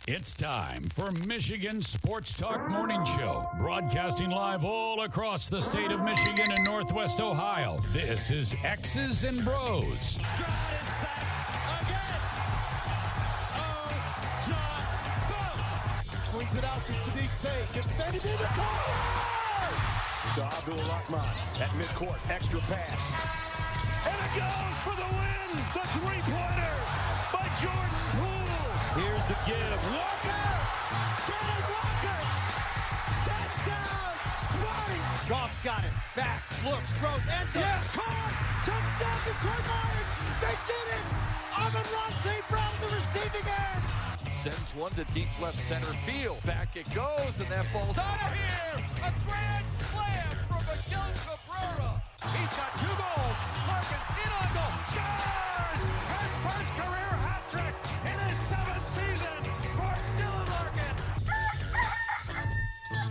It's time for Michigan Sports Talk Morning Show, broadcasting live all across the state of Michigan and Northwest Ohio. This is X's and Bros. Swings it out to Sadiq Bey. Defended in the corner. To Abdul-Rahman at midcourt. Extra pass. And it goes for the win. The three-pointer by Jordan Poole. Here's the give. Walker. Kenneth Walker. Touchdown. Spike. Goff's got it. Back. Looks. Throws. Ends up. Yes. Caught. Touchdown Detroit Lions. They did it. Amon-Ra St. Brown in the receiving end. Sends one to deep left center field. Back it goes, and that ball's out of here. A grand slam from Miguel Cabrera. He's got 2 goals. Larkin in on goal. Scores! His first career hat trick in his 7th season for Dylan Larkin.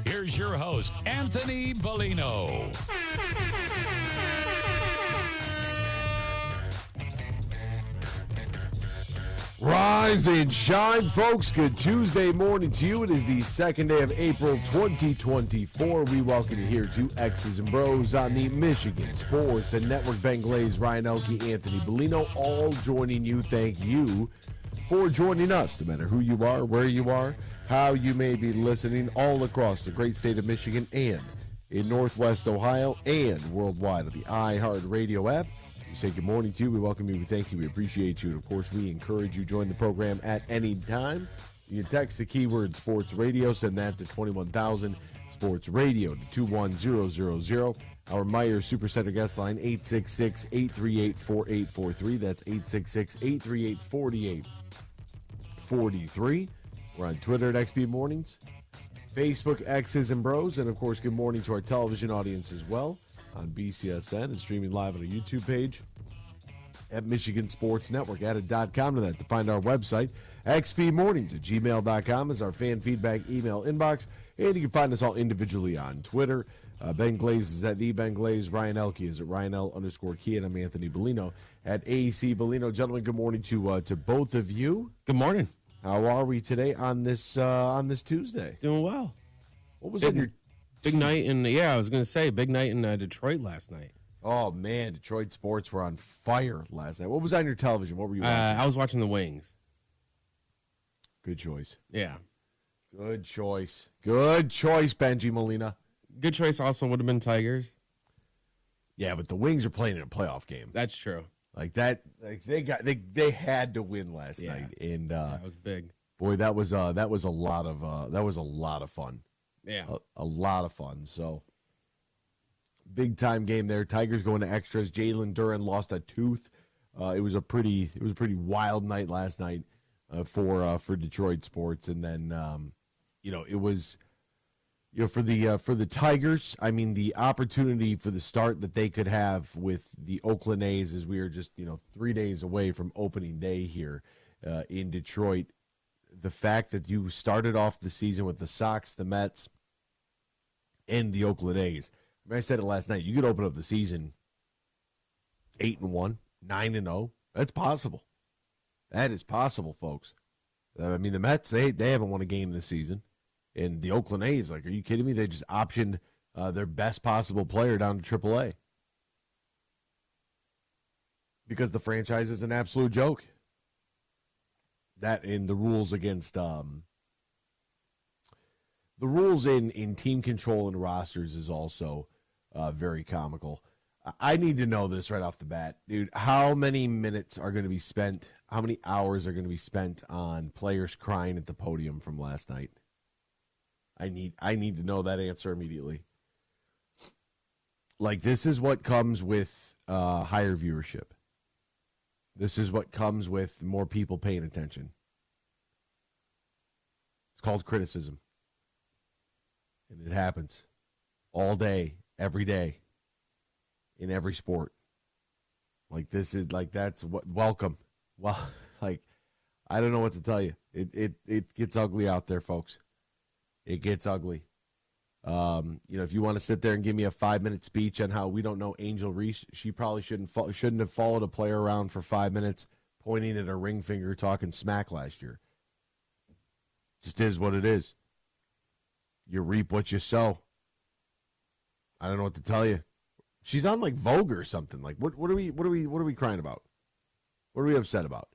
Here's your host, Anthony Bellino. Rise and shine, folks. Good Tuesday morning to you. It is the 2nd day of April 2024. We welcome you here to X's and Bros on the Michigan Sports and Network. Ben Glaze, Ryan Elke, Anthony Bellino, all joining you. Thank you for joining us, no matter who you are, where you are, how you may be listening, all across the great state of Michigan and in Northwest Ohio and worldwide on the iHeartRadio app. We say good morning to you. We welcome you. We thank you. We appreciate you. And, of course, we encourage you to join the program at any time. You can text the keyword sports radio. Send that to 21,000 sports radio to 21000. Our Meyer Supercenter guest line, 866-838-4843. That's 866-838-4843. We're on Twitter at XB Mornings, Facebook, X's and Bros. And, of course, good morning to our television audience as well on BCSN and streaming live on our YouTube page at Michigan Sports Network. Added.com to that to find our website. xbmornings@gmail.com is our fan feedback email inbox. And you can find us all individually on Twitter. Ben Glaze is at the Ben Glaze. Ryan Elke is at RyanL_Key. And I'm Anthony Bellino at AC Bellino. Gentlemen, good morning to both of you. Good morning. How are we today on this Tuesday? Doing well. What was on your big night in I was going to say big night in Detroit last night. Oh man, Detroit sports were on fire last night. What was on your television? What were you watching? I was watching the Wings. Good choice. Yeah. Good choice. Good choice, Benji Molina. Good choice also would have been Tigers. Yeah, but the Wings are playing in a playoff game. That's true. Like that, like they had to win last night, and that was big. Boy, that was a lot of fun. Yeah, a lot of fun. So big time game there. Tigers going to extras. Jalen Duren lost a tooth. It was a pretty wild night last night for Detroit sports, and then it was. For the Tigers, I mean, the opportunity for the start that they could have with the Oakland A's as we are just, 3 days away from opening day here in Detroit. The fact that you started off the season with the Sox, the Mets, and the Oakland A's. I mean, I said it last night. You could open up the season 8-1, 9-0. That's possible. That is possible, folks. I mean, the Mets, they haven't won a game this season. And the Oakland A's, like, are you kidding me? They just optioned their best possible player down to AAA. Because the franchise is an absolute joke. That and the rules against the rules in team control and rosters is also very comical. I need to know this right off the bat. Dude, how many minutes are going to be spent, how many hours are going to be spent on players crying at the podium from last night? I need to know that answer immediately. Like, this is what comes with higher viewership. This is what comes with more people paying attention. It's called criticism. And it happens all day, every day, in every sport. Like, this is, like, that's what, welcome. Well, like, I don't know what to tell you. It gets ugly out there, folks. It gets ugly. If you want to sit there and give me a 5-minute speech on how we don't know Angel Reese, she probably shouldn't have followed a player around for 5 minutes, pointing at her ring finger, talking smack last year. Just is what it is. You reap what you sow. I don't know what to tell you. She's on like Vogue or something. Like what are we crying about? What are we upset about?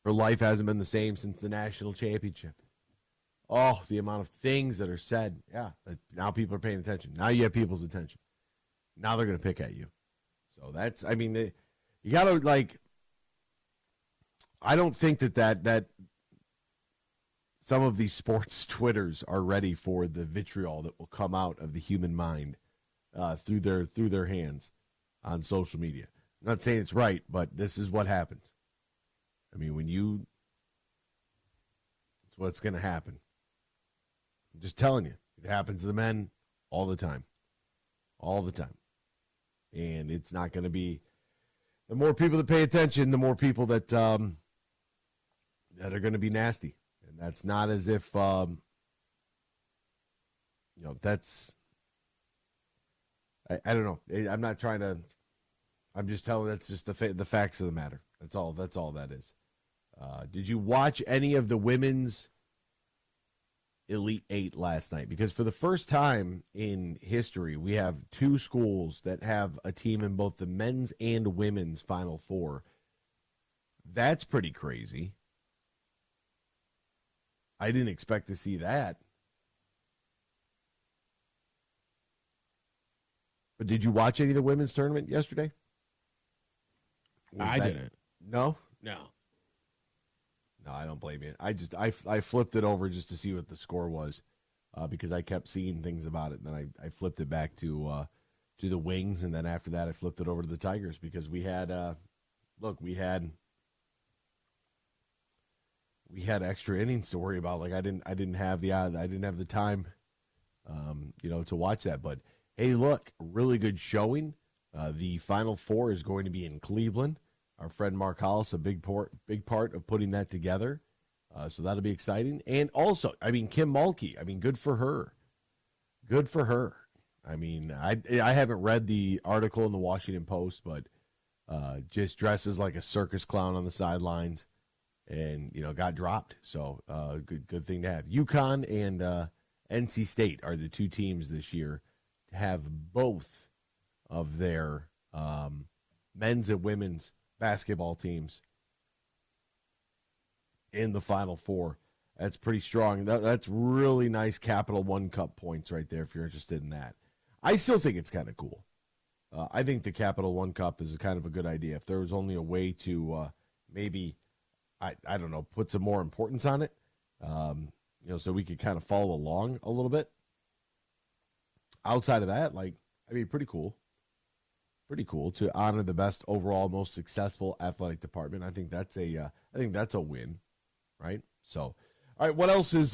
Her life hasn't been the same since the national championship. Oh, the amount of things that are said. Yeah, now people are paying attention. Now you have people's attention. Now they're going to pick at you. So that's, I mean, you got to, like, I don't think that some of these sports Twitters are ready for the vitriol that will come out of the human mind through their hands on social media. I'm not saying it's right, but this is what happens. I mean, it's what's going to happen. I'm just telling you, it happens to the men all the time. All the time. And it's not going to be, the more people that pay attention, the more people that are going to be nasty. And that's not as if, that's, I don't know. I'm not trying to, I'm just telling, that's just the facts of the matter. That's all that is. Did you watch any of the women's Elite Eight last night? Because for the first time in history, we have two schools that have a team in both the men's and women's Final Four. That's pretty crazy. I didn't expect to see that. But did you watch any of the women's tournament yesterday? I didn't. No? No. No, I don't blame you. I flipped it over just to see what the score was because I kept seeing things about it. And then I flipped it back to the Wings, and then after that I flipped it over to the Tigers because we had extra innings to worry about. Like I didn't have the time, to watch that. But hey, look, really good showing. The Final Four is going to be in Cleveland. Our friend Mark Hollis, a big part of putting that together. So that'll be exciting. And also, I mean, Kim Mulkey, good for her. Good for her. I mean, I haven't read the article in the Washington Post, but just dresses like a circus clown on the sidelines and, got dropped. So good thing to have. UConn and NC State are the two teams this year to have both of their men's and women's basketball teams in the Final Four. That's pretty strong. That's really nice Capital One Cup points right there if you're interested in that. I still think it's kind of cool. I think the Capital One Cup is kind of a good idea. If there was only a way to maybe, I don't know, put some more importance on it, so we could kind of follow along a little bit. Outside of that, pretty cool. Pretty cool to honor the best overall, most successful athletic department. I think that's a win, right? So, all right, what else is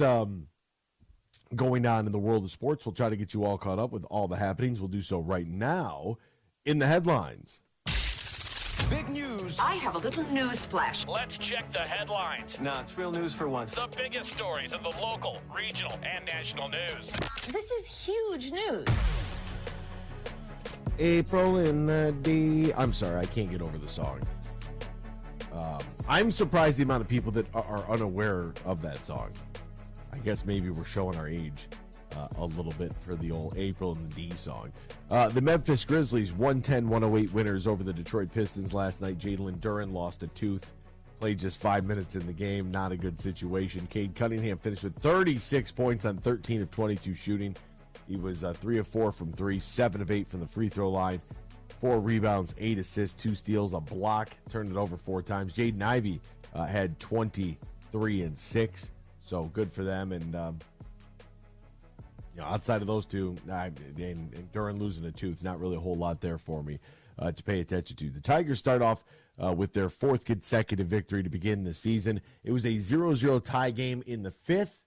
going on in the world of sports? We'll try to get you all caught up with all the happenings. We'll do so right now in the headlines. Big news. I have a little news flash. Let's check the headlines. No, it's real news for once. The biggest stories of the local, regional, and national news. This is huge news. April in the D. I'm sorry, I can't get over the song. I'm surprised the amount of people that are unaware of that song. I guess maybe we're showing our age a little bit for the old April in the D song. The Memphis Grizzlies 110-108 winners over the Detroit Pistons last night. Jalen Duren lost a tooth. Played just 5 minutes in the game. Not a good situation. Cade Cunningham finished with 36 points on 13 of 22 shooting. He was 3 of 4 from 3, 7 of 8 from the free throw line, 4 rebounds, 8 assists, 2 steals, a block, turned it over 4 times. Jaden Ivey had 23 and 6, so good for them. And outside of those two, and Duren losing a tooth, not really a whole lot there for me to pay attention to. The Tigers start off with their 4th consecutive victory to begin the season. It was a 0-0 tie game in the 5th.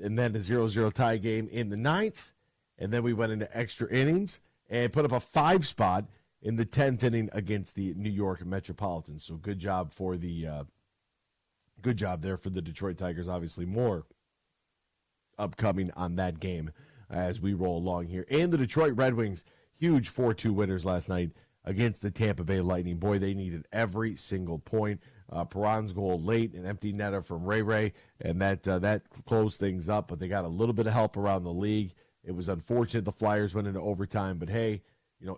And then a 0-0 tie game in the 9th. And then we went into extra innings and put up a 5 spot in the 10th inning against the New York Metropolitans. So good job there for the Detroit Tigers. Obviously more upcoming on that game as we roll along here. And the Detroit Red Wings, huge 4-2 winners last night against the Tampa Bay Lightning. Boy, they needed every single point. Perron's goal late, an empty netter from Ray, and that closed things up, but they got a little bit of help around the league. It was unfortunate the Flyers went into overtime, but hey,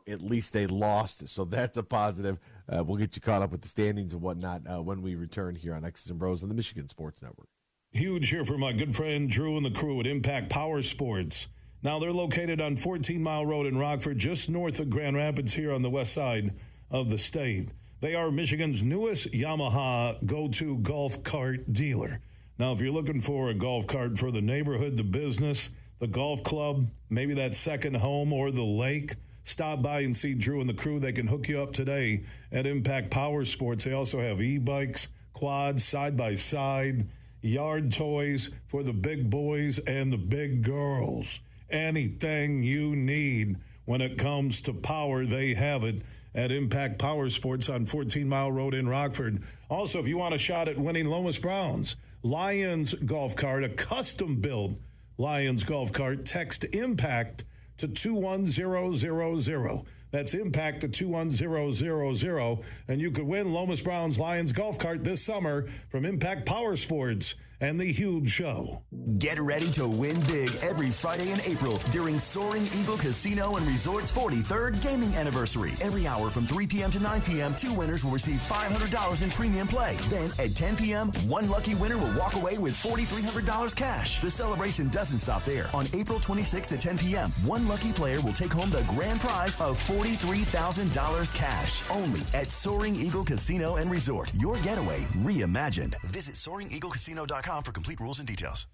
at least they lost, so that's a positive. We'll get you caught up with the standings and whatnot when we return here on X's and Bros on the Michigan Sports Network. Huge here for my good friend Drew and the crew at Impact Power Sports. Now, they're located on 14 Mile Road in Rockford, just north of Grand Rapids here on the west side of the state. They are Michigan's newest Yamaha go-to golf cart dealer. Now, if you're looking for a golf cart for the neighborhood, the business, the golf club, maybe that second home or the lake, stop by and see Drew and the crew. They can hook you up today at Impact Power Sports. They also have e-bikes, quads, side-by-side, yard toys for the big boys and the big girls. Anything you need when it comes to power, they have it at Impact Power Sports on 14 Mile Road in Rockford. Also, if you want a shot at winning Lomas Brown's Lions golf cart, a custom-built Lions golf cart, text IMPACT to 21000. That's IMPACT to 21000, and you could win Lomas Brown's Lions golf cart this summer from Impact Power Sports and the Huge Show. Get ready to win big every Friday in April during Soaring Eagle Casino and Resort's 43rd gaming anniversary. Every hour from 3 p.m. to 9 p.m., 2 winners will receive $500 in premium play. Then at 10 p.m., 1 lucky winner will walk away with $4,300 cash. The celebration doesn't stop there. On April 26th at 10 p.m., 1 lucky player will take home the grand prize of $43,000 cash. Only at Soaring Eagle Casino and Resort. Your getaway reimagined. Visit SoaringEagleCasino.com for complete rules and details.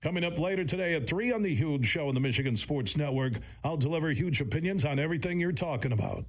Coming up later today at 3 on the Huge Show on the Michigan Sports Network, I'll deliver huge opinions on everything you're talking about.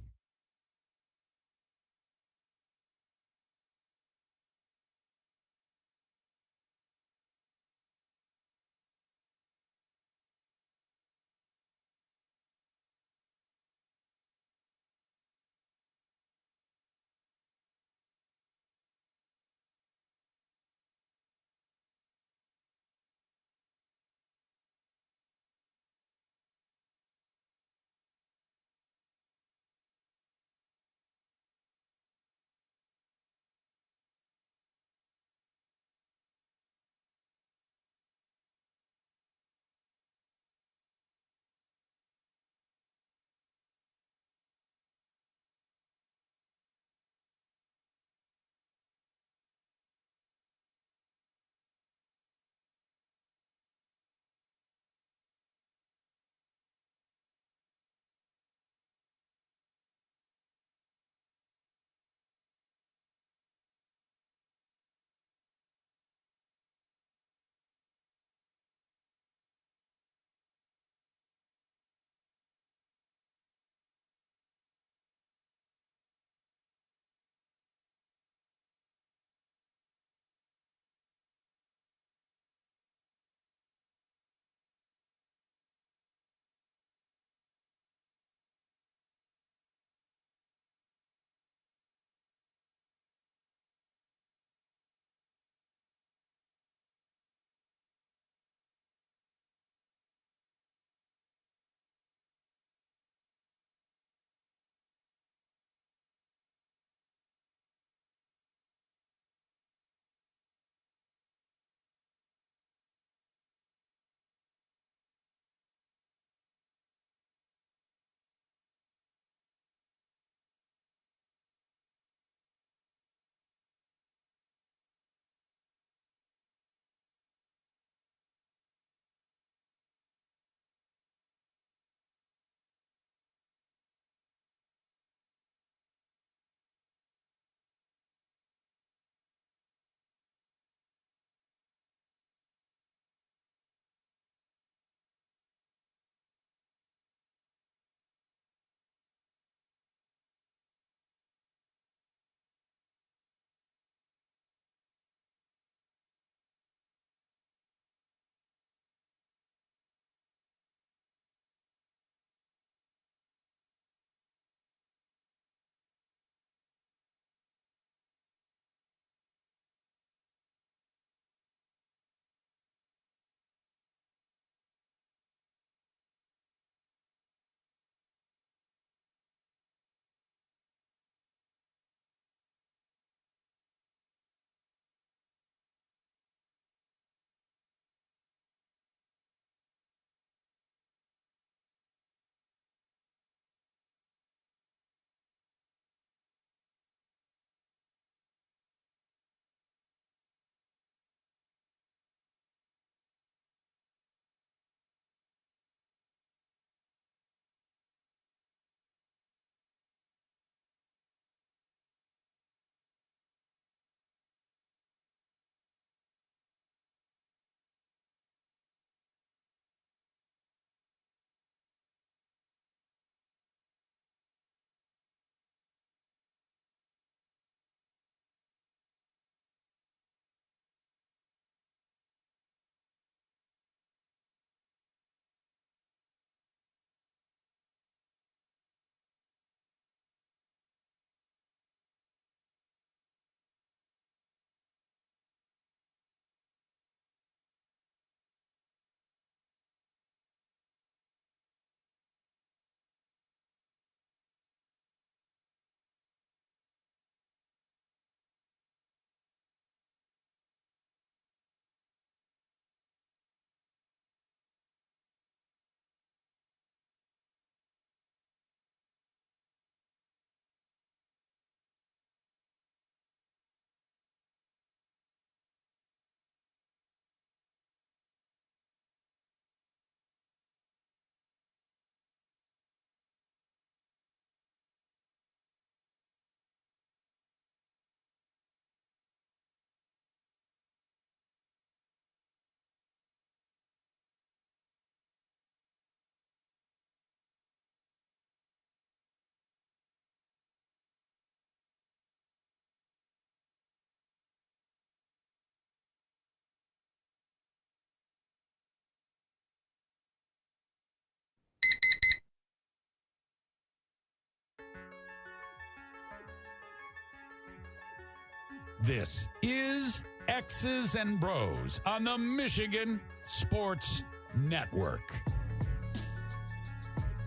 This is X's and Bros on the Michigan Sports Network.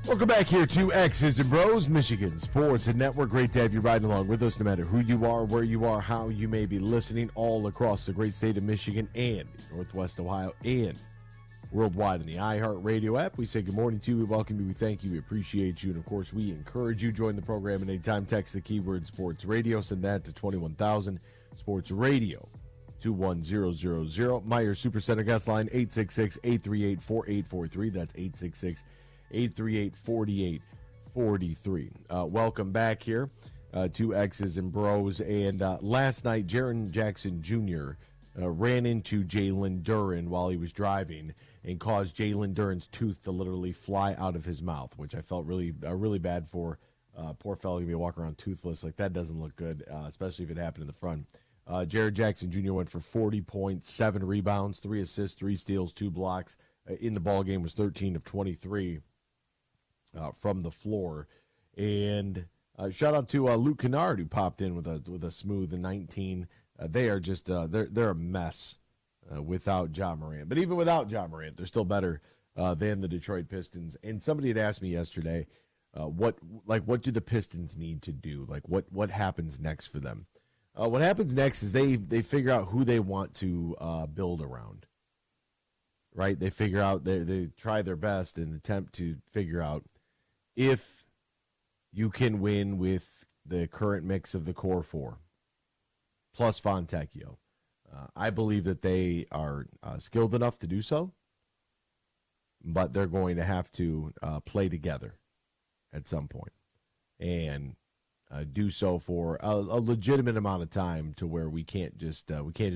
Welcome back here to X's and Bros, Michigan Sports Network. Great to have you riding along with us no matter who you are, where you are, how you may be listening all across the great state of Michigan and Northwest Ohio and worldwide in the iHeartRadio app. We say good morning to you. We welcome you. We thank you. We appreciate you. And, of course, we encourage you to join the program at any time. Text the keyword Sports Radio. Send that to 21,000 Sports Radio 21000. Meyer Supercenter guest line 866-838-4843. That's 868-838-4843. Welcome back here to X's and Bros. And last night, Jaren Jackson Jr. Ran into Jalen Duren while he was driving and caused Jalen Duren's tooth to literally fly out of his mouth, which I felt really bad for. Poor fellow going to be walking around toothless. Like, that doesn't look good, especially if it happened in the front. Jared Jackson Jr. went for 40 points, 7 rebounds, 3 assists, 3 steals, 2 blocks. In the ball game was 13 of 23 from the floor. And shout out to Luke Kennard, who popped in with a smooth 19. They are just they're a mess without Ja Morant. But even without Ja Morant, they're still better than the Detroit Pistons. And somebody had asked me yesterday, what do the Pistons need to do? Like, what happens next for them? What happens next is they figure out who they want to build around. Right? They figure out, they try their best and attempt to figure out if you can win with the current mix of the core four, plus Fontecchio. I believe that they are skilled enough to do so, but they're going to have to play together at some point and do so for a legitimate amount of time to where we can't just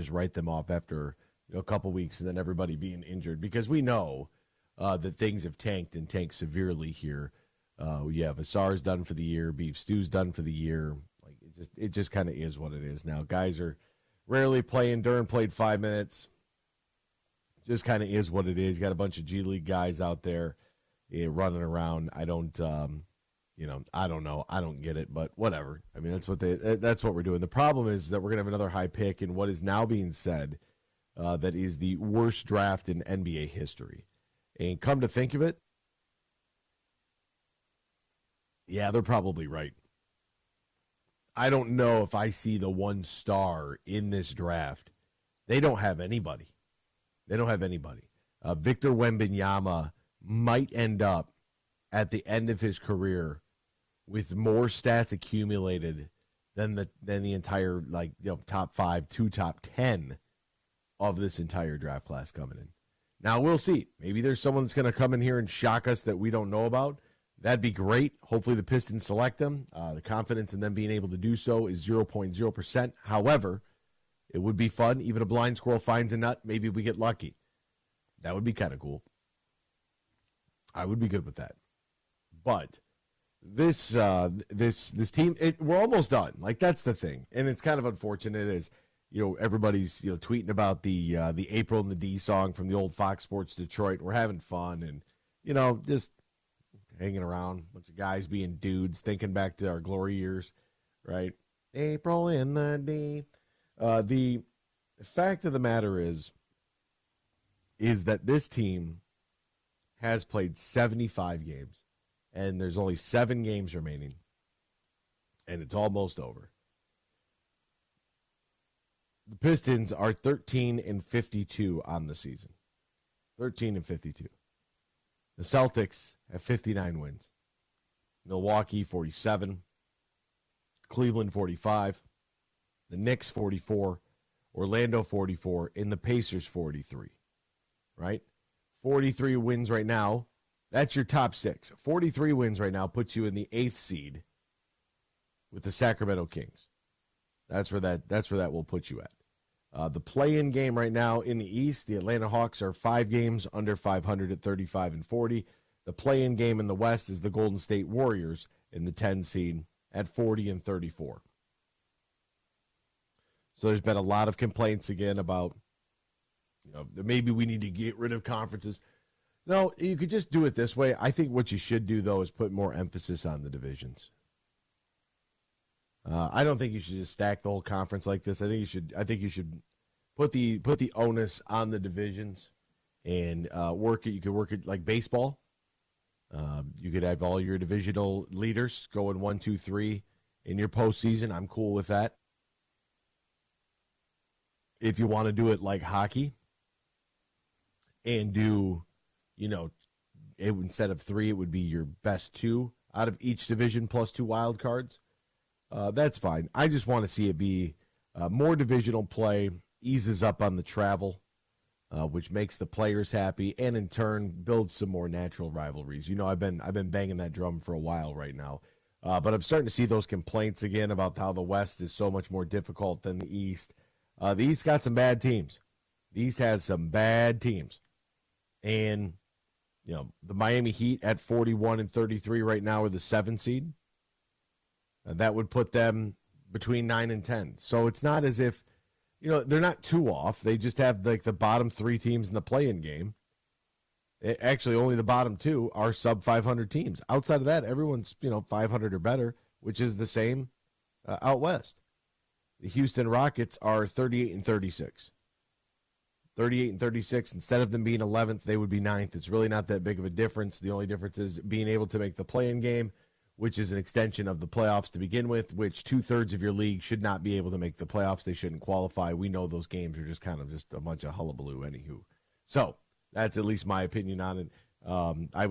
write them off after a couple weeks and then everybody being injured, because we know that things have tanked and tanked severely here. Asar's done for the year, Beef Stew's done for the year. Like, it just kind of is what it is now. Guys are rarely playing. Duren played 5 minutes. Just kind of is what it is. You got a bunch of G League guys out there running around. I don't know. I don't get it, but whatever. I mean, that's what we're doing. The problem is that we're gonna have another high pick in what is now being said that is the worst draft in NBA history. And come to think of it, yeah, they're probably right. I don't know if I see the one star in this draft. They don't have anybody. Victor Wembanyama might end up at the end of his career with more stats accumulated than the entire top 5 to top 10 of this entire draft class coming in. Now we'll see. Maybe there's someone that's going to come in here and shock us that we don't know about. That'd be great. Hopefully the Pistons select them. The confidence in them being able to do so is 0.0%. However, it would be fun. Even a blind squirrel finds a nut. Maybe we get lucky. That would be kind of cool. I would be good with that. But this team, we're almost done. Like, that's the thing. And it's kind of unfortunate as, everybody's, tweeting about the April and the D song from the old Fox Sports Detroit. We're having fun and, just hanging around, a bunch of guys being dudes, thinking back to our glory years, right? April in the D. The fact of the matter is that this team has played 75 games, and there's only 7 games remaining, and it's almost over. The Pistons are 13-52 on the season. 13-52. The Celtics have 59 wins. Milwaukee, 47. Cleveland, 45. The Knicks, 44. Orlando, 44. And the Pacers, 43. Right? 43 wins right now. That's your top 6. 43 wins right now puts you in the 8th seed with the Sacramento Kings. That's where that will put you at. The play-in game right now in the East, the Atlanta Hawks are 5 games under 500 at 35-40. The play-in game in the West is the Golden State Warriors in the 10 seed at 40-34. So there's been a lot of complaints again about, maybe we need to get rid of conferences. No, you could just do it this way. I think what you should do, though, is put more emphasis on the divisions. I don't think you should just stack the whole conference like this. I think you should put the onus on the divisions and work it. You could work it like baseball. You could have all your divisional leaders going 1, 2, 3 in your postseason. I'm cool with that. If you want to do it like hockey and do, instead of 3, it would be your best 2 out of each division plus 2 wild cards. That's fine. I just want to see it be more divisional play, eases up on the travel, which makes the players happy, and in turn builds some more natural rivalries. I've been banging that drum for a while right now, but I'm starting to see those complaints again about how the West is so much more difficult than the East. The East got some bad teams. The East has some bad teams, and the Miami Heat at 41-33 right now are the 7 seed. That would put them between 9 and 10. So it's not as if, they're not too off. They just have like the bottom 3 teams in the play-in game. Actually, only the bottom 2 are sub 500 teams. Outside of that, everyone's 500 or better, which is the same out west. The Houston Rockets are 38-36. 38-36. Instead of them being 11th, they would be 9th. It's really not that big of a difference. The only difference is being able to make the play-in game, which is an extension of the playoffs to begin with, which 2/3 of your league should not be able to make the playoffs. They shouldn't qualify. We know those games are just kind of just a bunch of hullabaloo anywho. So that's at least my opinion on it. I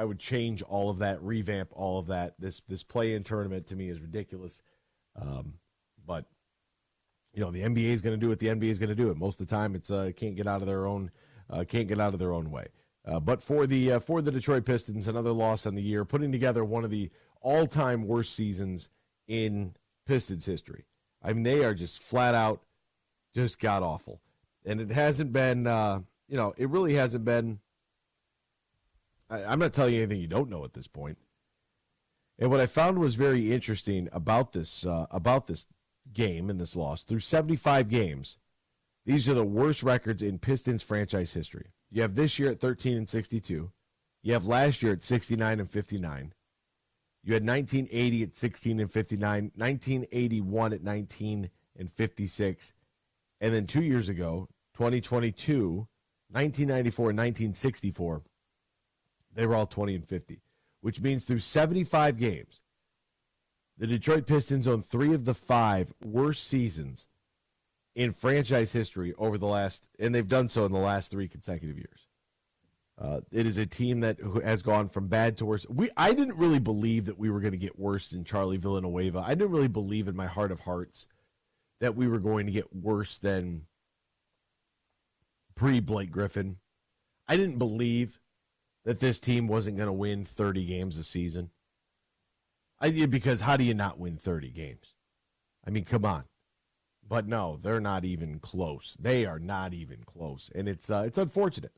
would change all of that, revamp all of that. This play-in tournament to me is ridiculous. But the NBA is going to do what the NBA is going to do. It most of the time, it's can't get out of their own way. But for the Detroit Pistons, another loss on the year, putting together one of the all-time worst seasons in Pistons history. I mean, they are just flat out just god-awful. And it hasn't been, it really hasn't been, I'm not telling you anything you don't know at this point. And what I found was very interesting about this game and this loss, through 75 games, these are the worst records in Pistons franchise history. You have this year at 13-62. You have last year at 69-59. You had 1980 at 16-59, 1981 at 19-56, and then 2 years ago, 2022, 1994 and 1964, they were all 20-50, which means through 75 games, the Detroit Pistons own 3 of the 5 worst seasons in franchise history over the last, and they've done so in the last 3 consecutive years. It is a team that has gone from bad to worse. I didn't really believe that we were going to get worse than Charlie Villanueva. I didn't really believe in my heart of hearts that we were going to get worse than pre-Blake Griffin. I didn't believe that this team wasn't going to win 30 games a season. Because how do you not win 30 games? I mean, come on. But no, they're not even close. They are not even close, and it's unfortunate.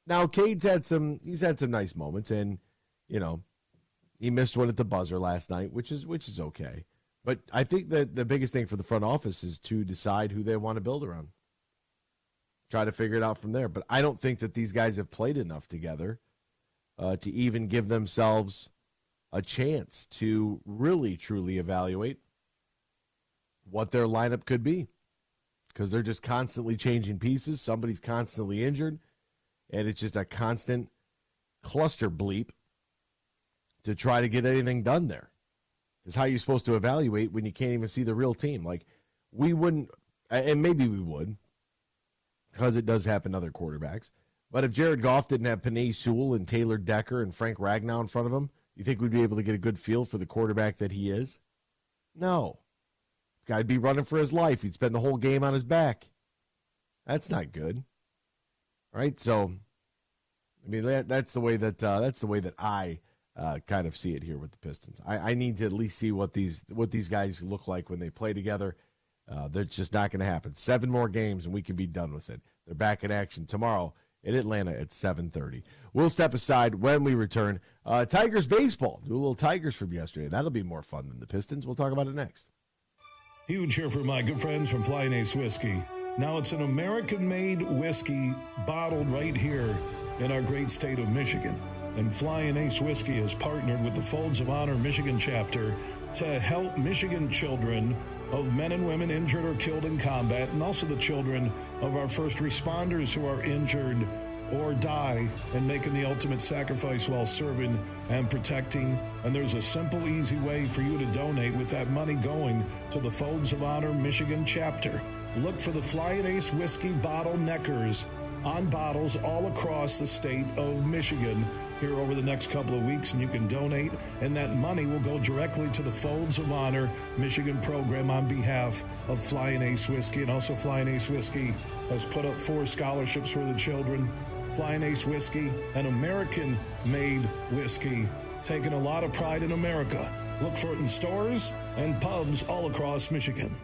Now, Cade's had some nice moments, and he missed one at the buzzer last night, which is okay. But I think that the biggest thing for the front office is to decide who they want to build around. Try to figure it out from there. But I don't think that these guys have played enough together to even give themselves a chance to really, truly evaluate what their lineup could be. Because they're just constantly changing pieces. Somebody's constantly injured. And it's just a constant cluster bleep to try to get anything done there. Because how are you supposed to evaluate when you can't even see the real team? Like, we wouldn't, and maybe we would, because it does happen to other quarterbacks. But if Jared Goff didn't have Penei Sewell and Taylor Decker and Frank Ragnow in front of him, you think we'd be able to get a good feel for the quarterback that he is? No. Guy'd be running for his life. He'd spend the whole game on his back. That's not good. All right, so I mean that's the way that I kind of see it here with the Pistons. I need to at least see what these guys look like when they play together. That's just not going to happen. 7 more games and we can be done with it. They're back in action tomorrow in Atlanta at 7:30. We'll step aside when we return. Tigers baseball. Do a little Tigers from yesterday. That'll be more fun than the Pistons. We'll talk about it next. Huge here for my good friends from Flying Ace Whiskey. Now, it's an American-made whiskey bottled right here in our great state of Michigan. And Flying Ace Whiskey has partnered with the Folds of Honor Michigan chapter to help Michigan children of men and women injured or killed in combat, and also the children of our first responders who are injured or die and making the ultimate sacrifice while serving and protecting. And there's a simple, easy way for you to donate with that money going to the Folds of Honor Michigan chapter. Look for the Flying Ace Whiskey bottleneckers on bottles all across the state of Michigan here over the next couple of weeks, and you can donate, and that money will go directly to the Folds of Honor Michigan program on behalf of Flying Ace Whiskey. And also Flying Ace Whiskey has put up 4 scholarships for the children. Flying Ace Whiskey, an American-made whiskey, taking a lot of pride in America. Look for it in stores and pubs all across Michigan.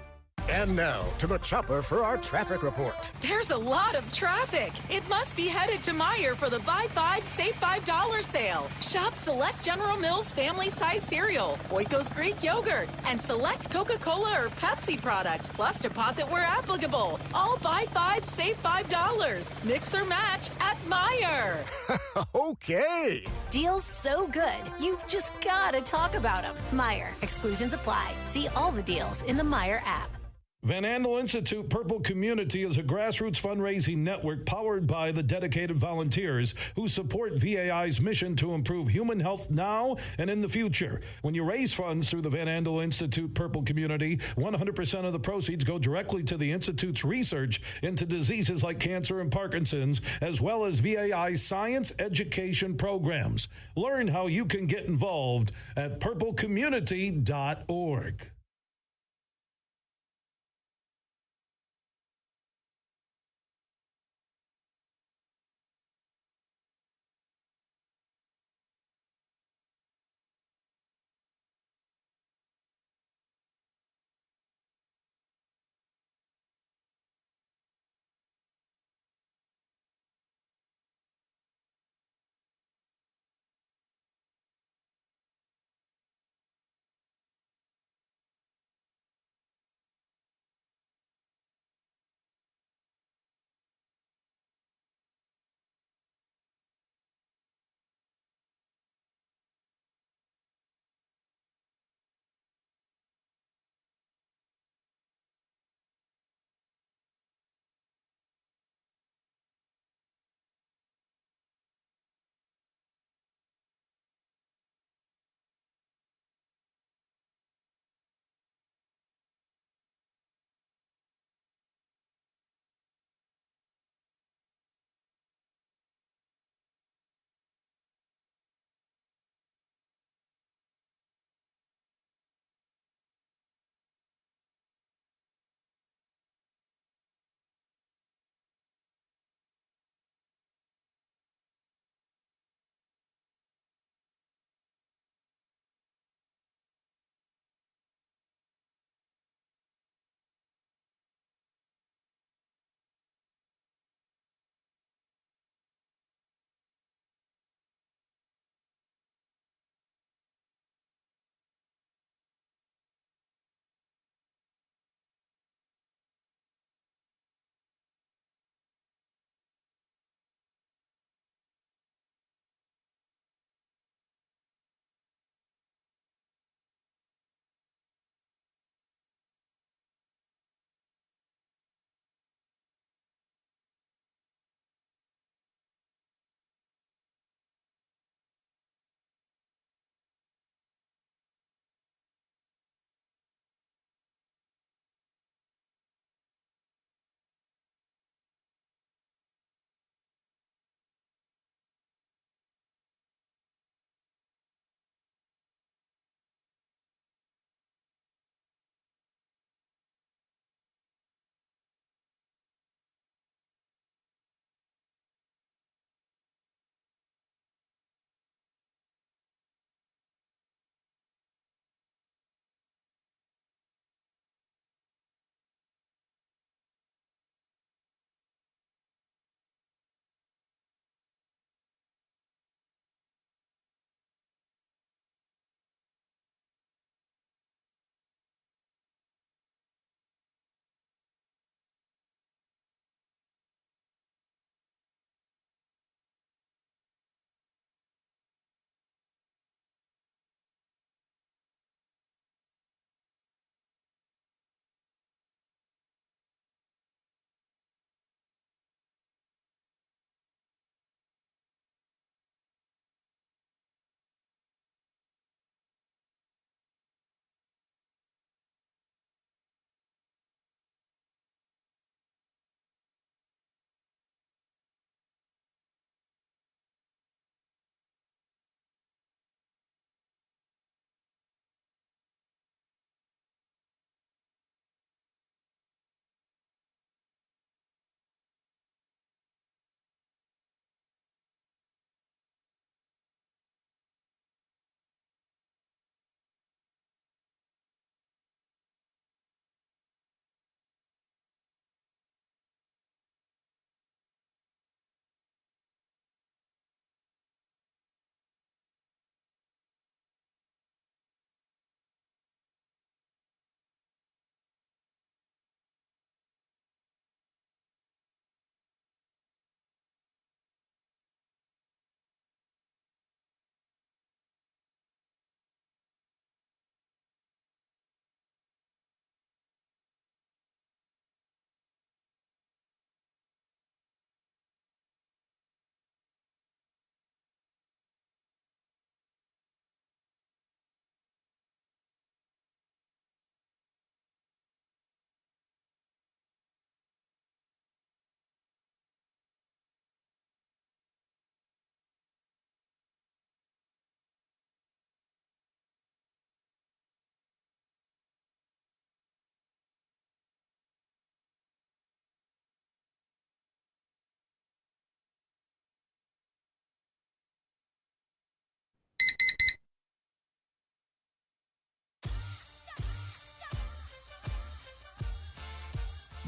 And now to the chopper for our traffic report. There's a lot of traffic. It must be headed to Meijer for the Buy 5, Save $5 sale. Shop select General Mills family-size cereal, Oikos Greek yogurt, and select Coca-Cola or Pepsi products, plus deposit where applicable. All Buy 5, Save $5. Mix or match at Meijer. Okay. Deals so good, you've just got to talk about them. Meijer. Exclusions apply. See all the deals in the Meijer app. Van Andel Institute Purple Community is a grassroots fundraising network powered by the dedicated volunteers who support VAI's mission to improve human health now and in the future. When you raise funds through the Van Andel Institute Purple Community, 100% of the proceeds go directly to the Institute's research into diseases like cancer and Parkinson's, as well as VAI's science education programs. Learn how you can get involved at purplecommunity.org.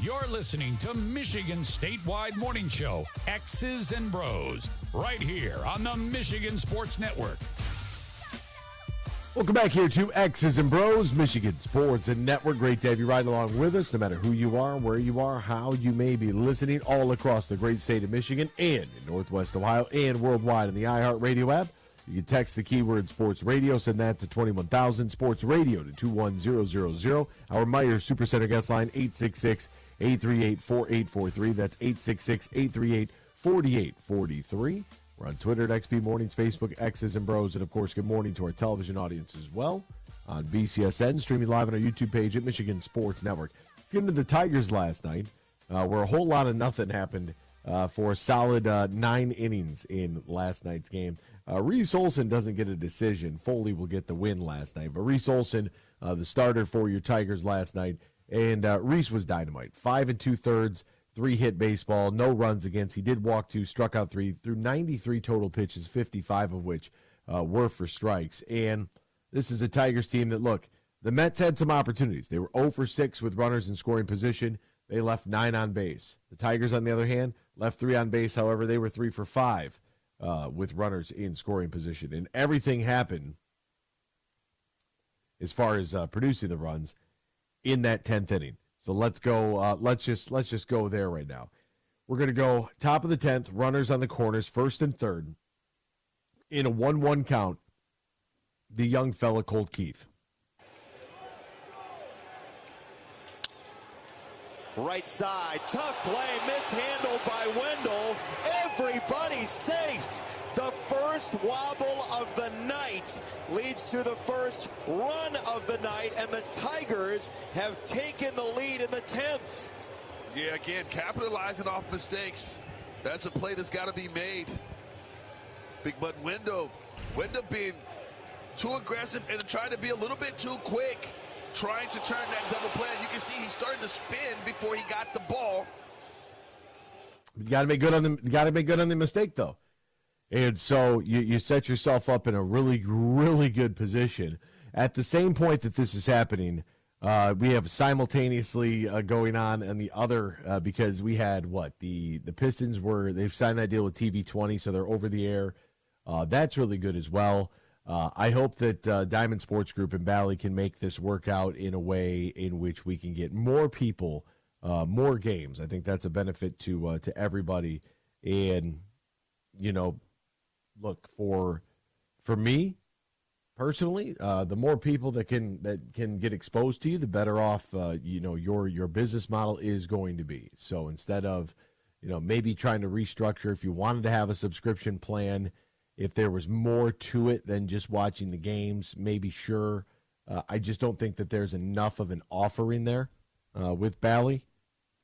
You're listening to Michigan's statewide morning show, X's and Bros, right here on the Michigan Sports Network. Welcome back here to X's and Bros, Michigan Sports and Network. Great to have you riding along with us, no matter who you are, where you are, how you may be listening, all across the great state of Michigan and in Northwest Ohio and worldwide on the iHeartRadio app. You can text the keyword Sports Radio, send that to 21,000, Sports Radio to 21000. Our Meijer Supercenter guest line, 866-838-4843. That's 866-838-4843. We're on Twitter at XP Mornings, Facebook, X's and Bros, and, of course, good morning to our television audience as well on BCSN, streaming live on our YouTube page at Michigan Sports Network. Let's get into the Tigers last night, where a whole lot of nothing happened for a solid 9 innings in last night's game. Reese Olson doesn't get a decision. Foley will get the win last night. But Reese Olson, the starter for your Tigers last night, and Reese was dynamite. 5 2/3, 3-hit baseball, no runs against. He did walk 2, struck out 3, threw 93 total pitches, 55 of which were for strikes. And this is a Tigers team that, look, the Mets had some opportunities. They were 0 for 6 with runners in scoring position. They left 9 on base. The Tigers, on the other hand, left 3 on base. However, they were 3 for 5 with runners in scoring position. And everything happened as far as producing the runs in that 10th inning. So let's go. Let's just go there right now. We're going to go top of the 10th, runners on the corners, first and third. In a 1-1 count, the young fella, Colt Keith. Right side, tough play, mishandled by Wendell. Everybody's safe. The first wobble of the night leads to the first run of the night, and the Tigers have taken the lead in the 10th. Yeah, again, capitalizing off mistakes. That's a play that's got to be made. But Wendell being too aggressive and trying to be a little bit too quick, trying to turn that double play. You can see he started to spin before he got the ball. You got to make good on the mistake, though. And so you set yourself up in a really, really good position. At the same point that this is happening, we have simultaneously going on the other because we had the Pistons they've signed that deal with TV20, so they're over the air. That's really good as well. I hope that Diamond Sports Group and Bally can make this work out in a way in which we can get more people, more games. I think that's a benefit to everybody. And look, for me personally, the more people that can get exposed to you, the better off your business model is going to be. So instead of maybe trying to restructure, if you wanted to have a subscription plan, if there was more to it than just watching the games, maybe sure. I just don't think that there's enough of an offering there with Bally,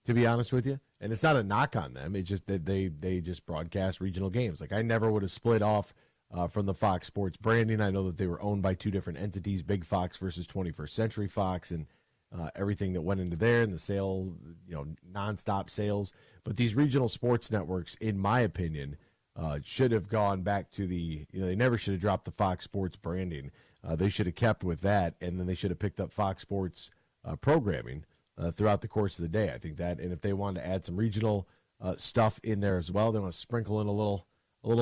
to be honest with you. And it's not a knock on them. It's just that they just broadcast regional games. Like, I never would have split off from the Fox Sports branding. I know that they were owned by 2 different entities, Big Fox versus 21st Century Fox, and everything that went into there and the sale, nonstop sales. But these regional sports networks, in my opinion, should have gone back to they never should have dropped the Fox Sports branding. They should have kept with that, and then they should have picked up Fox Sports programming throughout the course of the day. I think that, and if they wanted to add some regional stuff in there as well, they want to sprinkle in a little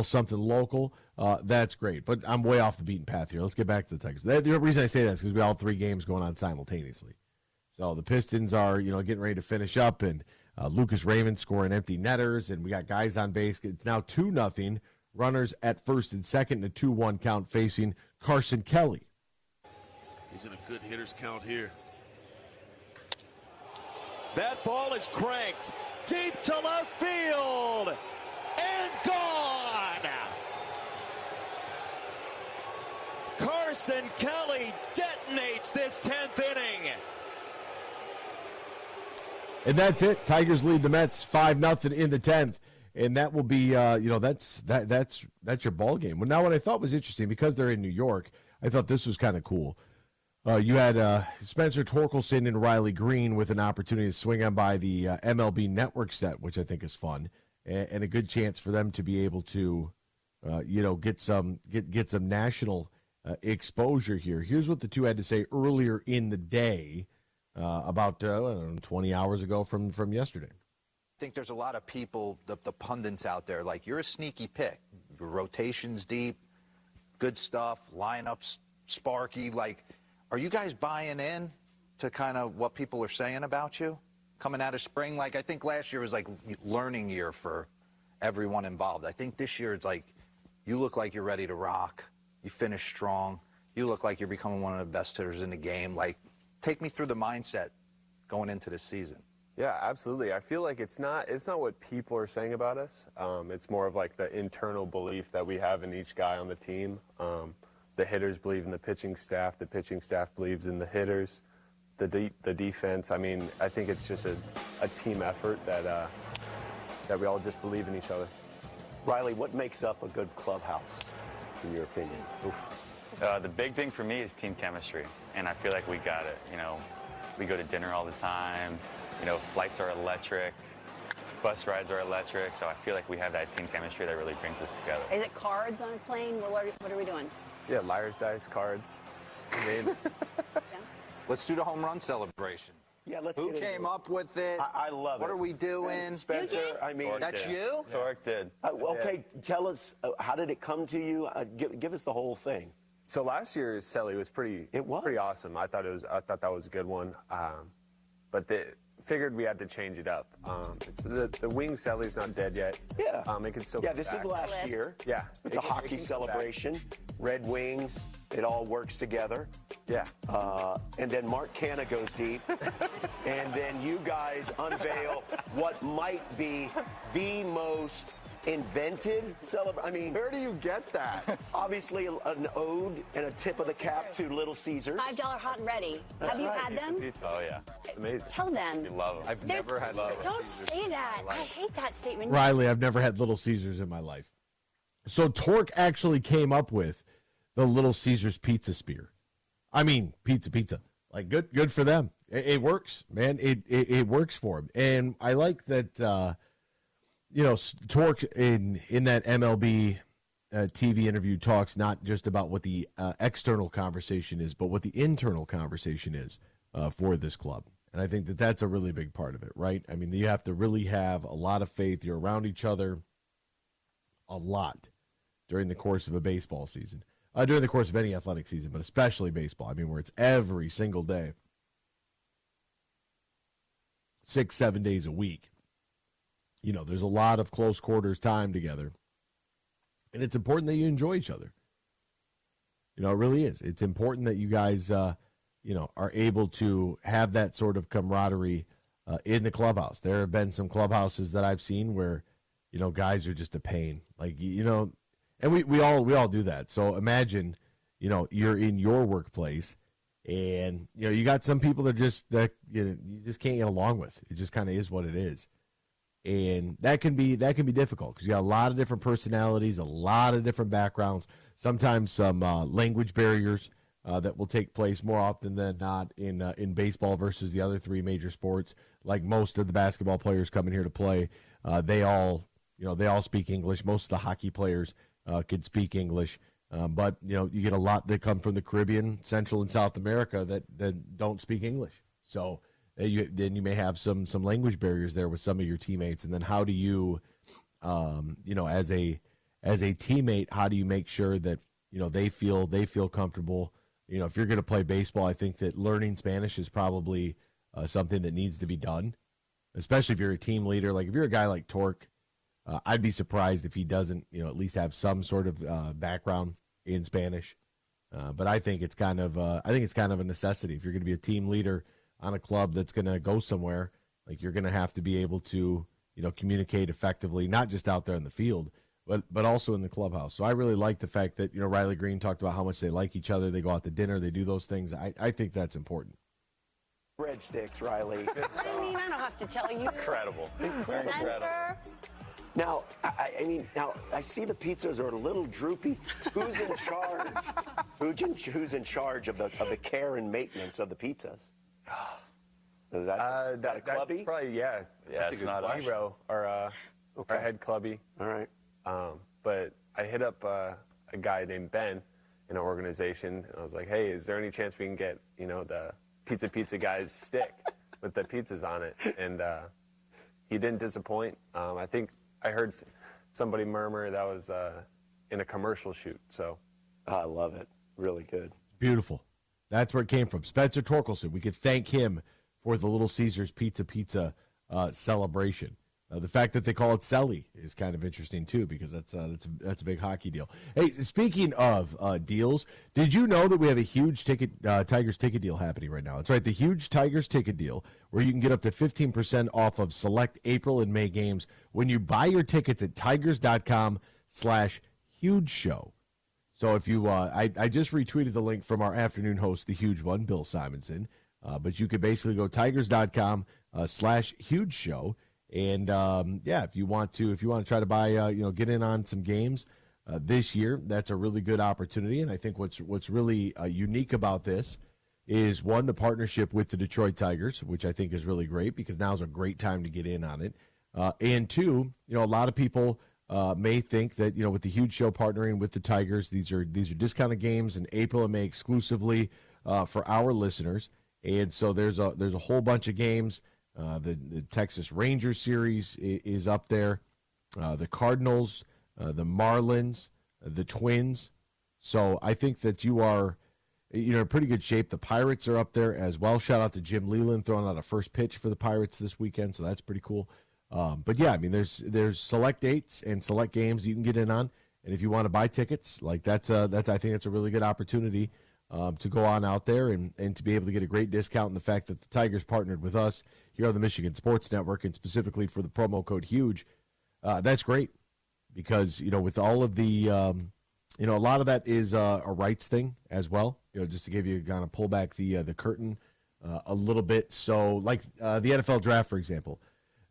something local, that's great. But I'm way off the beaten path here. Let's get back to the Tigers. The reason I say that is because we all 3 games going on simultaneously. So the Pistons are, getting ready to finish up, and Lucas Raymond scoring empty netters, and we got guys on base. It's now 2-0. Runners at first and second, and a 2-1 count facing Carson Kelly. He's in a good hitter's count here. That ball is cranked deep to left field and gone. Carson Kelly detonates this 10th inning. And that's it. Tigers lead the Mets 5-0 in the 10th. And that will be, that's your ball game. Well, now what I thought was interesting, because they're in New York, I thought this was kind of cool. You had Spencer Torkelson and Riley Green with an opportunity to swing on by the MLB Network set, which I think is fun, and a good chance for them to be able to, get some national exposure here. Here's what the two had to say earlier in the day about 20 hours ago from yesterday. I think there's a lot of people, the pundits out there, like, you're a sneaky pick. Your rotation's deep, good stuff, lineups sparky. Like, are you guys buying in to kind of what people are saying about you coming out of spring? Like, I think last year was like learning year for everyone involved. I think this year it's like, you look like you're ready to rock. You finish strong. You look like you're becoming one of the best hitters in the game. Like, take me through the mindset going into this season. Yeah, absolutely. I feel like it's not what people are saying about us. It's more of like the internal belief that we have in each guy on the team. The hitters believe in the pitching staff. The pitching staff believes in the hitters. The defense. I mean, I think it's just a team effort that we all just believe in each other. Riley, what makes up a good clubhouse, in your opinion? The big thing for me is team chemistry, and I feel like we got it. You know, we go to dinner all the time. You know, flights are electric, bus rides are electric, so I feel like we have that team chemistry that really brings us together. Is it cards on a plane? What are we doing? Yeah, liar's dice, cards. Yeah. Let's do the home run celebration. Yeah, let's Who get came up with it? I love it. What are we doing? Spencer, I mean, that's you? Torque did. Okay, tell us, how did it come to you? Give us the whole thing. So last year's celly was pretty awesome. I thought that was a good one. But figured we had to change it up. It's the wing celly's not dead yet. Yeah. It can still. Yeah, this is last year. Yeah. With the hockey celebration, Red Wings, it all works together. Yeah. And then Mark Canna goes deep, and then you guys unveil what might be the most inventive celebration. I mean, where do you get that? Obviously, an ode and a tip of the cap to Little Caesars. $5 hot and ready. That's Have you right. had them? Pizza. Oh yeah, amazing. Tell them. We love them. I've never had Little Don't Caesars. say that. I hate that statement. Riley, I've never had Little Caesars in my life. So Torque actually came up with the Little Caesars pizza spear. I mean, pizza. Like, good for them. It works, man. It works for them. And I like that, Torque in that MLB TV interview talks not just about what the external conversation is, but what the internal conversation is for this club. And I think that that's a really big part of it, right? I mean, you have to really have a lot of faith. You're around each other a lot during the course of a baseball season, during the course of any athletic season, but especially baseball. I mean, where it's every single day, 6-7 days a week. You know, there's a lot of close quarters time together. And it's important that you enjoy each other. You know, it really is. It's important that you guys, are able to have that sort of camaraderie in the clubhouse. There have been some clubhouses that I've seen where, guys are just a pain. Like, and we all do that. So imagine, you're in your workplace and, you got some people that you just can't get along with. It just kind of is what it is. And that can be difficult because you got a lot of different personalities, a lot of different backgrounds, sometimes some language barriers that will take place more often than not in baseball versus the other three major sports. Like most of the basketball players coming here to play, they all speak English. Most of the hockey players could speak English, but you get a lot that come from the Caribbean, Central and South America that don't speak English. So then you may have some language barriers there with some of your teammates. And then how do you, as a teammate, how do you make sure that they feel comfortable? If you're going to play baseball, I think that learning Spanish is probably something that needs to be done, especially if you're a team leader. Like if you're a guy like Torque, I'd be surprised if he doesn't, at least have some sort of background in Spanish. But I think it's kind of a necessity if you're going to be a team leader on a club that's going to go somewhere. Like you're going to have to be able to, communicate effectively, not just out there in the field, but also in the clubhouse. So I really like the fact that, Riley Green talked about how much they like each other. They go out to dinner. They do those things. I think that's important. Breadsticks, Riley. I mean, I don't have to tell you. Incredible. Spencer. Now, I see the pizzas are a little droopy. Who's in charge? Who's in charge of the care and maintenance of the pizzas? Is that a clubby? That's probably, yeah. It's not Br0's, our head clubby. All right. But I hit up a guy named Ben in our organization, and I was like, hey, is there any chance we can get, the pizza guy's stick with the pizzas on it, and he didn't disappoint. I think I heard somebody murmur that was in a commercial shoot. So I love it. Really good. Beautiful. That's where it came from. Spencer Torkelson. We could thank him for the Little Caesars Pizza celebration. The fact that they call it Selly is kind of interesting too, because that's a big hockey deal. Hey, speaking of deals, did you know that we have a huge Tigers ticket deal happening right now? That's right, the huge Tigers ticket deal, where you can get up to 15% off of select April and May games when you buy your tickets at tigers.com/huge show. So if you, I just retweeted the link from our afternoon host, the huge one, Bill Simonson. But you could basically go tigers.com/huge show. And if you want to try to buy, get in on some games this year, that's a really good opportunity. And I think what's really unique about this is, one, the partnership with the Detroit Tigers, which I think is really great, because now's a great time to get in on it. And two, a lot of people may think that, with the huge show partnering with the Tigers, these are discounted games in April and May exclusively for our listeners. And so there's a whole bunch of games. The Texas Rangers series is up there. The Cardinals, the Marlins, the Twins. So I think that you are, in pretty good shape. The Pirates are up there as well. Shout out to Jim Leland throwing out a first pitch for the Pirates this weekend, so that's pretty cool. But yeah, I mean, there's select dates and select games you can get in on, and if you want to buy tickets, like I think that's a really good opportunity to go on out there and to be able to get a great discount. And the fact that the Tigers partnered with us here on the Michigan Sports Network, and specifically for the promo code HUGE, that's great, because with all of the a lot of that is a rights thing as well. Just to give you kind of pull back the curtain a little bit. So like the NFL draft, for example.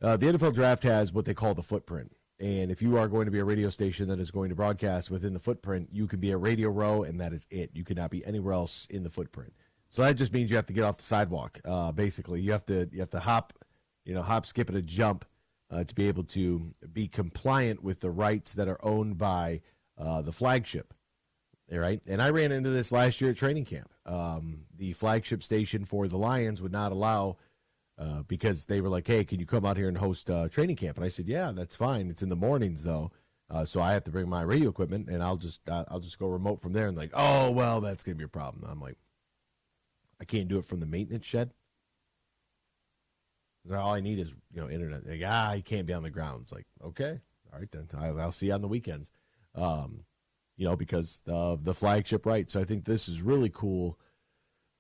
The NFL draft has what they call the footprint. And if you are going to be a radio station that is going to broadcast within the footprint, you can be a Radio Row, and that is it. You cannot be anywhere else in the footprint. So that just means you have to get off the sidewalk. Basically, you have to hop, skip, and a jump to be able to be compliant with the rights that are owned by the flagship. All right, and I ran into this last year at training camp. The flagship station for the Lions would not allow. Because they were like, hey, can you come out here and host training camp? And I said, yeah, that's fine. It's in the mornings, though, so I have to bring my radio equipment, and I'll just go remote from there. And like, oh, well, that's going to be a problem. I'm like, I can't do it from the maintenance shed? All I need is, internet. Like, you can't be on the grounds. Like, okay, all right, then I'll see you on the weekends, because of the flagship right. So I think this is really cool.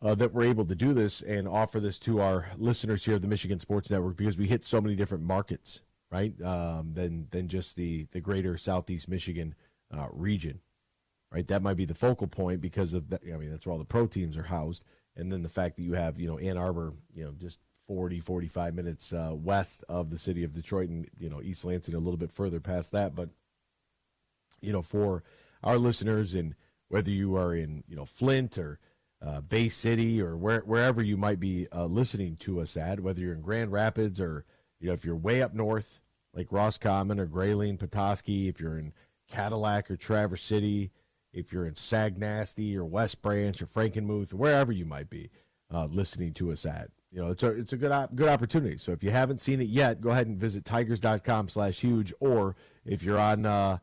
That we're able to do this and offer this to our listeners here at the Michigan Sports Network, because we hit so many different markets, right, than just the greater Southeast Michigan region, right? That might be the focal point because of that. I mean, that's where all the pro teams are housed. And then the fact that you have, Ann Arbor, just 45 minutes west of the city of Detroit, and, East Lansing a little bit further past that. But, for our listeners, and whether you are in, Flint or Bay City or wherever you might be listening to us at, whether you're in Grand Rapids or, if you're way up north, like Roscommon or Grayling, Petoskey, if you're in Cadillac or Traverse City, if you're in Sagnasty or West Branch or Frankenmuth, wherever you might be listening to us at, it's a good opportunity. So if you haven't seen it yet, go ahead and visit tigers.com/huge, or if you're on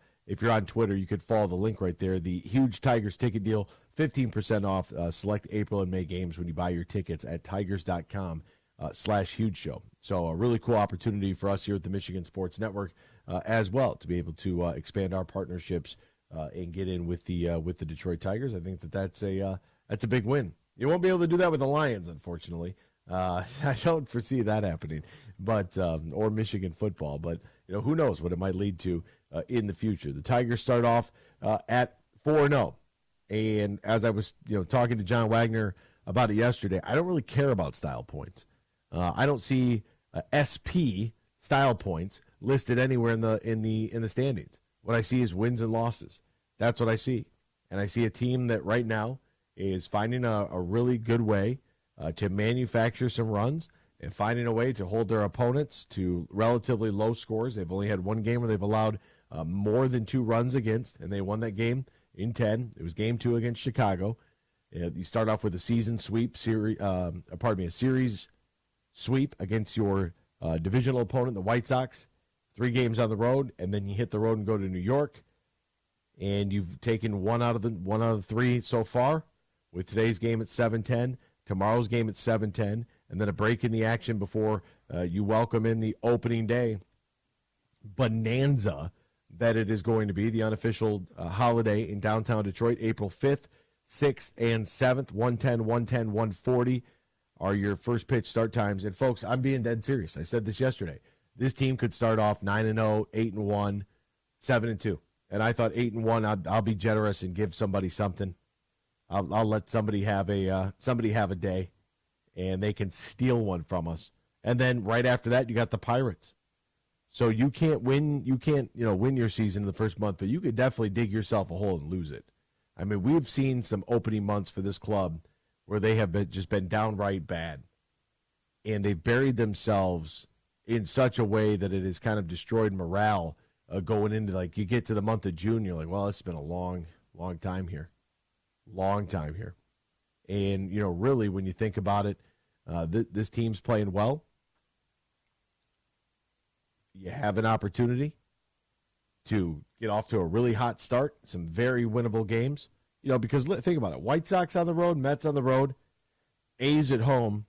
Twitter, you could follow the link right there. The Huge Tigers ticket deal, 15% off select April and May games when you buy your tickets at tigers.com/huge show. So a really cool opportunity for us here at the Michigan Sports Network as well, to be able to expand our partnerships and get in with the Detroit Tigers. I think that's a big win. You won't be able to do that with the Lions, unfortunately. I don't foresee that happening, but or Michigan football. But who knows what it might lead to in the future. The Tigers start off at 4-0. And as I was, talking to John Wagner about it yesterday, I don't really care about style points. I don't see SP style points listed anywhere in the standings. What I see is wins and losses. That's what I see, and I see a team that right now is finding a really good way to manufacture some runs and finding a way to hold their opponents to relatively low scores. They've only had one game where they've allowed more than 2 runs against, and they won that game in 10. It was game 2 against Chicago. You start off with a season sweep a series sweep against your divisional opponent, the White Sox. 3 games on the road, and then you hit the road and go to New York. And you've taken one out of the 3 so far, with today's game at 7:10, tomorrow's game at 7:10, and then a break in the action before you welcome in the opening day bonanza that it is going to be, the unofficial holiday in downtown Detroit, April 5th, 6th, and 7th, 1:10, 1:10, 1:40 are your first pitch start times. And, folks, I'm being dead serious. I said this yesterday. This team could start off 9-0, 8-1, 7-2. And I thought 8-1, I'll be generous and give somebody something. I'll let somebody have a day, and they can steal one from us. And then right after that, you got the Pirates. So you can't win your season in the first month, but you could definitely dig yourself a hole and lose it. I mean, we've seen some opening months for this club where they have just been downright bad, and they've buried themselves in such a way that it has kind of destroyed morale going into, like, you get to the month of June, you're like, well, it's been a long time here. Long time here. And, really, when you think about it, this team's playing well. You have an opportunity to get off to a really hot start, some very winnable games. Because think about it. White Sox on the road, Mets on the road, A's at home,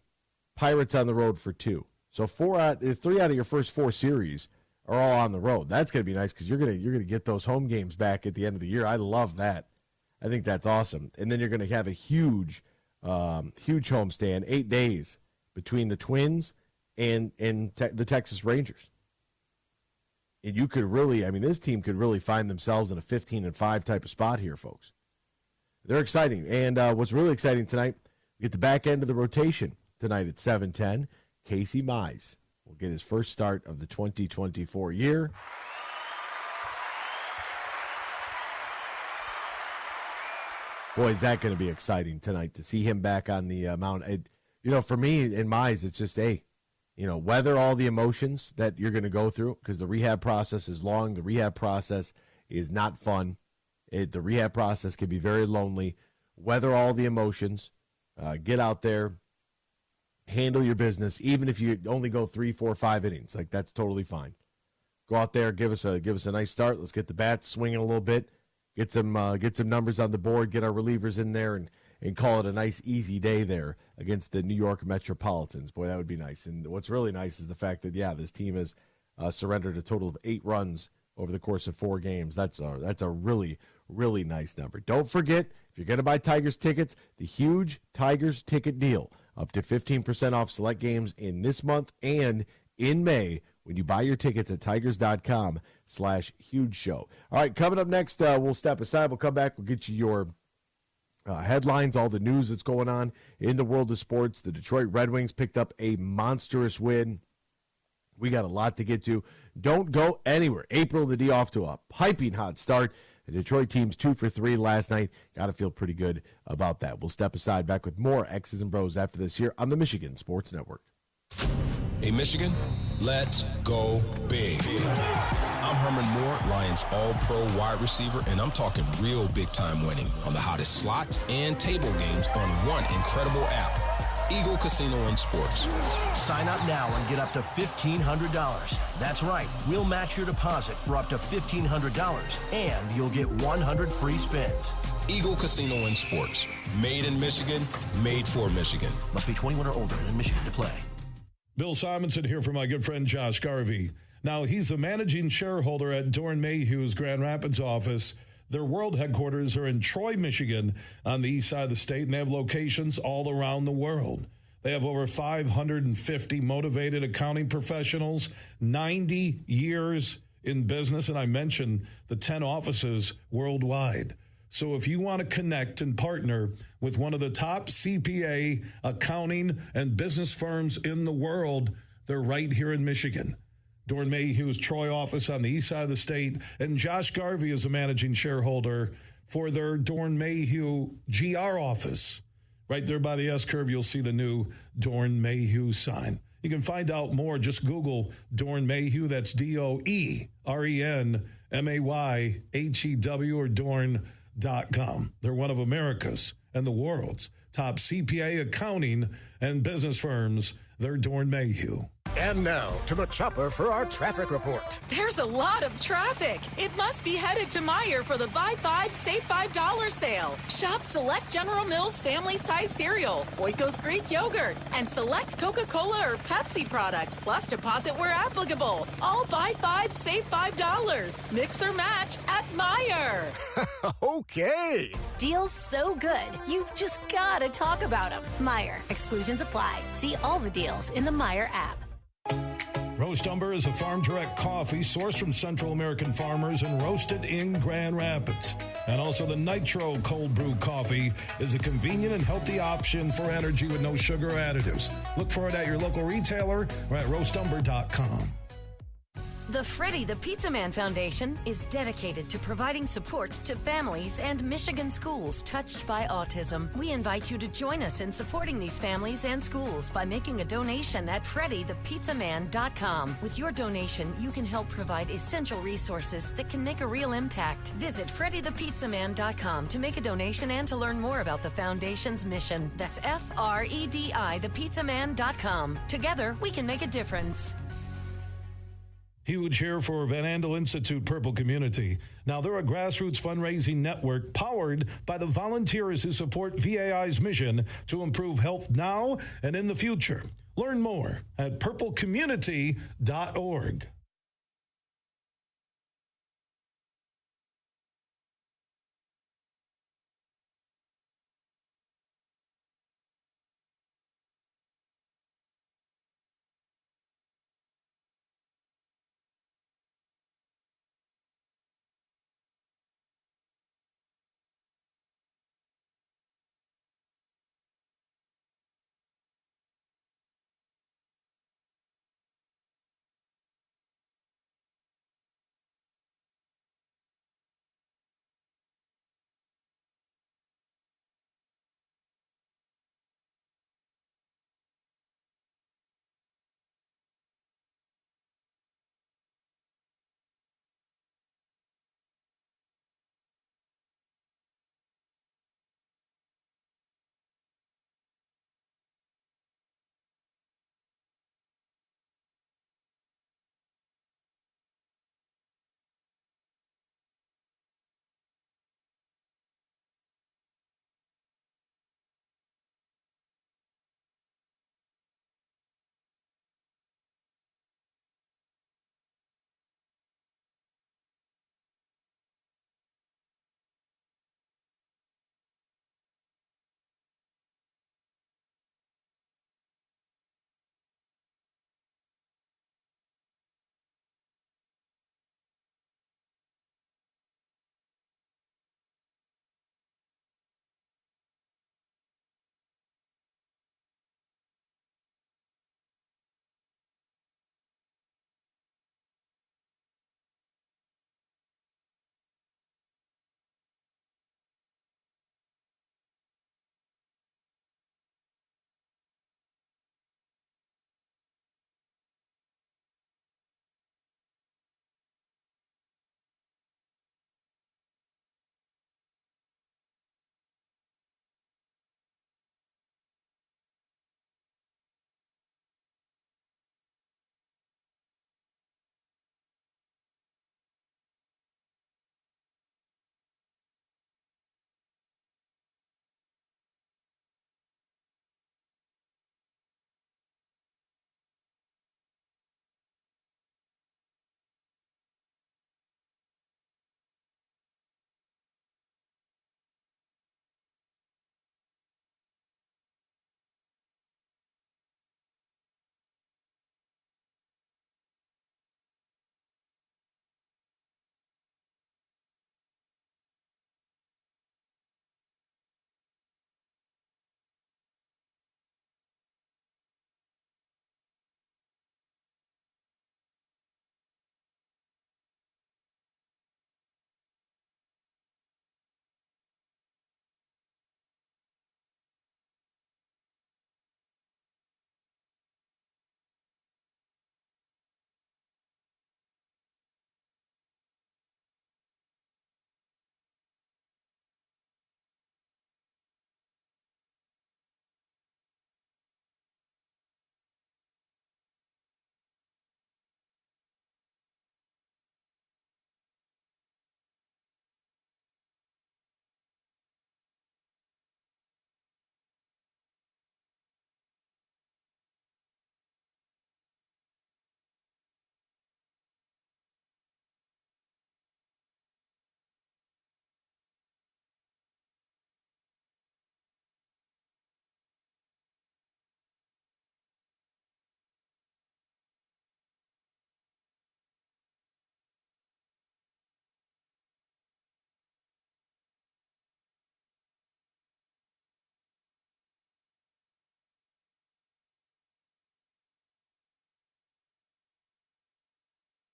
Pirates on the road for 2. So 3 out of your first 4 series are all on the road. That's going to be nice because you're going to get those home games back at the end of the year. I love that. I think that's awesome. And then you're going to have a huge homestand, 8 days between the Twins and the Texas Rangers. And you could really, this team could really find themselves in a 15-5 type of spot here, folks. They're exciting. And what's really exciting tonight, we get the back end of the rotation tonight at 7:10. Casey Mize will get his first start of the 2024 year. Boy, is that going to be exciting tonight to see him back on the mound. For me in Mize, it's just, weather all the emotions that you're going to go through, because the rehab process is long. The rehab process is not fun. The rehab process can be very lonely. Weather all the emotions. Get out there. Handle your business, even if you only go 3, 4, 5 innings. Like, that's totally fine. Go out there, give us a nice start. Let's get the bats swinging a little bit. Get some numbers on the board. Get our relievers in there, and call it a nice, easy day there against the New York Metropolitans. Boy, that would be nice. And what's really nice is the fact that this team has surrendered a total of 8 runs over the course of 4 games. That's a really, really nice number. Don't forget, if you're going to buy Tigers tickets, the huge Tigers ticket deal. Up to 15% off select games in this month and in May when you buy your tickets at tigers.com/huge show. All right, coming up next, we'll step aside. We'll come back. We'll get you your headlines, all the news that's going on in the world of sports. The Detroit Red Wings picked up a monstrous win. We got a lot to get to. Don't go anywhere. April, the D off to a piping hot start. The Detroit team's 2 for 3 last night. Got to feel pretty good about that. We'll step aside, back with more X's and Bros after this here on the Michigan Sports Network. Hey, Michigan, let's go big. I'm Herman Moore, Lions All-Pro wide receiver, and I'm talking real big-time winning on the hottest slots and table games on one incredible app, Eagle Casino and Sports. Sign up now and get up to $1,500. That's right. We'll match your deposit for up to $1,500, and you'll get 100 free spins. Eagle Casino and Sports. Made in Michigan, made for Michigan. Must be 21 or older and in Michigan to play. Bill Simonson here for my good friend Josh Garvey. Now, he's a managing shareholder at Dorn Mayhew's Grand Rapids office. Their world headquarters are in Troy, Michigan, on the east side of the state, and they have locations all around the world. They have over 550 motivated accounting professionals, 90 years in business, and I mentioned the 10 offices worldwide. So if you want to connect and partner with one of the top CPA, accounting, and business firms in the world, they're right here in Michigan. Dorn Mayhew's Troy office on the east side of the state, and Josh Garvey is a managing shareholder for their Dorn Mayhew GR office. Right there by the S-curve, you'll see the new Dorn Mayhew sign. You can find out more. Just Google Dorn Mayhew. That's DOERENMAYHEW or dorn.com. Undefeated.com. They're one of America's and the world's top CPA accounting and business firms. They're Dorn Mayhew. And now to the chopper for our traffic report. There's a lot of traffic. It must be headed to Meijer for the Buy 5, Save $5 sale. Shop select General Mills family size cereal, Oikos Greek yogurt, and select Coca-Cola or Pepsi products, plus deposit where applicable. All Buy 5, Save $5. Mix or match at Meijer. Okay. Deals so good, you've just got to talk about them. Meijer. Exclusions apply. See all the deals in the Meijer app. Roast Umber is a farm direct coffee sourced from Central American farmers and roasted in Grand Rapids. And also the Nitro Cold Brew Coffee is a convenient and healthy option for energy with no sugar additives. Look for it at your local retailer or at roastumber.com. The Freddie the Pizza Man Foundation is dedicated to providing support to families and Michigan schools touched by autism. We invite you to join us in supporting these families and schools by making a donation at freddythepizzaman.com. With your donation, you can help provide essential resources that can make a real impact. Visit freddythepizzaman.com to make a donation and to learn more about the foundation's mission. That's FREDI thepizzaman.com. Together, we can make a difference. Huge here for Van Andel Institute Purple Community. Now, they're a grassroots fundraising network powered by the volunteers who support VAI's mission to improve health now and in the future. Learn more at purplecommunity.org.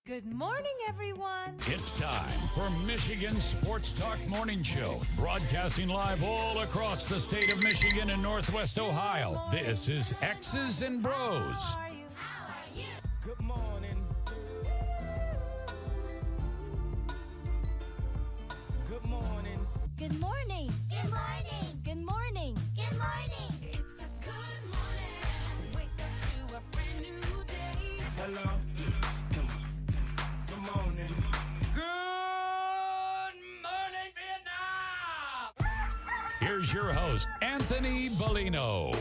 Good morning, everyone. It's time for Michigan Sports Talk Morning Show, broadcasting live all across the state of Michigan and Northwest Ohio. This is X's and Bros. Good morning. Good morning. Good morning. Good morning. Good morning. Good morning. It's a good morning. Wake up to a brand new day. Hello. Good morning. Good morning, Vietnam! Here's your host, Anthony Bellino.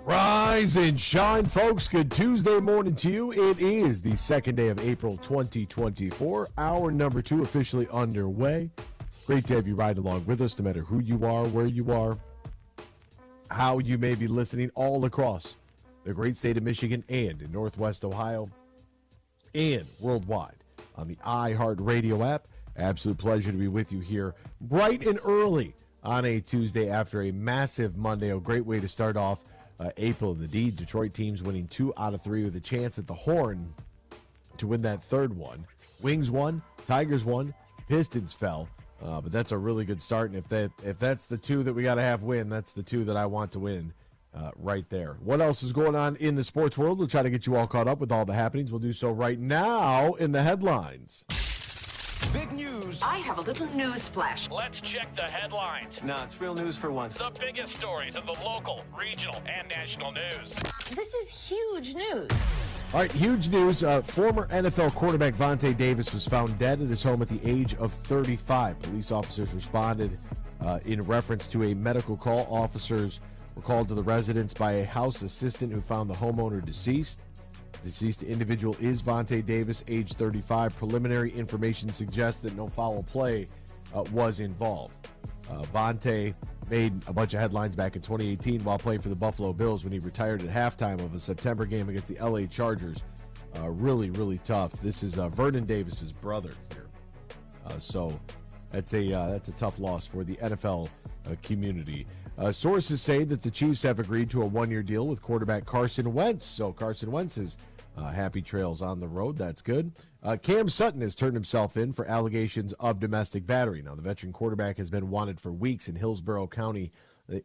Rise and shine, folks. Good Tuesday morning to you. It is the second day of April 2024. Hour number 2 officially underway. Great to have you ride along with us, no matter who you are, where you are, how you may be listening all across the great state of Michigan and in Northwest Ohio and worldwide on the iHeartRadio app. Absolute pleasure to be with you here bright and early on a Tuesday after a massive Monday. A great way to start off April. The Detroit teams winning 2 out of 3 with a chance at the Horn to win that third one. Wings won, Tigers won, Pistons fell. But that's a really good start, and if that's the 2 that we got to have win, that's the 2 that I want to win right there. What else is going on in the sports world? We'll try to get you all caught up with all the happenings. We'll do so right now in the headlines. Big news. I have a little news flash. Let's check the headlines. No, it's real news for once. The biggest stories of the local, regional, and national news. This is huge news. All right, huge news. Former NFL quarterback Vontae Davis was found dead at his home at the age of 35. Police officers responded in reference to a medical call. Officers were called to the residence by a house assistant who found the homeowner deceased. Deceased individual is Vontae Davis, age 35. Preliminary information suggests that no foul play was involved. Vontae made a bunch of headlines back in 2018 while playing for the Buffalo Bills when he retired at halftime of a September game against the LA Chargers. Really, really tough. This is Vernon Davis's brother here. So that's a tough loss for the NFL community. Sources say that the Chiefs have agreed to a 1-year deal with quarterback Carson Wentz. So Carson Wentz is happy trails on the road. That's good. Cam Sutton has turned himself in for allegations of domestic battery. Now, the veteran quarterback has been wanted for weeks in Hillsborough County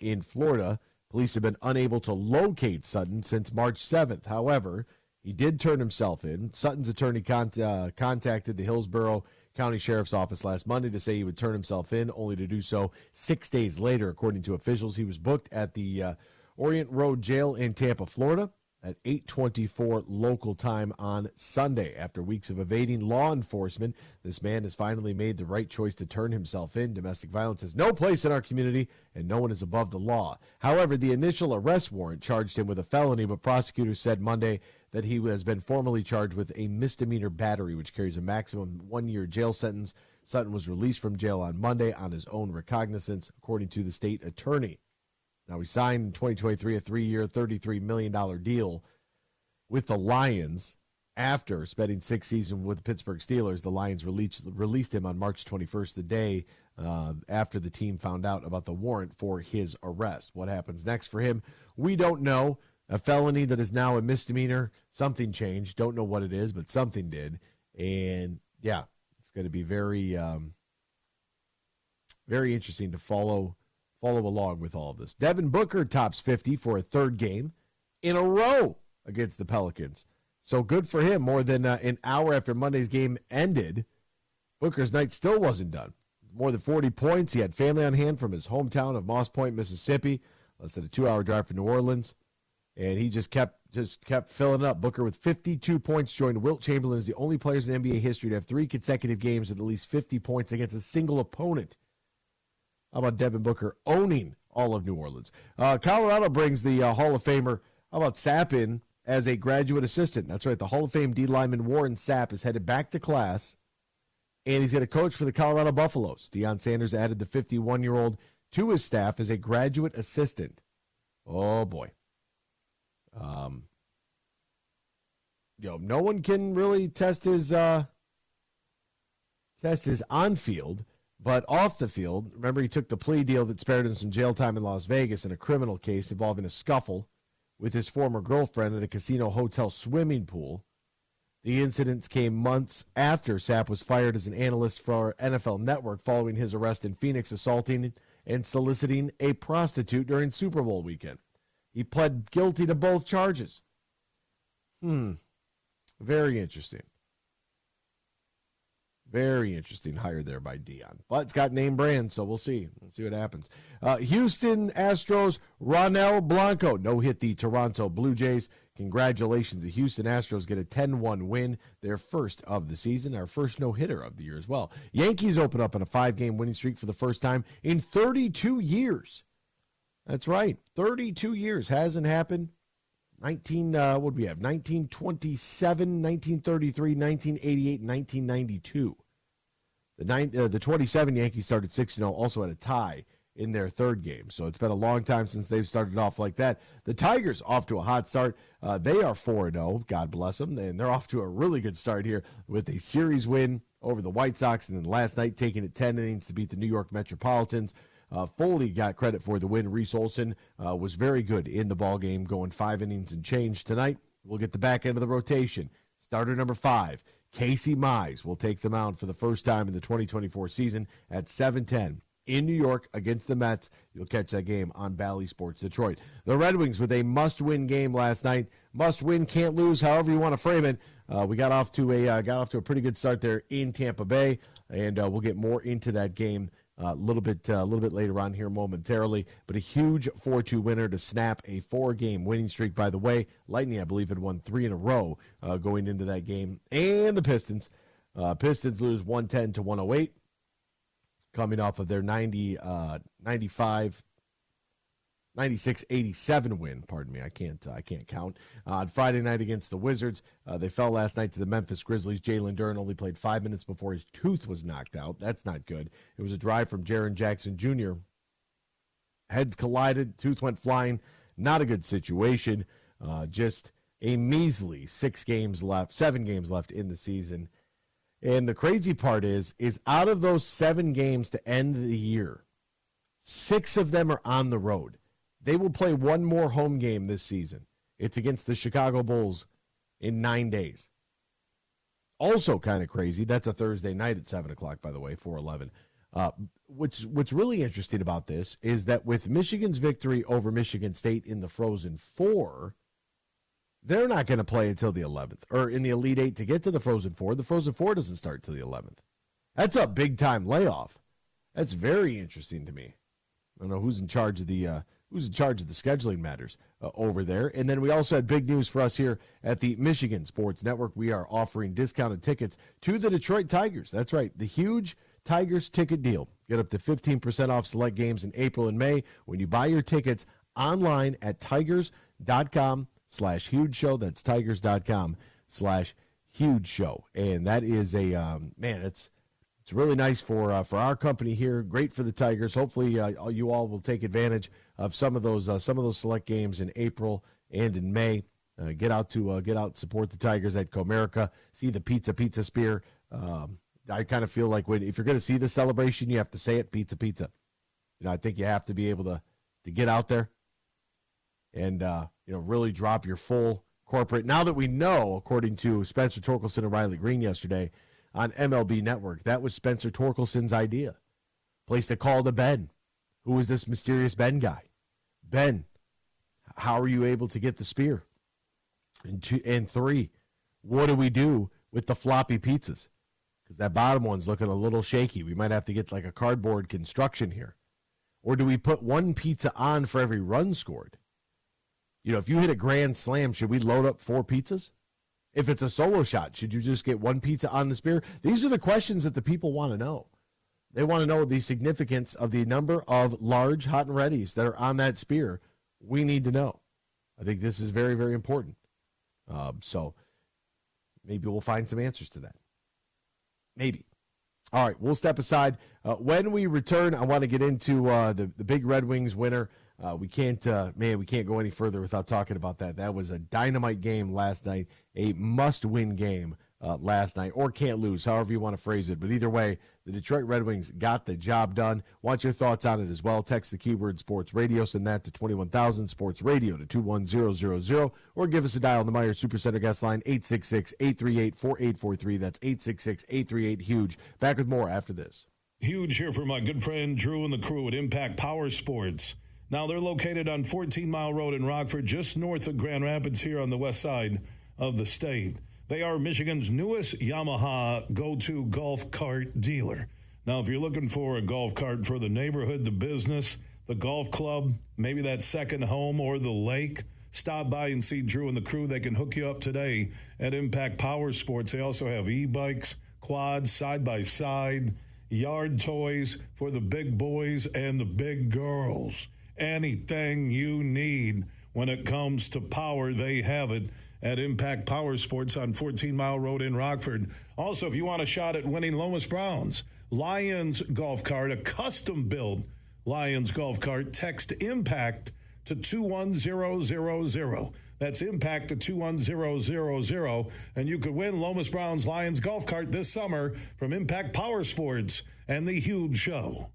in Florida. Police have been unable to locate Sutton since March 7th. However, he did turn himself in. Sutton's attorney contacted the Hillsborough County Sheriff's Office last Monday to say he would turn himself in, only to do so 6 days later. According to officials, he was booked at the Orient Road Jail in Tampa, Florida at 8:24 local time on Sunday. After weeks of evading law enforcement, this man has finally made the right choice to turn himself in. Domestic violence has no place in our community, and no one is above the law. However, the initial arrest warrant charged him with a felony, but prosecutors said Monday that he has been formally charged with a misdemeanor battery, which carries a maximum 1-year jail sentence. Sutton was released from jail on Monday on his own recognizance, according to the state attorney. Now, he signed in 2023 a 3-year, $33 million deal with the Lions. After spending 6 seasons with the Pittsburgh Steelers, the Lions released him on March 21st, the day after the team found out about the warrant for his arrest. What happens next for him, we don't know. A felony that is now a misdemeanor. Something changed. Don't know what it is, but something did. And, yeah, it's going to be very, very interesting to follow along with all of this. Devin Booker tops 50 for a third game in a row against the Pelicans. So good for him. More than an hour after Monday's game ended, Booker's night still wasn't done. More than 40 points. He had family on hand from his hometown of Moss Point, Mississippi. Less than a 2-hour drive from New Orleans. And he just kept filling up. Booker with 52 points joined Wilt Chamberlain as the only players in NBA history to have 3 consecutive games with at least 50 points against a single opponent. How about Devin Booker owning all of New Orleans? Colorado brings the Hall of Famer, how about Sapp, in as a graduate assistant. That's right, the Hall of Fame D lineman Warren Sapp is headed back to class, and he's going to coach for the Colorado Buffaloes. Deion Sanders added the 51-year-old to his staff as a graduate assistant. Oh, boy. No one can really test his on-field, but off the field, remember he took the plea deal that spared him some jail time in Las Vegas in a criminal case involving a scuffle with his former girlfriend at a casino hotel swimming pool. The incidents came months after Sapp was fired as an analyst for NFL Network following his arrest in Phoenix, assaulting and soliciting a prostitute during Super Bowl weekend. He pled guilty to both charges. Very interesting. Very interesting hire there by Dion. But it's got name brand, so we'll see. We'll see what happens. Houston Astros, Ronel Blanco no-hit the Toronto Blue Jays. Congratulations. The Houston Astros get a 10-1 win, their first of the season, our first no-hitter of the year as well. Yankees open up on a 5-game winning streak for the first time in 32 years. That's right, 32 years. Hasn't happened. 1927, 1933, 1988, 1992. The 27 Yankees started 6-0, also had a tie in their third game. So it's been a long time since they've started off like that. The Tigers off to a hot start. They are 4-0, God bless them, and they're off to a really good start here with a series win over the White Sox, and then last night taking it 10 innings to beat the New York Metropolitans. Foley got credit for the win. Reese Olson was very good in the ball game, going 5 innings and change tonight. We'll get the back end of the rotation. Starter number 5, Casey Mize, will take the mound for the first time in the 2024 season at 7:10 in New York against the Mets. You'll catch that game on Bally Sports Detroit. The Red Wings with a must-win game last night. Must win, can't lose, however you want to frame it. We got off to a pretty good start there in Tampa Bay, and we'll get more into that game a little bit later on here momentarily. But a huge 4-2 winner to snap a 4-game winning streak. By the way, Lightning, I believe, had won 3 in a row going into that game. And the Pistons lose 110-108, coming off of their 96-87 win. Pardon me, I can't count. On Friday night against the Wizards, they fell last night to the Memphis Grizzlies. Jalen Duren only played 5 minutes before his tooth was knocked out. That's not good. It was a drive from Jaren Jackson Jr. Heads collided, tooth went flying. Not a good situation. Just a measly 7 games left in the season. And the crazy part is out of those 7 games to end the year, 6 of them are on the road. They will play one more home game this season. It's against the Chicago Bulls in 9 days. Also kind of crazy. That's a Thursday night at 7 o'clock, by the way, 4/11. What's really interesting about this is that with Michigan's victory over Michigan State in the Frozen Four, they're not going to play until the 11th, or in the Elite Eight to get to the Frozen Four. The Frozen Four doesn't start till the 11th. That's a big-time layoff. That's very interesting to me. I don't know who's in charge of the scheduling matters over there. And then we also had big news for us here at the Michigan Sports Network. We are offering discounted tickets to the Detroit Tigers. That's right, the huge Tigers ticket deal. Get up to 15% off select games in April and May when you buy your tickets online at tigers.com/huge show. That's tigers.com/huge show. And that is it's really nice for our company here. Great for the Tigers. Hopefully, you all will take advantage of some of those select games in April and in May. Get out, support the Tigers at Comerica. See the Pizza Spear. I kind of feel like if you're going to see the celebration, you have to say it, pizza. I think you have to be able to get out there and really drop your full corporate. Now that we know, according to Spencer Torkelson and Riley Green yesterday on MLB Network, that was Spencer Torkelson's idea. Place to call to Ben. Who is this mysterious Ben guy? Ben, how are you able to get the spear? And 3, what do we do with the floppy pizzas? Because that bottom one's looking a little shaky. We might have to get like a cardboard construction here. Or do we put 1 pizza on for every run scored? If you hit a grand slam, should we load up 4 pizzas? If it's a solo shot, should you just get 1 pizza on the spear? These are the questions that the people want to know. They want to know the significance of the number of large hot and readies that are on that spear. We need to know. I think this is very, very important. So maybe we'll find some answers to that. Maybe. All right, we'll step aside. When we return, I want to get into the big Red Wings winner. We can't go any further without talking about that. That was a dynamite game last night, a must-win game last night, or can't lose, however you want to phrase it. But either way, the Detroit Red Wings got the job done. Want your thoughts on it as well. Text the keyword Sports Radio. Send that to 21,000 Sports Radio to 21000, or give us a dial on the Meyer Supercenter guest line, 866-838-4843. That's 866-838-HUGE. Back with more after this. Huge here for my good friend Drew and the crew at Impact Power Sports. Now, they're located on 14 Mile Road in Rockford, just north of Grand Rapids here on the west side of the state. They are Michigan's newest Yamaha go-to golf cart dealer. Now, if you're looking for a golf cart for the neighborhood, the business, the golf club, maybe that second home or the lake, stop by and see Drew and the crew. They can hook you up today at Impact Power Sports. They also have e-bikes, quads, side-by-side, yard toys for the big boys and the big girls. Anything you need when it comes to power, they have it at Impact Power Sports on 14 Mile Road in Rockford. Also, if you want a shot at winning Lomas Brown's Lions golf cart, a custom-built Lions golf cart, text IMPACT to 21000. That's IMPACT to 21000, and you could win Lomas Brown's Lions golf cart this summer from Impact Power Sports and the Huge Show.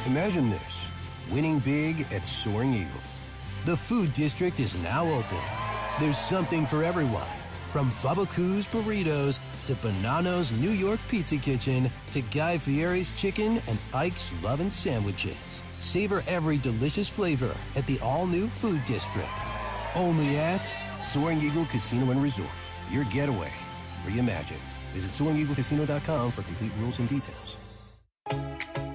Imagine this, winning big at Soaring Eagle. The food district is now open. There's something for everyone, from Bubba Coo's Burritos to Bonanno's New York Pizza Kitchen to Guy Fieri's Chicken and Ike's Lovin' Sandwiches. Savor every delicious flavor at the all-new food district. Only at Soaring Eagle Casino and Resort. Your getaway reimagined. Visit SoaringEagleCasino.com for complete rules and details.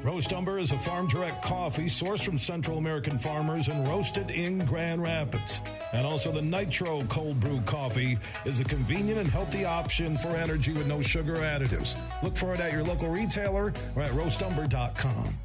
Roast Umber is a farm-direct coffee sourced from Central American farmers and roasted in Grand Rapids. And also the Nitro Cold Brew Coffee is a convenient and healthy option for energy with no sugar additives. Look for it at your local retailer or at roastumber.com.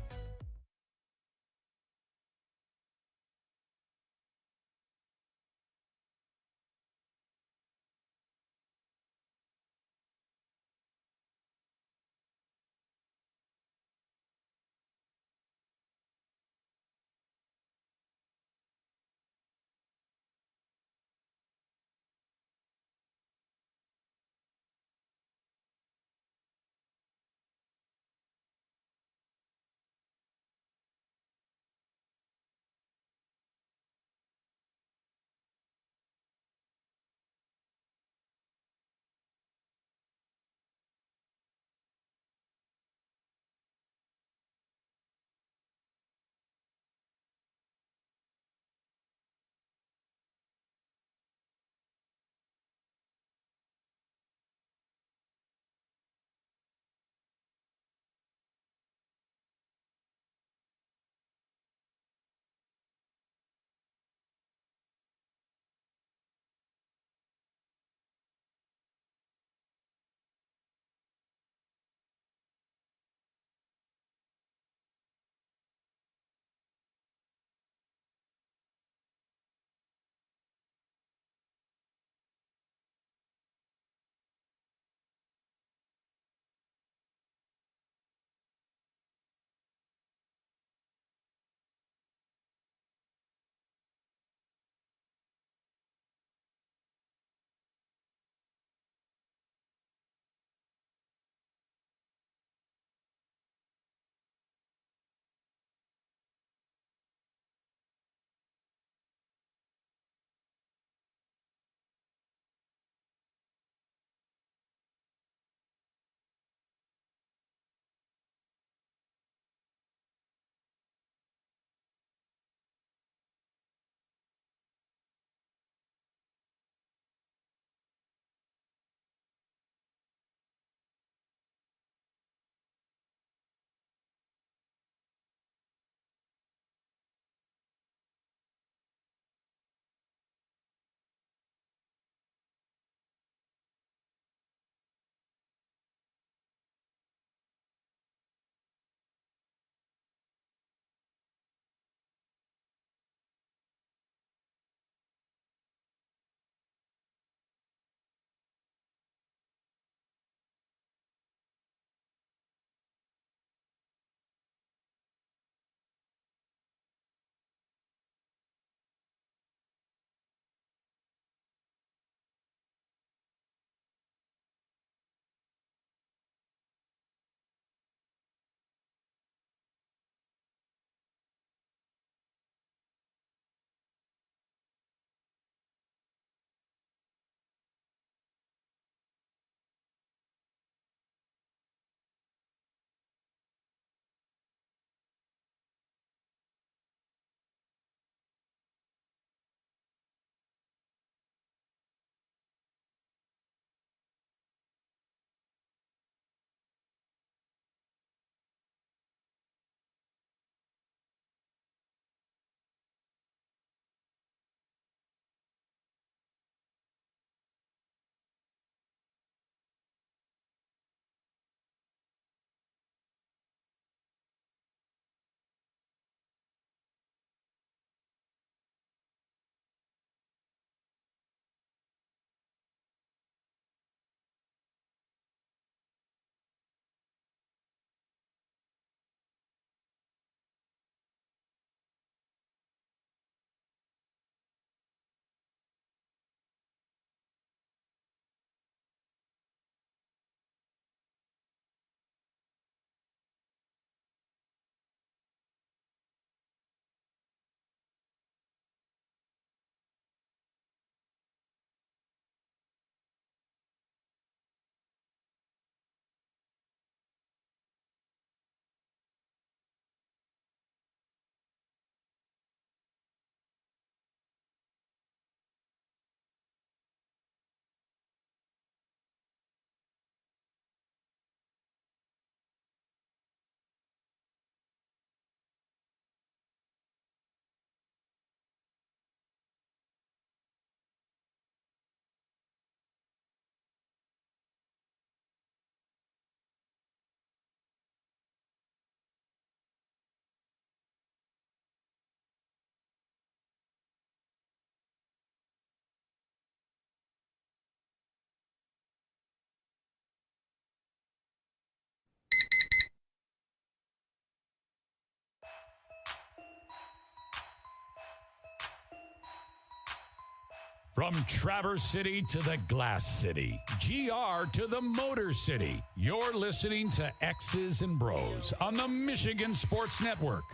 From Traverse City to the Glass City, GR to the Motor City, you're listening to X's and Bros on the Michigan Sports Network.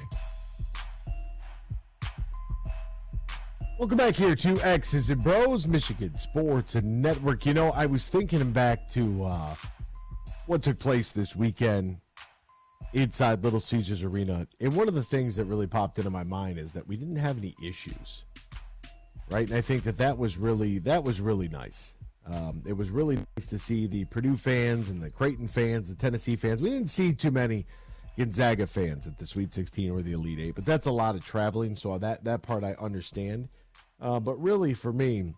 Welcome back here to X's and Bros, Michigan Sports Network. You know, I was thinking back to what took place this weekend inside Little Caesars Arena, and one of the things that really popped into my mind is that we didn't have any issues. Right, and I think that was really nice. It was really nice to see the Purdue fans and the Creighton fans, the Tennessee fans. We didn't see too many Gonzaga fans at the Sweet 16 or the Elite Eight, but that's a lot of traveling, so that part I understand. But really, for me,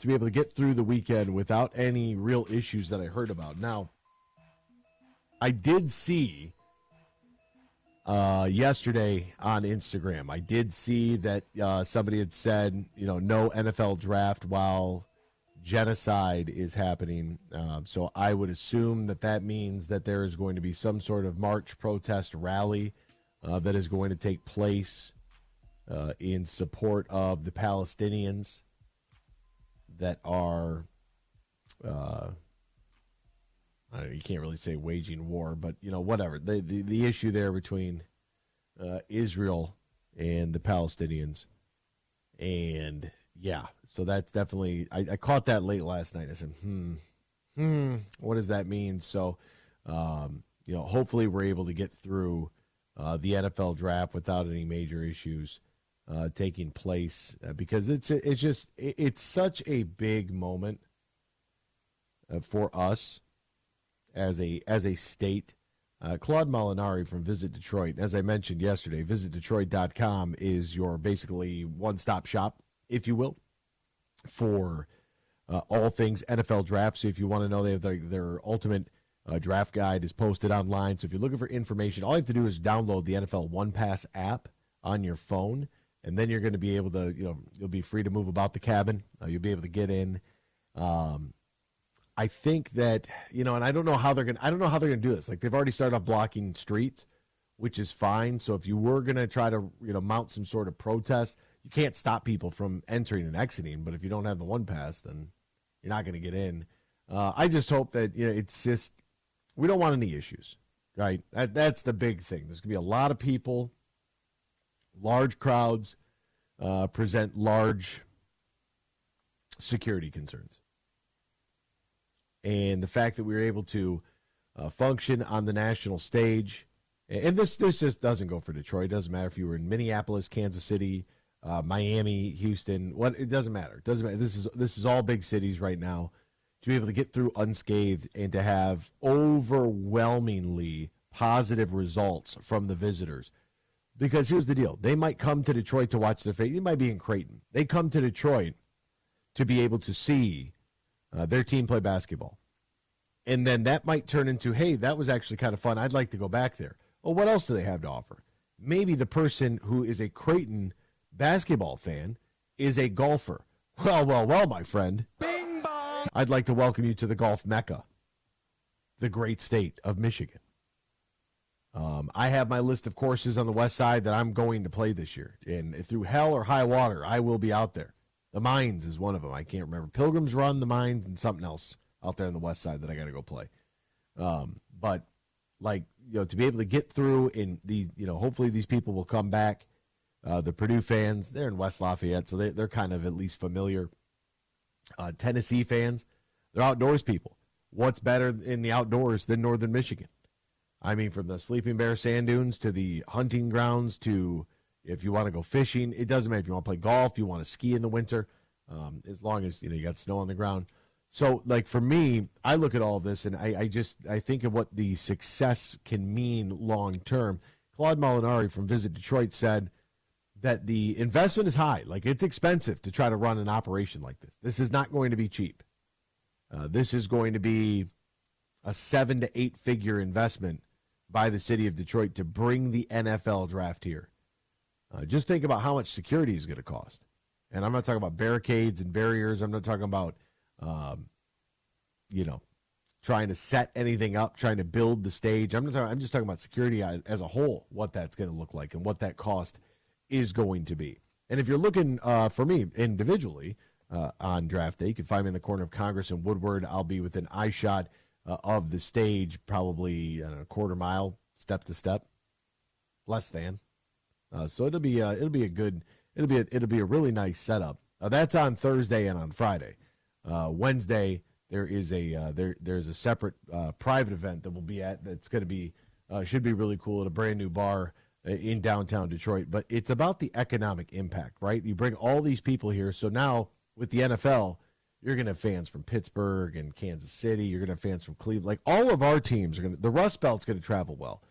to be able to get through the weekend without any real issues that I heard about. Now, I did see yesterday on Instagram, I did see that somebody had said, no NFL draft while genocide is happening. So I would assume that means that there is going to be some sort of march, protest, rally that is going to take place in support of the Palestinians that are, you can't really say waging war, but, whatever. The issue there between Israel and the Palestinians. And, yeah, so that's definitely, I caught that late last night. I said, what does that mean? So, hopefully we're able to get through the NFL draft without any major issues taking place because it's such a big moment for us as a state. Claude Molinari from Visit Detroit, as I mentioned yesterday, visitdetroit.com is your basically one-stop shop, if you will, for all things NFL draft. So if you want to know, they have their ultimate draft guide is posted online. So if you're looking for information, all you have to do is download the NFL One Pass app on your phone, and then you're going to be able to, you'll be free to move about the cabin. You'll be able to get in. I think that, and I don't know how they're going to do this. Like, they've already started off blocking streets, which is fine. So if you were going to try to, mount some sort of protest, you can't stop people from entering and exiting. But if you don't have the One Pass, then you're not going to get in. I just hope that, it's just, we don't want any issues, right? That's the big thing. There's going to be a lot of people, large crowds, present large security concerns. And the fact that we were able to function on the national stage, and this just doesn't go for Detroit. It doesn't matter if you were in Minneapolis, Kansas City, Miami, Houston. It doesn't matter. It doesn't matter. This is all big cities right now. To be able to get through unscathed and to have overwhelmingly positive results from the visitors. Because here's the deal. They might come to Detroit to watch their fate. They might be in Creighton. They come to Detroit to be able to see their team play basketball. And then that might turn into, hey, that was actually kind of fun. I'd like to go back there. Well, what else do they have to offer? Maybe the person who is a Creighton basketball fan is a golfer. Well, my friend. Bing bong. I'd like to welcome you to the golf mecca, the great state of Michigan. I have my list of courses on the west side that I'm going to play this year. And through hell or high water, I will be out there. The Mines is one of them. I can't remember. Pilgrims Run, the Mines, and something else out there on the west side that I got to go play. But, to be able to get through and hopefully these people will come back. The Purdue fans, they're in West Lafayette, so they're kind of at least familiar. Tennessee fans, they're outdoors people. What's better in the outdoors than Northern Michigan? I mean, from the Sleeping Bear Sand Dunes to the hunting grounds to if you want to go fishing, it doesn't matter if you want to play golf, you want to ski in the winter, as long as, you got snow on the ground. So, for me, I look at all this, and I think of what the success can mean long term. Claude Molinari from Visit Detroit said that the investment is high. It's expensive to try to run an operation like this. This is not going to be cheap. This is going to be a 7 to 8 figure investment by the city of Detroit to bring the NFL draft here. Just think about how much security is going to cost. And I'm not talking about barricades and barriers. I'm not talking about, trying to set anything up, trying to build the stage. I'm just talking about security as a whole, what that's going to look like and what that cost is going to be. And if you're looking for me individually on draft day. You can find me in the corner of Congress and Woodward. I'll be within eye shot of the stage, probably a quarter mile, step to step, less than. So it'll be a really nice setup. That's on Thursday and on Friday. Wednesday there's a separate private event that we'll be at. That's going to be should be really cool at a brand new bar in downtown Detroit. But it's about the economic impact, right? You bring all these people here, so now with the NFL, you're going to have fans from Pittsburgh and Kansas City. You're going to have fans from Cleveland. Like, all of our teams are going to – the Rust Belt's going to travel well.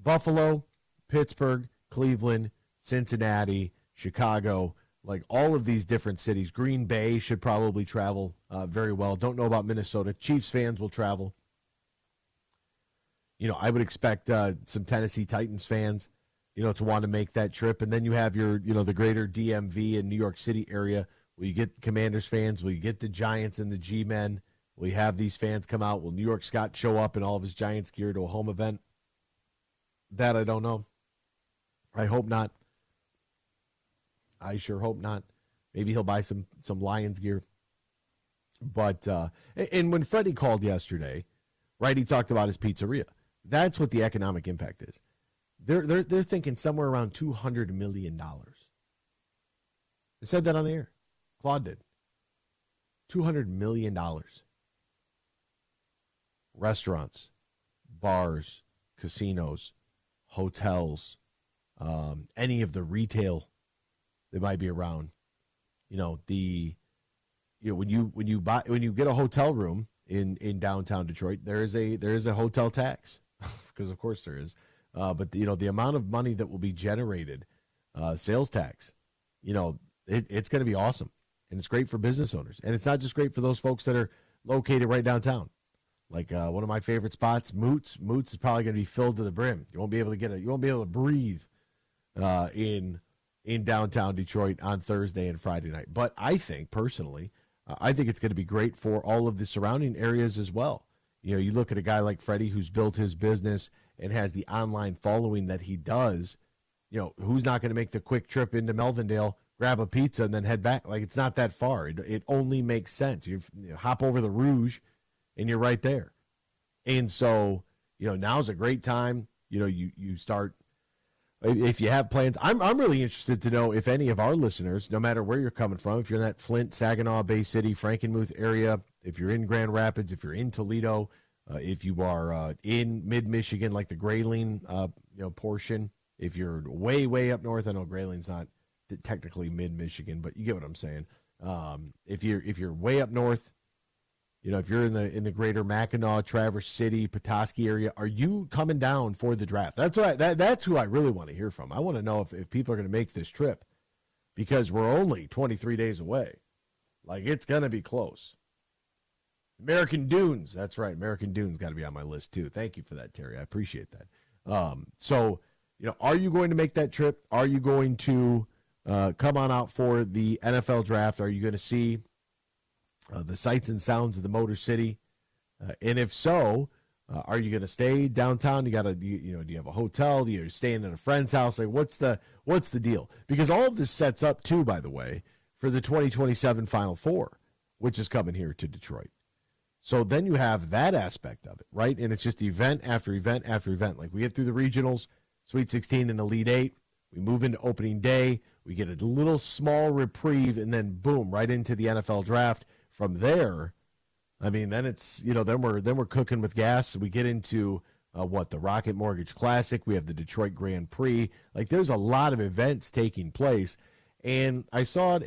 Buffalo, Pittsburgh, Cleveland, Cincinnati, Chicago, like all of these different cities. Green Bay should probably travel very well. Don't know about Minnesota. Chiefs fans will travel. I would expect some Tennessee Titans fans, to want to make that trip. And then you have your, the greater DMV and New York City area. Will you get Commanders fans? Will you get the Giants and the G-men? Will you have these fans come out? Will New York Scott show up in all of his Giants gear to a home event? That I don't know. I hope not. I sure hope not. Maybe he'll buy some Lions gear. But and when Freddie called yesterday, right, he talked about his pizzeria. That's what the economic impact is. They're thinking somewhere around $200 million. I said that on the air. Claude did. $200 million. Restaurants, bars, casinos, hotels, any of the retail that might be around. When you get a hotel room in downtown Detroit, there is a hotel tax, because of course there is. But the amount of money that will be generated, sales tax, it's going to be awesome. And it's great for business owners. And it's not just great for those folks that are located right downtown. Like one of my favorite spots, Moots. Moots is probably going to be filled to the brim. You won't be able to breathe in downtown Detroit on Thursday and Friday night. But I think personally, I think it's going to be great for all of the surrounding areas as well. You look at a guy like Freddie, who's built his business and has the online following that he does. Who's not going to make the quick trip into Melvindale, grab a pizza, and then head back? Like, it's not that far. It only makes sense. You hop over the Rouge, and you're right there. And so, now's a great time. You start, if you have plans. I'm really interested to know if any of our listeners, no matter where you're coming from, if you're in that Flint, Saginaw, Bay City, Frankenmuth area, if you're in Grand Rapids, if you're in Toledo, if you are in mid-Michigan, like the Grayling portion, if you're way, way up north. I know Grayling's not technically mid-Michigan, but you get what I'm saying. If you're way up north, if you're in the greater Mackinac, Traverse City, Petoskey area, are you coming down for the draft? That's who I really want to hear from. I want to know if people are going to make this trip, because we're only 23 days away. Like, it's going to be close. American Dunes. That's right. American Dunes got to be on my list too. Thank you for that, Terry. I appreciate that. So, are you going to make that trip? Are you going to come on out for the NFL draft? Are you going to see the sights and sounds of the Motor City? And if so, are you going to stay downtown? Do you have a hotel? Do you staying at a friend's house? Like, what's the deal? Because all of this sets up too, by the way, for the 2027 Final Four, which is coming here to Detroit. So then you have that aspect of it, right? And it's just event after event after event. Like, we get through the regionals, Sweet 16 and Elite 8. We move into opening day. We get a little small reprieve, and then boom, right into the NFL draft. From there, I mean, then it's, then we're cooking with gas. We get into the Rocket Mortgage Classic. We have the Detroit Grand Prix. Like, there's a lot of events taking place. And I saw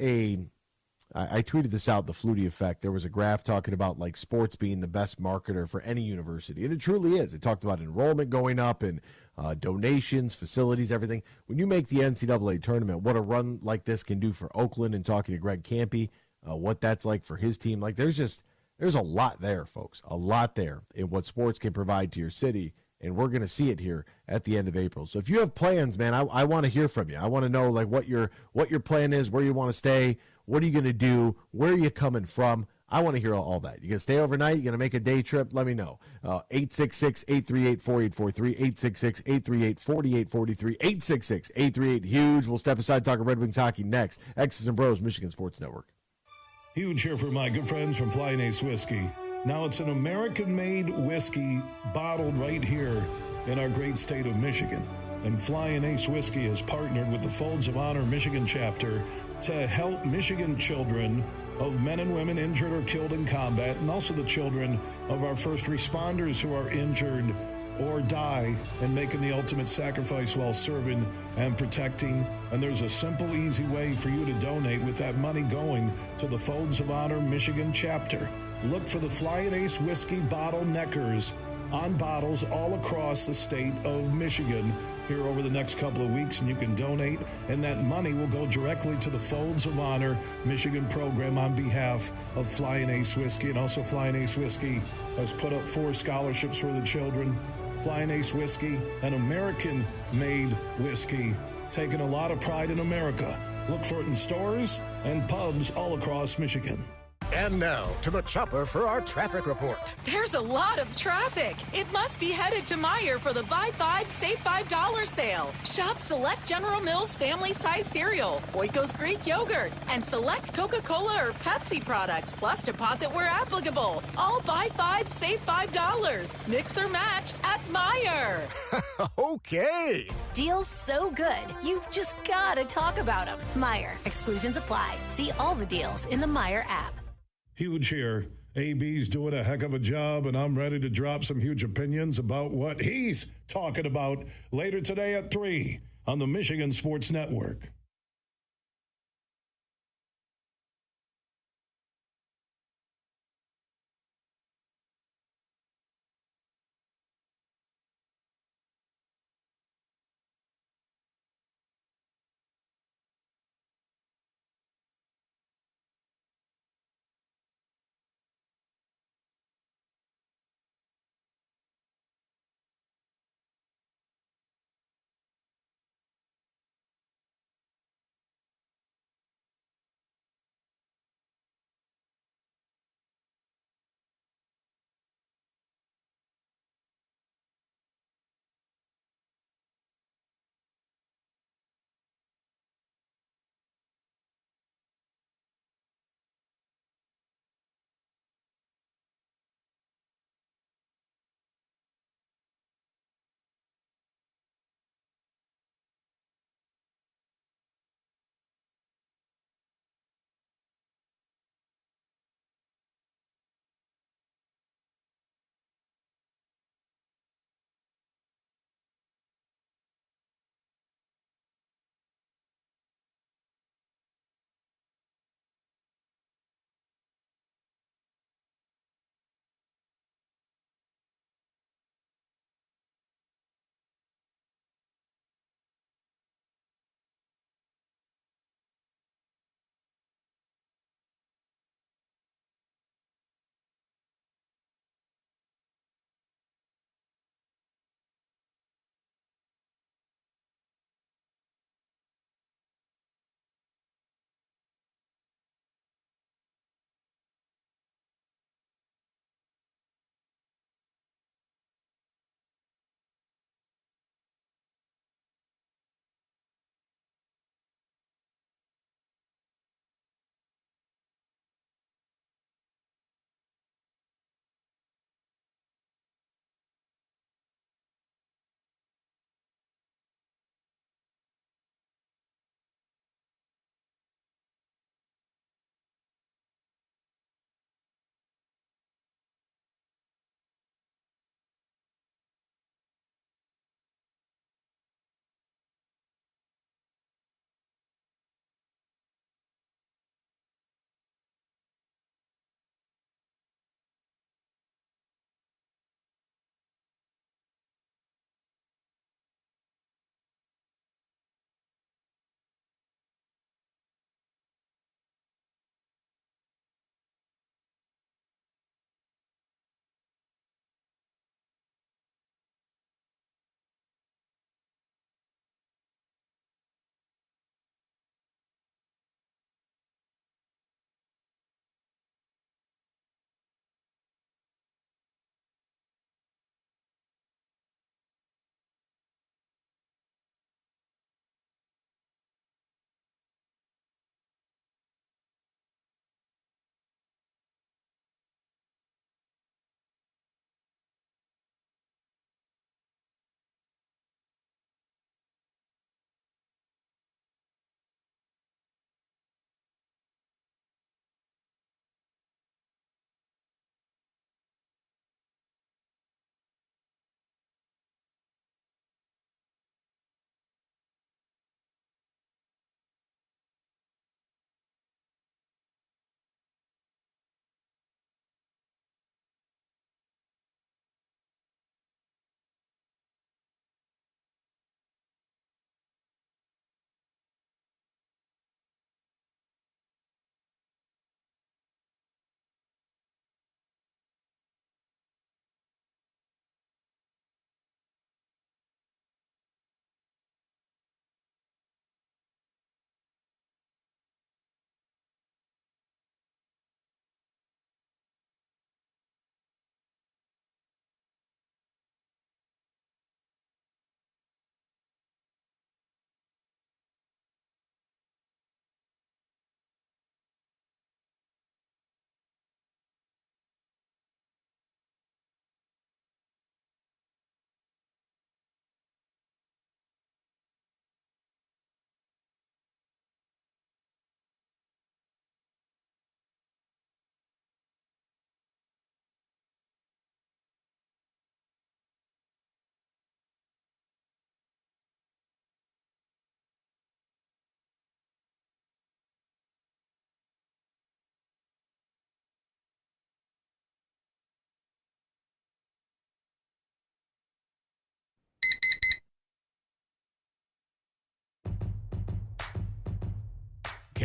I tweeted this out, the Flutie effect. There was a graph talking about, like, sports being the best marketer for any university. And it truly is. It talked about enrollment going up and donations, facilities, everything. When you make the NCAA tournament, what a run like this can do for Oakland, and talking to Greg Campy, what that's like for his team. Like, there's a lot there, folks. A lot there in what sports can provide to your city. And we're going to see it here at the end of April. So if you have plans, man, I want to hear from you. I want to know, like, what your plan is, where you want to stay, what are you going to do, where are you coming from? I want to hear all that. You going to stay overnight? You going to make a day trip? Let me know. 866-838-4843, 866-838-4843, 866-838-HUGE. We'll step aside, talk Red Wings hockey next. X's and Bros, Michigan Sports Network. Huge here for my good friends from Flying Ace Whiskey. Now, it's an American-made whiskey bottled right here in our great state of Michigan. And Flying Ace Whiskey has partnered with the Folds of Honor Michigan chapter to help Michigan children of men and women injured or killed in combat, and also the children of our first responders who are injured or die and making the ultimate sacrifice while serving and protecting. And there's a simple, easy way for you to donate with that money going to the Folds of Honor Michigan chapter. Look for the Flying Ace Whiskey bottleneckers on bottles all across the state of Michigan here over the next couple of weeks, and you can donate, and that money will go directly to the Folds of Honor Michigan program on behalf of Flying Ace Whiskey. And also Flying Ace Whiskey has put up 4 scholarships for the children. Flying Ace Whiskey, an American-made whiskey, taking a lot of pride in America. Look for it in stores and pubs all across Michigan. And now to the chopper for our traffic report. There's a lot of traffic. It must be headed to Meijer for the Buy 5, Save $5 sale. Shop select General Mills family size cereal, Oikos Greek yogurt, and select Coca-Cola or Pepsi products, plus deposit where applicable. All Buy 5, Save $5. Mix or match at Meijer. Okay. Deals so good, you've just got to talk about them. Meijer. Exclusions apply. See all the deals in the Meijer app. Huge here. AB's doing a heck of a job, and I'm ready to drop some huge opinions about what he's talking about later today at 3 on the Michigan Sports Network.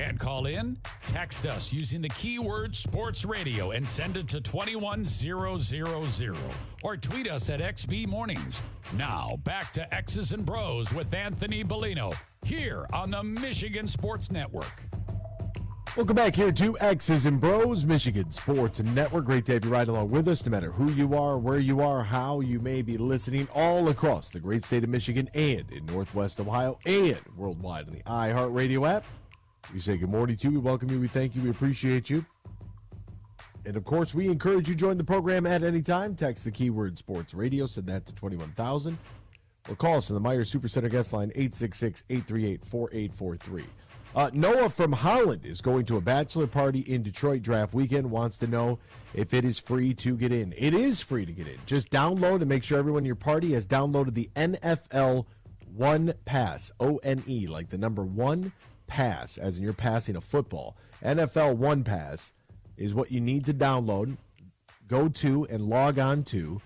Can't call in? Text us using the keyword sports radio and send it to 21000. Or tweet us at XB Mornings. Now, back to X's and Bros with Anthony Bellino here on the Michigan Sports Network. Welcome back here to X's and Bros, Michigan Sports Network. Great to have you right along with us, no matter who you are, where you are, how you may be listening, all across the great state of Michigan and in Northwest Ohio and worldwide on the iHeartRadio app. We say good morning to you. We welcome you. We thank you. We appreciate you. And, of course, we encourage you to join the program at any time. Text the keyword sports radio. Send that to 21,000. Or call us on the Meyer Supercenter guest line, 866-838-4843. Noah from Holland is going to a bachelor party in Detroit draft weekend, wants to know if it is free to get in. It is free to get in. Just download and make sure everyone in your party has downloaded the NFL One Pass, O-N-E, like the number one pass, as in you're passing a football. NFL One Pass is what you need to download. Go to and log on to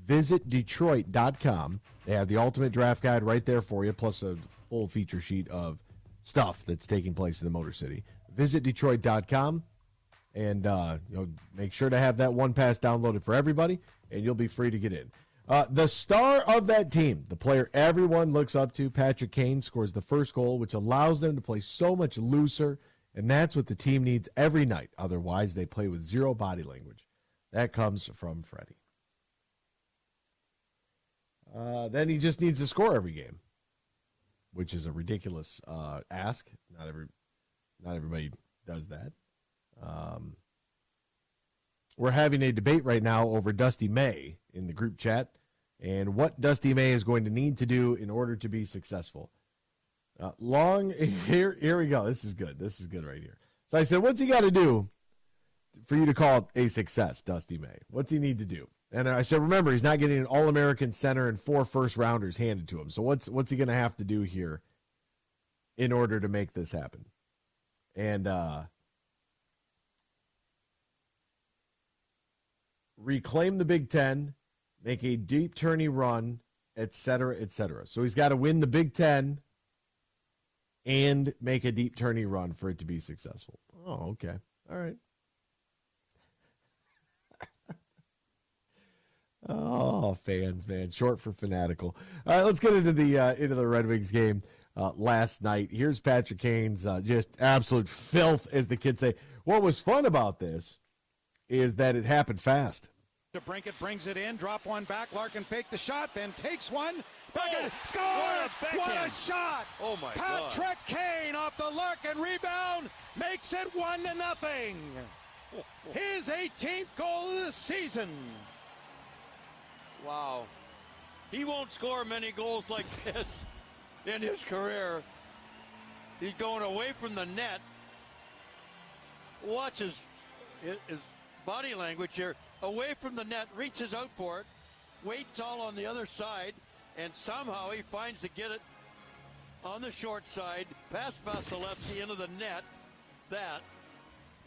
visitdetroit.com. They have the ultimate draft guide right there for you, plus a full feature sheet of stuff that's taking place in the Motor City. Visit Detroit.com and make sure to have that One Pass downloaded for everybody, and you'll be free to get in. The star of that team, the player everyone looks up to, Patrick Kane, scores the first goal, which allows them to play so much looser, and that's what the team needs every night. Otherwise, they play with zero body language. That comes from Freddie. Then he just needs to score every game, which is a ridiculous ask. Not everybody does that. We're having a debate right now over Dusty May in the group chat and what Dusty May is going to need to do in order to be successful. Here we go. This is good. This is good right here. So I said, what's he got to do for you to call it a success, Dusty May? What's he need to do? And I said, remember, he's not getting an All-American center and 4 first-rounders handed to him. So what's he going to have to do here in order to make this happen? And reclaim the Big Ten, make a deep tourney run, et cetera, et cetera. So he's got to win the Big Ten and make a deep tourney run for it to be successful. Oh, okay. All right. Oh, fans, man. Short for fanatical. All right, let's get into the Red Wings game last night. Here's Patrick Kane's just absolute filth, as the kids say. What was fun about this is that it happened fast. DeBrincat brings it in, drop one back. Larkin faked the shot, then takes one. Back scores! What a shot! Oh, my God. Patrick Kane off the Larkin rebound makes it 1-0. His 18th goal of the season. Wow. He won't score many goals like this in his career. He's going away from the net. Watch his body language here. Away from the net, reaches out for it, waits all on the other side, and somehow he finds to get it on the short side, past Vasilevsky into the net. That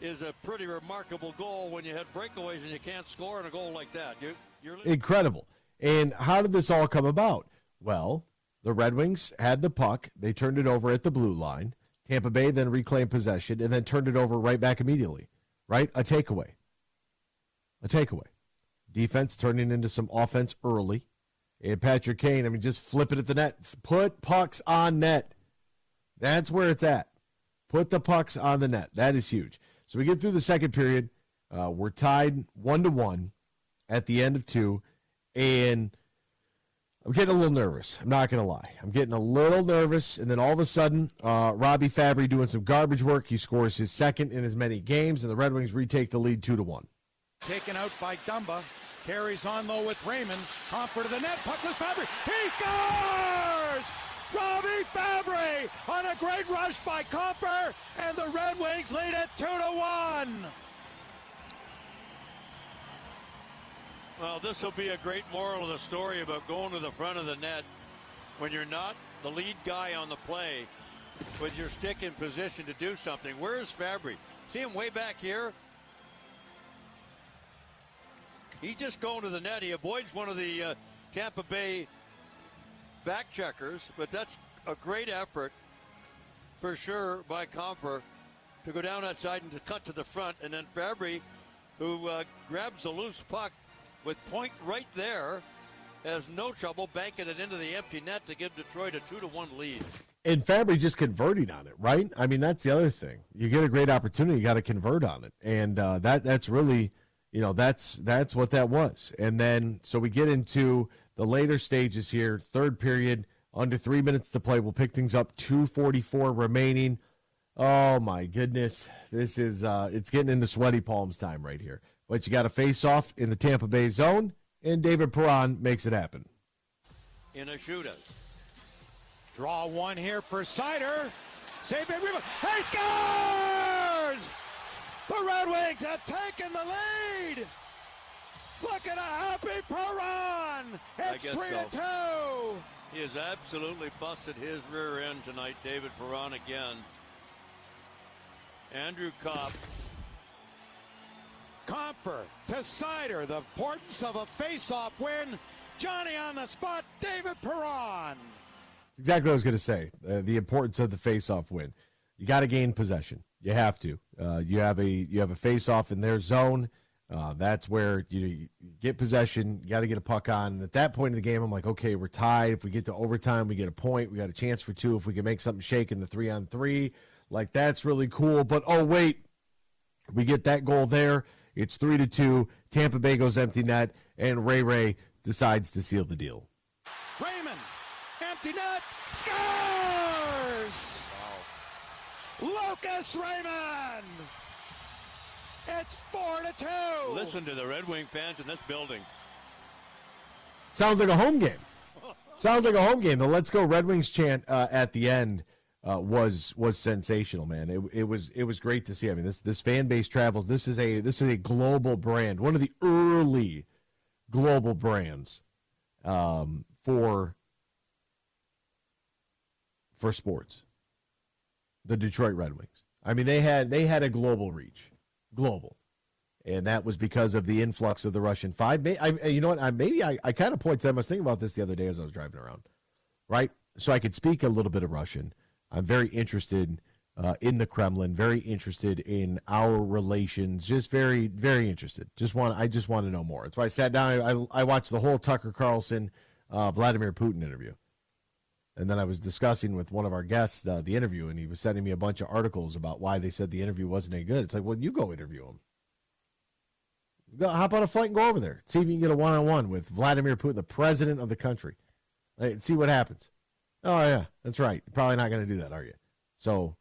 is a pretty remarkable goal when you had breakaways and you can't score in a goal like that. You're incredible. And how did this all come about? Well, the Red Wings had the puck. They turned it over at the blue line. Tampa Bay then reclaimed possession and then turned it over right back immediately, right? A takeaway. Defense turning into some offense early. And Patrick Kane, just flip it at the net. Put pucks on net. That's where it's at. Put the pucks on the net. That is huge. So we get through the second period. We're tied 1-1 at the end of 2. And I'm getting a little nervous. I'm not going to lie. I'm getting a little nervous. And then all of a sudden, Robbie Fabry doing some garbage work. He scores his second in as many games, and the Red Wings retake the lead 2-1. Taken out by Dumba. Carries on, though, with Raymond. Comfort to the net. Puckless Fabry. He scores! Robbie Fabry on a great rush by Comper, and the Red Wings lead it 2-1. Well, this will be a great moral of the story about going to the front of the net when you're not the lead guy on the play, with your stick in position to do something. Where's Fabry? See him way back here? He's just going to the net. He avoids one of the Tampa Bay back checkers, but that's a great effort for sure by Comper. to go down outside and to cut to the front. And then Fabry, who grabs the loose puck with point right there, has no trouble banking it into the empty net to give Detroit a 2-1 lead. And Fabry just converting on it, right? I mean, that's the other thing. You get a great opportunity, you got to convert on it. And that's really, that's what that was. And then, so we get into the later stages here, third period, under 3 minutes to play. We'll pick things up, 2:44 remaining. Oh, my goodness. This is, it's getting into sweaty palms time right here. But you got a face-off in the Tampa Bay zone, and David Perron makes it happen. In a shootout. Draw one here for Sider. Save it. He scores! The Red Wings have taken the lead. Look at a happy Perron. It's 3-2. He has absolutely busted his rear end tonight, David Perron again. Andrew Kopp. Comfer to Sider. The importance of a face-off win. Johnny on the spot, David Perron. Exactly what I was going to say. The importance of the face-off win. You got to gain possession. You have to. You have a face-off in their zone. That's where you get possession. You got to get a puck on. And at that point in the game, I'm like, okay, we're tied. If we get to overtime, we get a point. We got a chance for 2. If we can make something shake in the 3-on-3, like that's really cool. But oh wait, we get that goal there. It's 3-2. Tampa Bay goes empty net, and Ray decides to seal the deal. Raymond, empty net, scores! Wow. Lucas Raymond! It's 4-2. Listen to the Red Wing fans in this building. Sounds like a home game. Sounds like a home game. The "Let's Go Red Wings" chant at the end was sensational, man. It was great to see. I mean, this fan base travels. This is a global brand, one of the early global brands for sports. The Detroit Red Wings. I mean, they had a global reach, and that was because of the influx of the Russian Five. You know what? I kind of pointed to them. I was thinking about this the other day as I was driving around, right? So I could speak a little bit of Russian. I'm very interested in the Kremlin, very interested in our relations, just very, very interested. I just want to know more. That's why I sat down. I watched the whole Tucker Carlson, Vladimir Putin interview. And then I was discussing with one of our guests the interview, and he was sending me a bunch of articles about why they said the interview wasn't any good. It's like, well, you go interview him. Hop on a flight and go over there. See if you can get a one-on-one with Vladimir Putin, the president of the country. See what happens. Oh, yeah, that's right. You're probably not going to do that, are you? So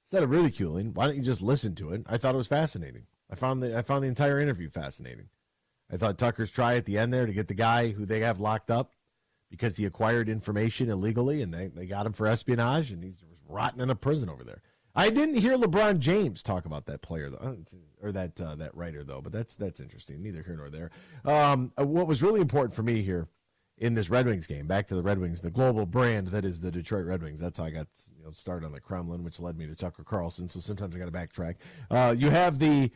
instead of ridiculing, why don't you just listen to it? I thought it was fascinating. I found the entire interview fascinating. I thought Tucker's try at the end there to get the guy who they have locked up because he acquired information illegally, and they got him for espionage, and he's rotting in a prison over there. I didn't hear LeBron James talk about that player, though, or that writer, though, but that's interesting. Neither here nor there. What was really important for me here in this Red Wings game, back to the Red Wings, the global brand that is the Detroit Red Wings. That's how I got started on the Kremlin, which led me to Tucker Carlson, so sometimes I got to backtrack. You have the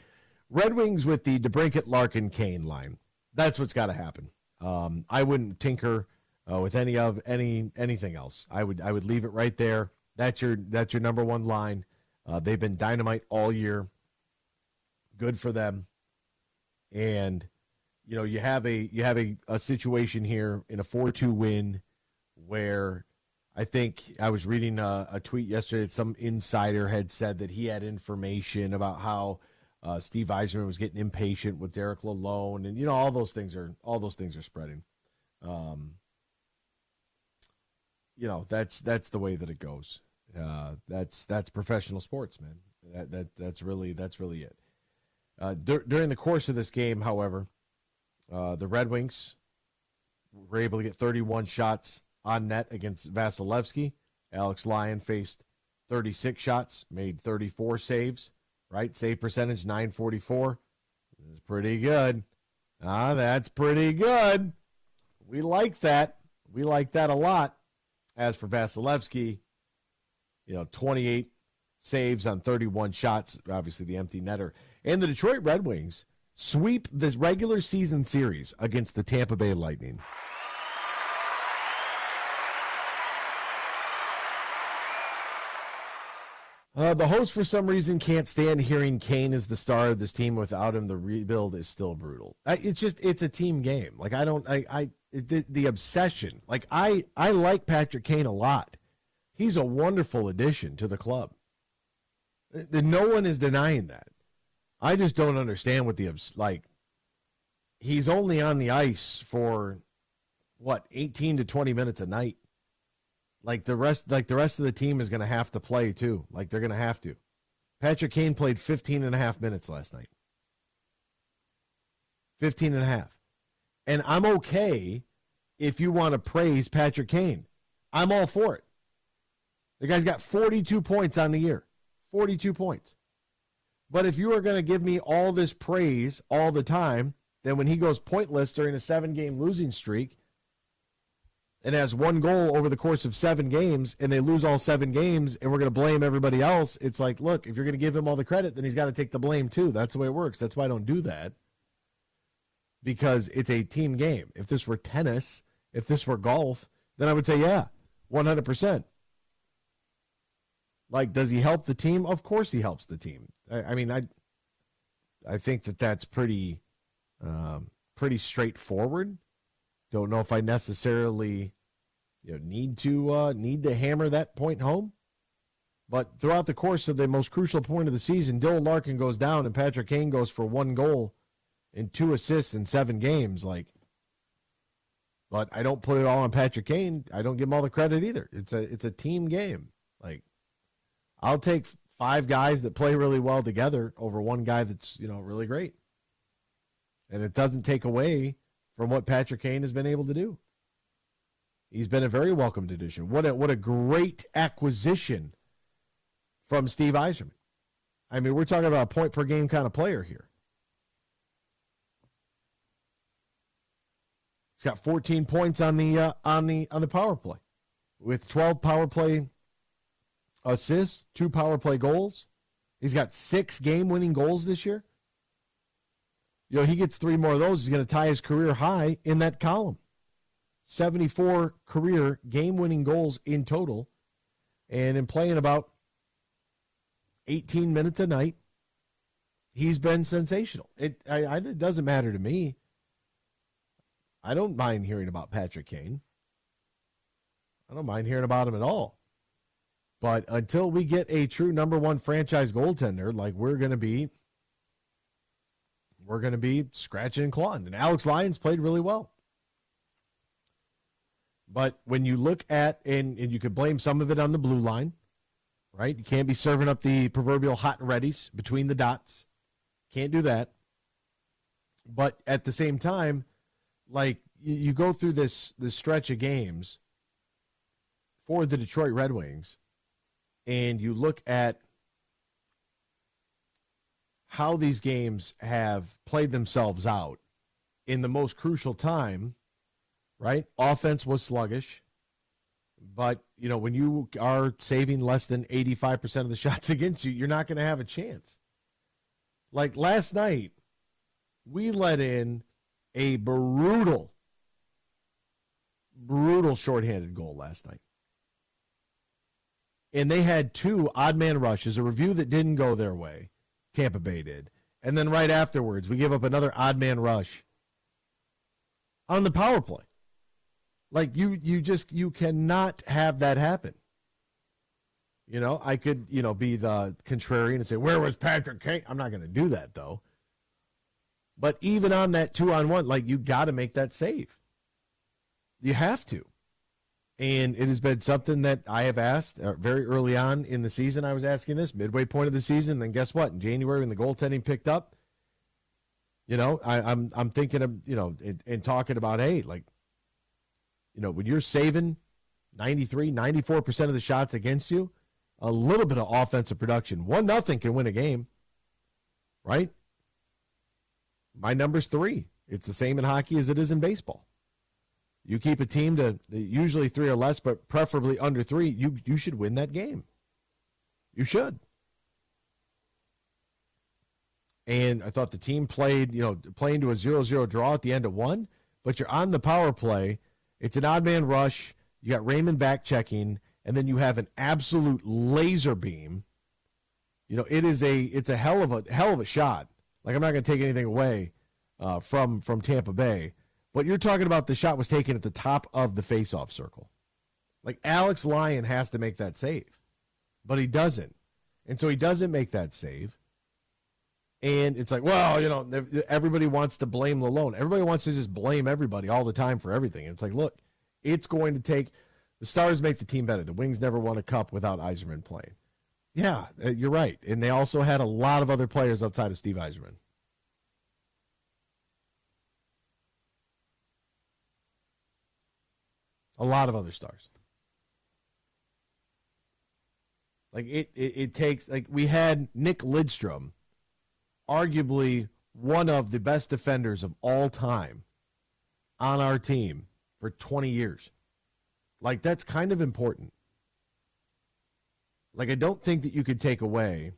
Red Wings with the DeBrincat, Larkin, Kane line. That's what's got to happen. I wouldn't tinker with anything else. I would leave it right there. That's your number one line. They've been dynamite all year. Good for them. And you have a situation here in a 4-2 win where I think I was reading a tweet yesterday that some insider had said that he had information about how Steve Yzerman was getting impatient with Derek Lalonde, and all those things are spreading. That's the way that it goes. That's professional sports, man. That's really it. During the course of this game, however, the Red Wings were able to get 31 shots on net against Vasilevsky. Alex Lyon faced 36 shots, made 34 saves. Right, save percentage 944. That's pretty good. That's pretty good. We like that. We like that a lot. As for Vasilevsky, 28 saves on 31 shots, obviously the empty netter. And the Detroit Red Wings sweep this regular season series against the Tampa Bay Lightning. The host, for some reason, can't stand hearing Kane is the star of this team. Without him, the rebuild is still brutal. It's a team game. Like, the obsession. Like, I like Patrick Kane a lot. He's a wonderful addition to the club. No one is denying that. I just don't understand what he's only on the ice for, 18 to 20 minutes a night. The rest of the team is going to have to play too. They're going to have to. Patrick Kane played 15 and a half minutes last night. 15 and a half. And I'm okay if you want to praise Patrick Kane. I'm all for it. The guy's got 42 points on the year. 42 points. But if you are going to give me all this praise all the time, then when he goes pointless during a 7-game losing streak and has one goal over the course of 7 games, and they lose all 7 games, and we're going to blame everybody else, it's like, look, if you're going to give him all the credit, then he's got to take the blame too. That's the way it works. That's why I don't do that, because it's a team game. If this were tennis, if this were golf, then I would say, yeah, 100%. Does he help the team? Of course he helps the team. I think that's pretty straightforward. Don't know if I necessarily need to hammer that point home. But throughout the course of the most crucial point of the season, Dylan Larkin goes down and Patrick Kane goes for 1 goal and 2 assists in 7 games. But I don't put it all on Patrick Kane. I don't give him all the credit either. It's a team game. I'll take 5 guys that play really well together over 1 guy that's really great. And it doesn't take away from what Patrick Kane has been able to do. He's been a very welcomed addition. What a great acquisition from Steve Yzerman. We're talking about a point per game kind of player here. He's got 14 points on the power play, with 12 power play assists, 2 power play goals. He's got 6 game-winning goals this year. He gets 3 more of those. He's going to tie his career high in that column. 74 career game-winning goals in total. And in playing about 18 minutes a night, he's been sensational. It doesn't matter to me. I don't mind hearing about Patrick Kane. I don't mind hearing about him at all. But until we get a true number 1 franchise goaltender, we're going to be scratching and clawing. And Alex Lyons played really well. But when you look at, and you could blame some of it on the blue line, right? You can't be serving up the proverbial hot and readies between the dots. Can't do that. But at the same time, you go through this stretch of games for the Detroit Red Wings, and you look at how these games have played themselves out in the most crucial time, right? Offense was sluggish, but, when you are saving less than 85% of the shots against you, you're not going to have a chance. Last night, we let in a brutal shorthanded goal last night. And they had 2 odd man rushes, a review that didn't go their way. Tampa Bay did. And then right afterwards, we give up another odd man rush on the power play. You cannot have that happen. I could, be the contrarian and say, where was Patrick Kane? I'm not going to do that, though. But even on that 2-on-1, you got to make that save. You have to. And it has been something that I have asked very early on in the season. I was asking this midway point of the season. Then guess what? In January, when the goaltending picked up, I'm thinking of, and talking about, hey, when you're saving 93, 94% of the shots against you, a little bit of offensive production, 1-0 can win a game, right? My number's 3. It's the same in hockey as it is in baseball. You keep a team to usually 3 or less, but preferably under 3, you should win that game. You should. And I thought the team played to a 0-0 draw at the end of 1, but you're on the power play. It's an odd man rush. You got Raymond back checking, and then you have an absolute laser beam it's a hell of a shot. Like, I'm not going to take anything away from Tampa Bay, but you're talking about the shot was taken at the top of the faceoff circle. Like, Alex Lyon has to make that save, but he doesn't. And so he doesn't make that save. And it's like, well, everybody wants to blame Lalone. Everybody wants to just blame everybody all the time for everything. And it's like, look, it's going to take – the Stars make the team better. The Wings never won a cup without Yzerman playing. Yeah, you're right. And they also had a lot of other players outside of Steve Yzerman. A lot of other stars. Like, it takes, like, we had Nick Lidstrom, arguably one of the best defenders of all time, on our team for 20 years. Like, that's kind of important. Like, I don't think that you could take away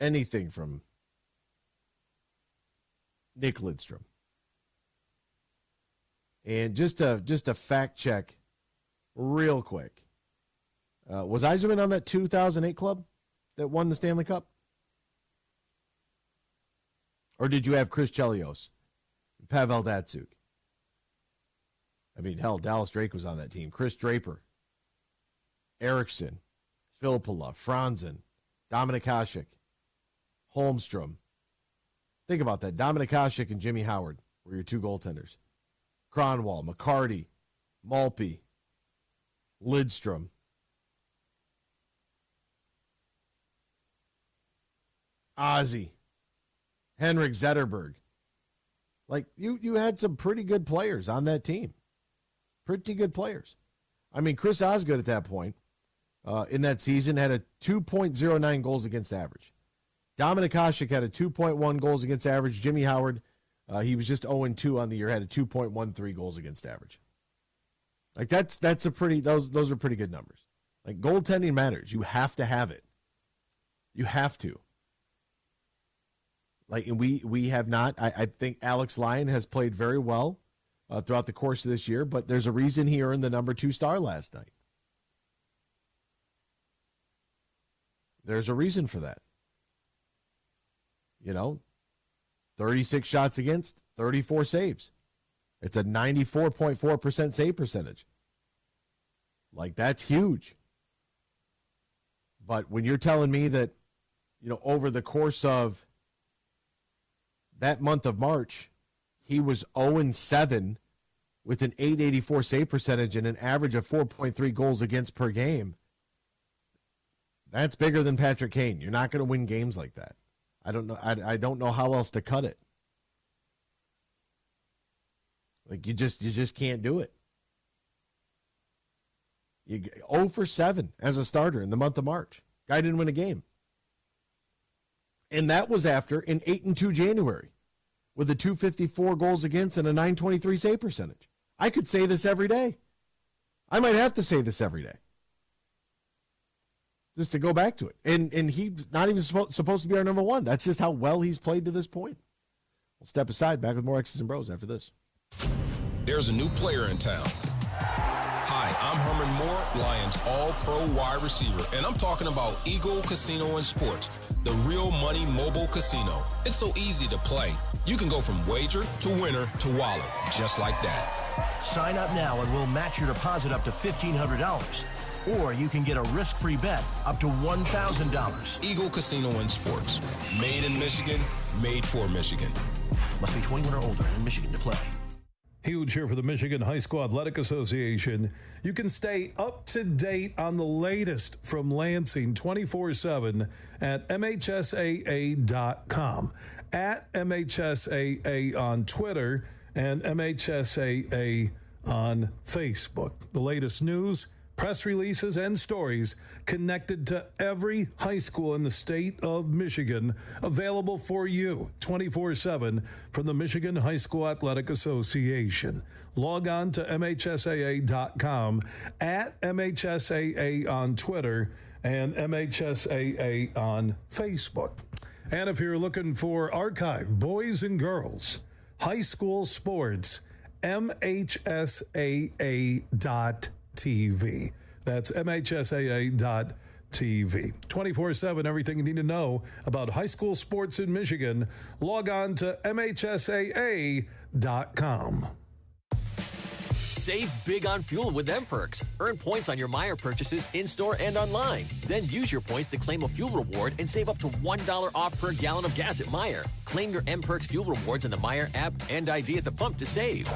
anything from Nick Lidstrom. And just a fact check real quick. Was Yzerman on that 2008 club that won the Stanley Cup? Or did you have Chris Chelios, Pavel Datsyuk? I mean, hell, Dallas Drake was on that team. Chris Draper, Eriksson, Filppula, Franzen, Dominik Hasek, Holmstrom. Think about that. Dominik Hasek and Jimmy Howard were your two goaltenders. Cronwall, McCarty, Malpe, Lidstrom. Ozzy, Henrik Zetterberg. Like, you had some pretty good players on that team. Pretty good players. I mean, Chris Osgood at that point in that season had a 2.09 goals against average. Dominik Hasek had a 2.1 goals against average. Jimmy Howard, he was just 0-2 on the year, had a 2.13 goals against average. Like, that's a pretty, those are pretty good numbers. Like, goaltending matters. You have to have it. You have to. Like, and we have not. I think Alex Lyon has played very well throughout the course of this year, but there's a reason he earned the number 2 star last night. There's a reason for that. 36 shots against, 34 saves. It's a 94.4% save percentage. Like, that's huge. But when you're telling me that, over the course of that month of March, he was 0-7 with an .884 save percentage and an average of 4.3 goals against per game. That's bigger than Patrick Kane. You're not going to win games like that. I don't know. I don't know how else to cut it. Like, you just can't do it. 0-7 as a starter in the month of March. Guy didn't win a game. And that was after an 8-2 January with a 254 goals against and a 923 save percentage. I could say this every day. I might have to say this every day. Just to go back to it. And he's not even supposed to be our number one. That's just how well he's played to this point. We'll step aside. Back with more X's and Bros after this. There's a new player in town. Hi, I'm Herman Moore, Lions All-Pro wide receiver, and I'm talking about Eagle Casino and Sports, the real money mobile casino. It's so easy to play. You can go from wager to winner to wallet, just like that. Sign up now and we'll match your deposit up to $1,500. Or you can get a risk-free bet up to $1,000. Eagle Casino and Sports. Made in Michigan, made for Michigan. Must be 21 or older and in Michigan to play. Huge here for the Michigan High School Athletic Association. You can stay up to date on the latest from Lansing 24/7 at MHSAA.com, at MHSAA on Twitter, and MHSAA on Facebook. The latest news, press releases, and stories connected to every high school in the state of Michigan, available for you 24/7 from the Michigan High School Athletic Association. Log on to MHSAA.com, at MHSAA on Twitter, and MHSAA on Facebook. And if you're looking for archive boys and girls high school sports, MHSAA.TV. That's MHSAA.TV. TV. 24/7, everything you need to know about high school sports in Michigan. Log on to MHSAA.com. Save big on fuel with M-Perks. Earn points on your Meijer purchases in-store and online. Then use your points to claim a fuel reward and save up to $1 off per gallon of gas at Meijer. Claim your M-Perks fuel rewards in the Meijer app and ID at the pump to save.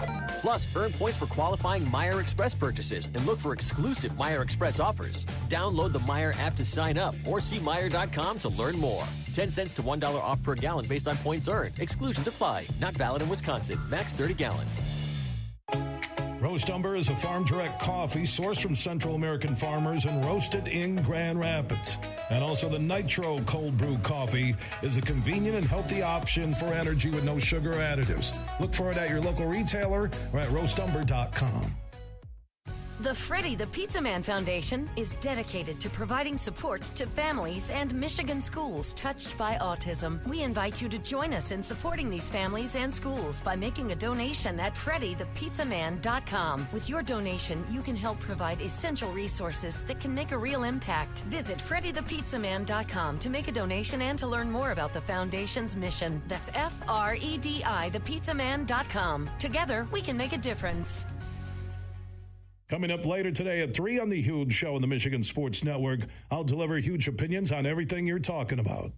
Plus, earn points for qualifying Meijer Express purchases and look for exclusive Meijer Express offers. Download the Meijer app to sign up or see Meijer.com to learn more. 10 cents to $1 off per gallon based on points earned. Exclusions apply. Not valid in Wisconsin. Max 30 gallons. Roast Umber is a farm-direct coffee sourced from Central American farmers and roasted in Grand Rapids. And also the Nitro Cold Brew Coffee is a convenient and healthy option for energy with no sugar additives. Look for it at your local retailer or at roastumber.com. The Freddy the Pizza Man Foundation is dedicated to providing support to families and Michigan schools touched by autism. We invite you to join us in supporting these families and schools by making a donation at freddythepizzaman.com. With your donation, you can help provide essential resources that can make a real impact. Visit freddythepizzaman.com to make a donation and to learn more about the foundation's mission. That's FREDI thepizzaman.com. Together, we can make a difference. Coming up later today at 3 on the Huge Show on the Michigan Sports Network, I'll deliver huge opinions on everything you're talking about.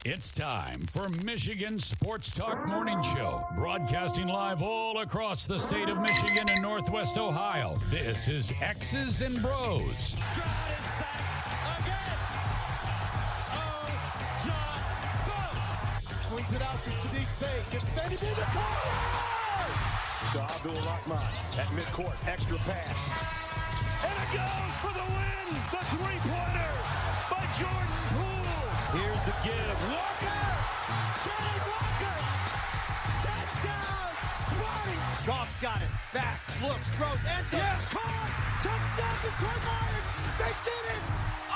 It's time for Michigan Sports Talk Morning Show, broadcasting live all across the state of Michigan and Northwest Ohio. This is X's and Bros. Swings it out to Sadiq Bey. Gets Benny in the car. To Abdul-Rahman at midcourt. Extra pass. And it goes for the win. The three-pointer by Jordan Poole. Here's the give. Walker. Johnny Walker. Touchdown. Smarty. Goff's got it. Back. Looks. Throws. Ends up. Yes. Caught. Touchdown Detroit Lions. They did it.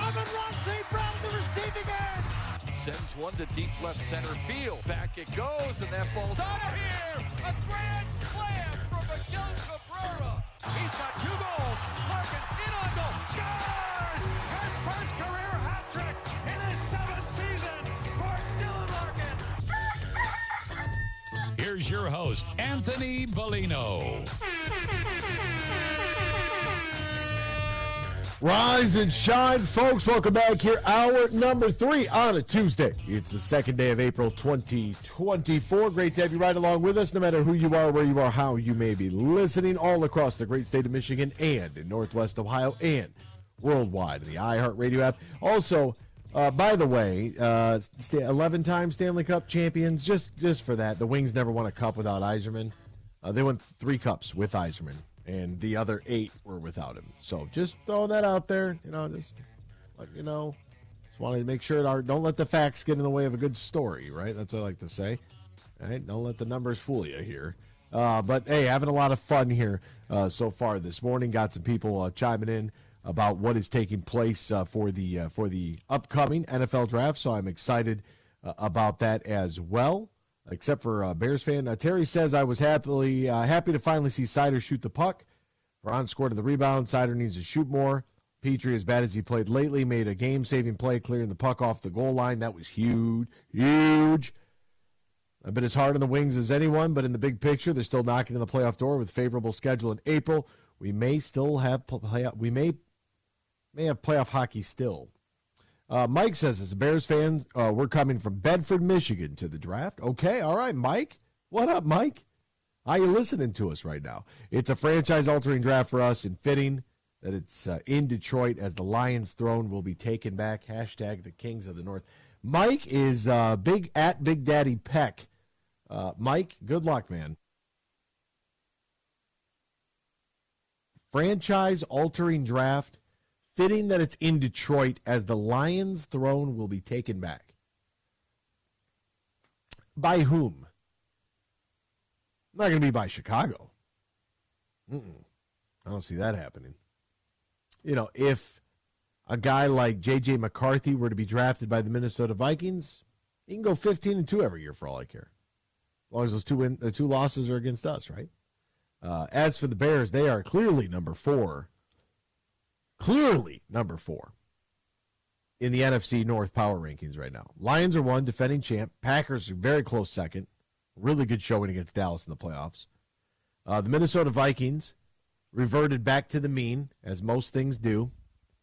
Amon-Ra St. Brown in the receiving end. Sends one to deep left center field. Back it goes, and that ball's Out of here. A grand slam from Miguel Cabrera. He's got 2 goals. Larkin in on goal. Scores! His first career hat trick in his 7th season for Dylan Larkin. Here's your host, Anthony Bellino. Rise and shine, folks. Welcome back here. Hour number 3 on a Tuesday. It's the second day of April 2024. Great to have you right along with us, no matter who you are, where you are, how you may be listening, all across the great state of Michigan and in Northwest Ohio and worldwide in the iHeartRadio app. Also, by the way, 11-time Stanley Cup champions, just for that. The Wings never won a cup without Yzerman. They won 3 cups with Yzerman. And the other 8 were without him. So just throw that out there. Just wanted to make sure don't let the facts get in the way of a good story, right? That's what I like to say. All right? Don't let the numbers fool you here. But, hey, having a lot of fun here so far this morning. Got some people chiming in about what is taking place for the upcoming NFL draft. So I'm excited about that as well. Except for Bears fan. Terry says, I was happy to finally see Sider shoot the puck. Ron scored to the rebound. Sider needs to shoot more. Petrie, as bad as he played lately, made a game-saving play clearing the puck off the goal line. That was huge, huge. I've been as hard on the Wings as anyone, but in the big picture, they're still knocking on the playoff door with favorable schedule in April. We may still have we may have playoff hockey still. Mike says, as a Bears fan, we're coming from Bedford, Michigan to the draft. Okay, all right, Mike. What up, Mike? How you listening to us right now? It's a franchise-altering draft for us and fitting that it's in Detroit as the Lions' throne will be taken back. Hashtag the Kings of the North. Mike is Big Daddy Peck. Mike, good luck, man. Franchise-altering draft. Fitting that it's in Detroit as the Lions' throne will be taken back. By whom? Not going to be by Chicago. I don't see that happening. If a guy like J.J. McCarthy were to be drafted by the Minnesota Vikings, he can go 15-2 every year for all I care. As long as those two losses are against us, right? As for the Bears, they are clearly number 4. Clearly number 4 in the NFC North power rankings right now. Lions are 1, defending champ. Packers are very close second. Really good showing against Dallas in the playoffs. The Minnesota Vikings reverted back to the mean, as most things do,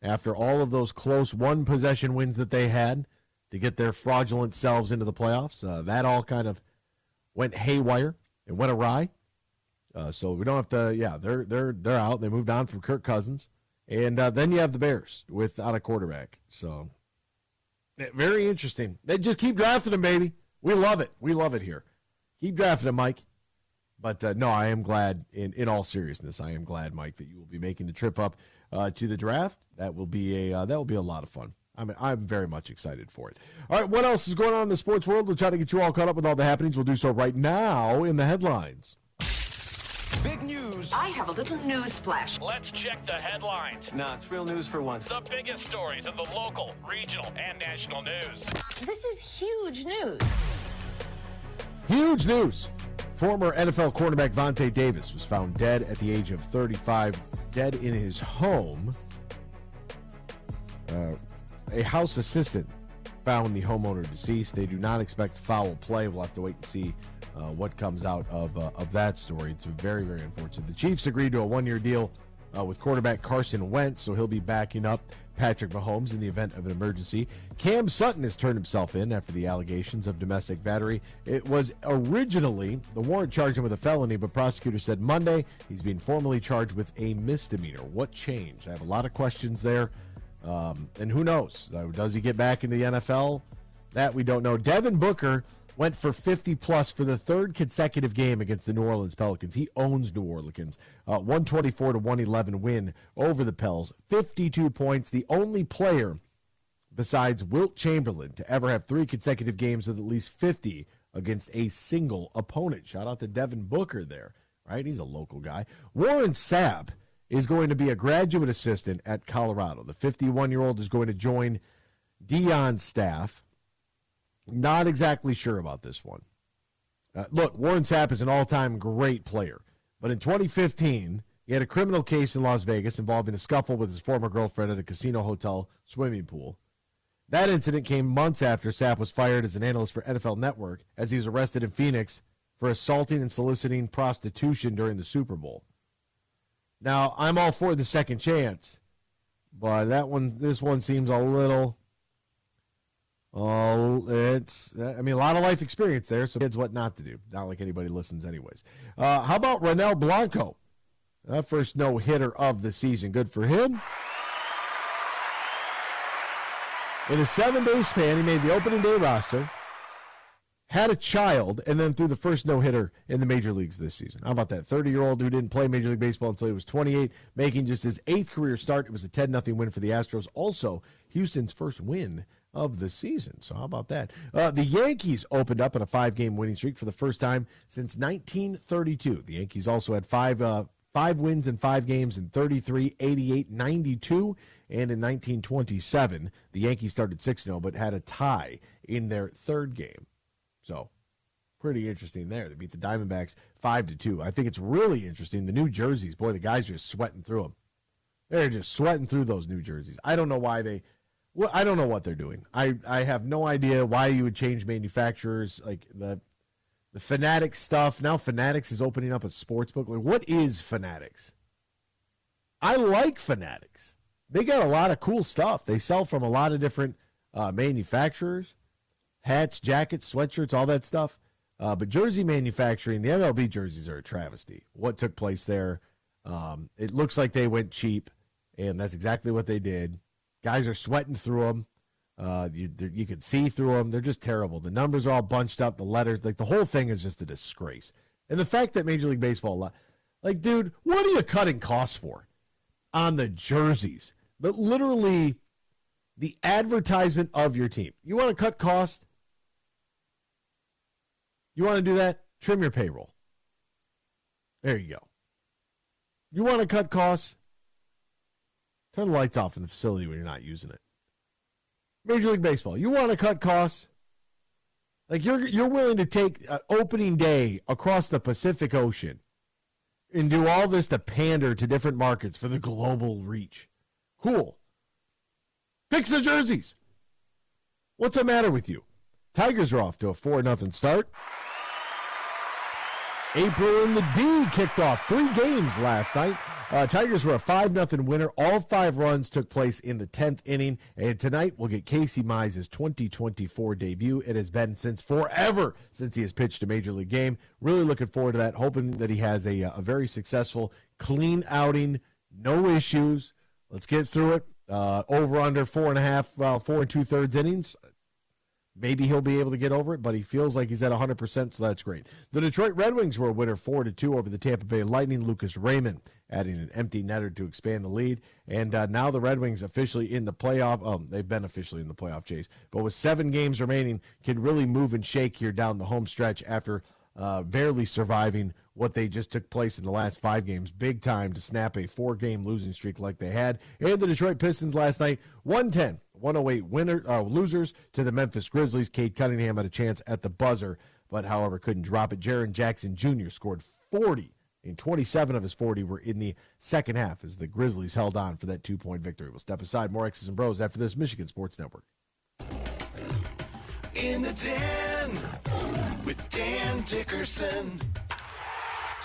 after all of those close one-possession wins that they had to get their fraudulent selves into the playoffs. That all kind of went haywire and went awry. So we don't have to, they're out. They moved on from Kirk Cousins. And then you have the Bears without a quarterback. So, very interesting. They just keep drafting them, baby. We love it. We love it here. Keep drafting them, Mike. But, no, I am glad, in all seriousness, I am glad, Mike, that you will be making the trip up to the draft. That will be a lot of fun. I'm very much excited for it. All right, what else is going on in the sports world? We'll try to get you all caught up with all the happenings. We'll do so right now in the headlines. Big news. I have a little news flash. Let's check the headlines. No, it's real news for once. The biggest stories in the local, regional, and national news. This is huge news. Huge news. Former NFL cornerback Vontae Davis was found dead at the age of 35, dead in his home. A house assistant found the homeowner deceased. They do not expect foul play. We'll have to wait and see what comes out of that story. It's very, very unfortunate. The Chiefs agreed to a 1-year deal with quarterback Carson Wentz, so he'll be backing up Patrick Mahomes in the event of an emergency. Cam Sutton has turned himself in after the allegations of domestic battery. It was originally, the warrant charged him with a felony, but prosecutors said Monday he's being formally charged with a misdemeanor. What changed? I have a lot of questions there. And who knows? Does he get back into the NFL? That we don't know. Devin Booker went for 50-plus for the third consecutive game against the New Orleans Pelicans. He owns New Orleans. 124-111 win over the Pels. 52 points. The only player besides Wilt Chamberlain to ever have 3 consecutive games with at least 50 against a single opponent. Shout out to Devin Booker there, right? He's a local guy. Warren Sapp is going to be a graduate assistant at Colorado. The 51-year-old is going to join Deion's staff. Not exactly sure about this one. Look, Warren Sapp is an all-time great player. But in 2015, he had a criminal case in Las Vegas involving a scuffle with his former girlfriend at a casino hotel swimming pool. That incident came months after Sapp was fired as an analyst for NFL Network as he was arrested in Phoenix for assaulting and soliciting prostitution during the Super Bowl. Now, I'm all for the second chance, but this one seems a little... Oh, a lot of life experience there, so kids what not to do. Not like anybody listens anyways. How about Ronel Blanco? First no-hitter of the season. Good for him. In a 7-day span, he made the opening day roster, had a child, and then threw the first no-hitter in the major leagues this season. How about that? 30-year-old who didn't play Major League Baseball until he was 28, making just his 8th career start. It was a 10-0 win for the Astros. Also, Houston's first win of the season. So how about that? The Yankees opened up on a 5-game winning streak for the first time since 1932. The Yankees also had five wins in 5 games in 33, 88, 92, and in 1927. The Yankees started 6-0, but had a tie in their 3rd game. So pretty interesting there. They beat the Diamondbacks 5-2. I think it's really interesting. The new jerseys, boy, the guys are just sweating through them. They're just sweating through those new jerseys. I don't know why I don't know what they're doing. I have no idea why you would change manufacturers, like the Fanatics stuff. Now Fanatics is opening up a sports book. Like, what is Fanatics? I like Fanatics. They got a lot of cool stuff. They sell from a lot of different manufacturers, hats, jackets, sweatshirts, all that stuff. But jersey manufacturing, the MLB jerseys are a travesty. What took place there, it looks like they went cheap, and that's exactly what they did. Guys are sweating through them. You can see through them. They're just terrible. The numbers are all bunched up. The letters, like the whole thing is just a disgrace. And the fact that Major League Baseball, like, dude, what are you cutting costs for on the jerseys? But literally the advertisement of your team. You want to cut costs? You want to do that? Trim your payroll. There you go. You want to cut costs? Turn the lights off in the facility when you're not using it. Major League Baseball, you want to cut costs? Like, you're willing to take opening day across the Pacific Ocean and do all this to pander to different markets for the global reach. Cool. Fix the jerseys. What's the matter with you? Tigers are off to a 4-0 start. April in the D kicked off 3 games last night. Tigers were a 5-0 winner. All 5 runs took place in the 10th inning. And tonight we'll get Casey Mize' 2024 debut. It has been forever since he has pitched a Major League game. Really looking forward to that. Hoping that he has a very successful, clean outing. No issues. Let's get through it. Over under 4 2/3 innings. Maybe he'll be able to get over it, but he feels like he's at 100%, so that's great. The Detroit Red Wings were a winner 4-2 over the Tampa Bay Lightning. Lucas Raymond adding an empty netter to expand the lead. And now the Red Wings officially in the playoff. They've been officially in the playoff chase. But with 7 games remaining, can really move and shake here down the home stretch after barely surviving what they just took place in the last 5 games. Big time to snap a 4-game losing streak like they had. And the Detroit Pistons last night, 110-108 losers to the Memphis Grizzlies. Cade Cunningham had a chance at the buzzer, but however couldn't drop it. Jaren Jackson Jr. scored 40, and 27 of his 40 were in the second half as the Grizzlies held on for that 2-point victory. We'll step aside. More X's and Bros after this. Michigan Sports Network. In the Den with Dan Dickerson.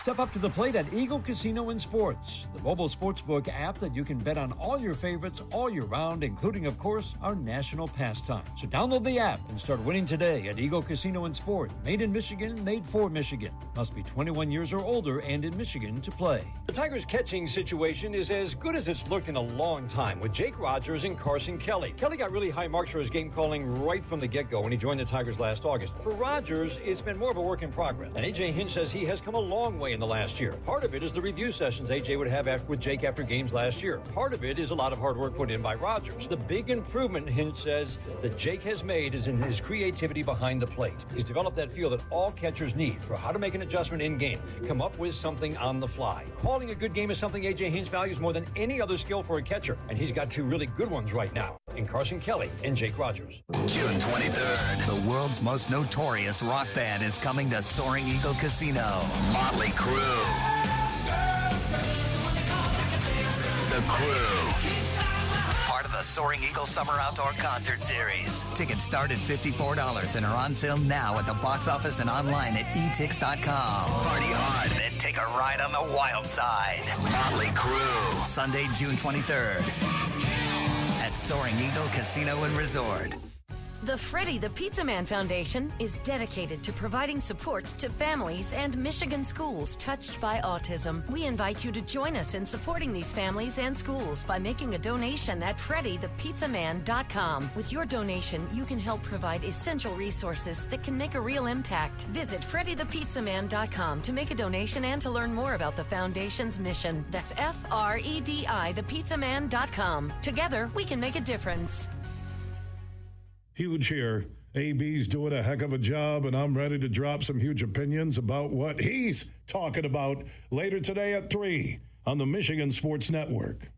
Step up to the plate at Eagle Casino and Sports, the mobile sportsbook app that you can bet on all your favorites all year round, including, of course, our national pastime. So download the app and start winning today at Eagle Casino and Sport. Made in Michigan, made for Michigan. Must be 21 years or older and in Michigan to play. The Tigers' catching situation is as good as it's looked in a long time with Jake Rogers and Carson Kelly. Kelly got really high marks for his game calling right from the get-go when he joined the Tigers last August. For Rogers, it's been more of a work in progress. And A.J. Hinch says he has come a long way in the last year. Part of it is the review sessions A.J. would have with Jake after games last year. Part of it is a lot of hard work put in by Rogers. The big improvement, Hinch says, that Jake has made is in his creativity behind the plate. He's developed that feel that all catchers need for how to make an adjustment in game, come up with something on the fly. Calling a good game is something A.J. Hinch values more than any other skill for a catcher, and he's got two really good ones right now in Carson Kelly and Jake Rogers. June 23rd, the world's most notorious rock band is coming to Soaring Eagle Casino. Motley Crue. The Crew. Part of the Soaring Eagle Summer Outdoor Concert Series. Tickets start at $54 and are on sale now at the box office and online at etix.com. Party hard, then take a ride on the wild side. Motley Crue. Sunday, June 23rd at Soaring Eagle Casino and Resort. The Freddie the Pizza Man Foundation is dedicated to providing support to families and Michigan schools touched by autism. We invite you to join us in supporting these families and schools by making a donation at freddythepizzaman.com. With your donation, you can help provide essential resources that can make a real impact. Visit freddythepizzaman.com to make a donation and to learn more about the foundation's mission. That's FREDI thepizzaman.com. Together, we can make a difference. Huge here. AB's doing a heck of a job, and I'm ready to drop some huge opinions about what he's talking about later today at 3 on the Michigan Sports Network.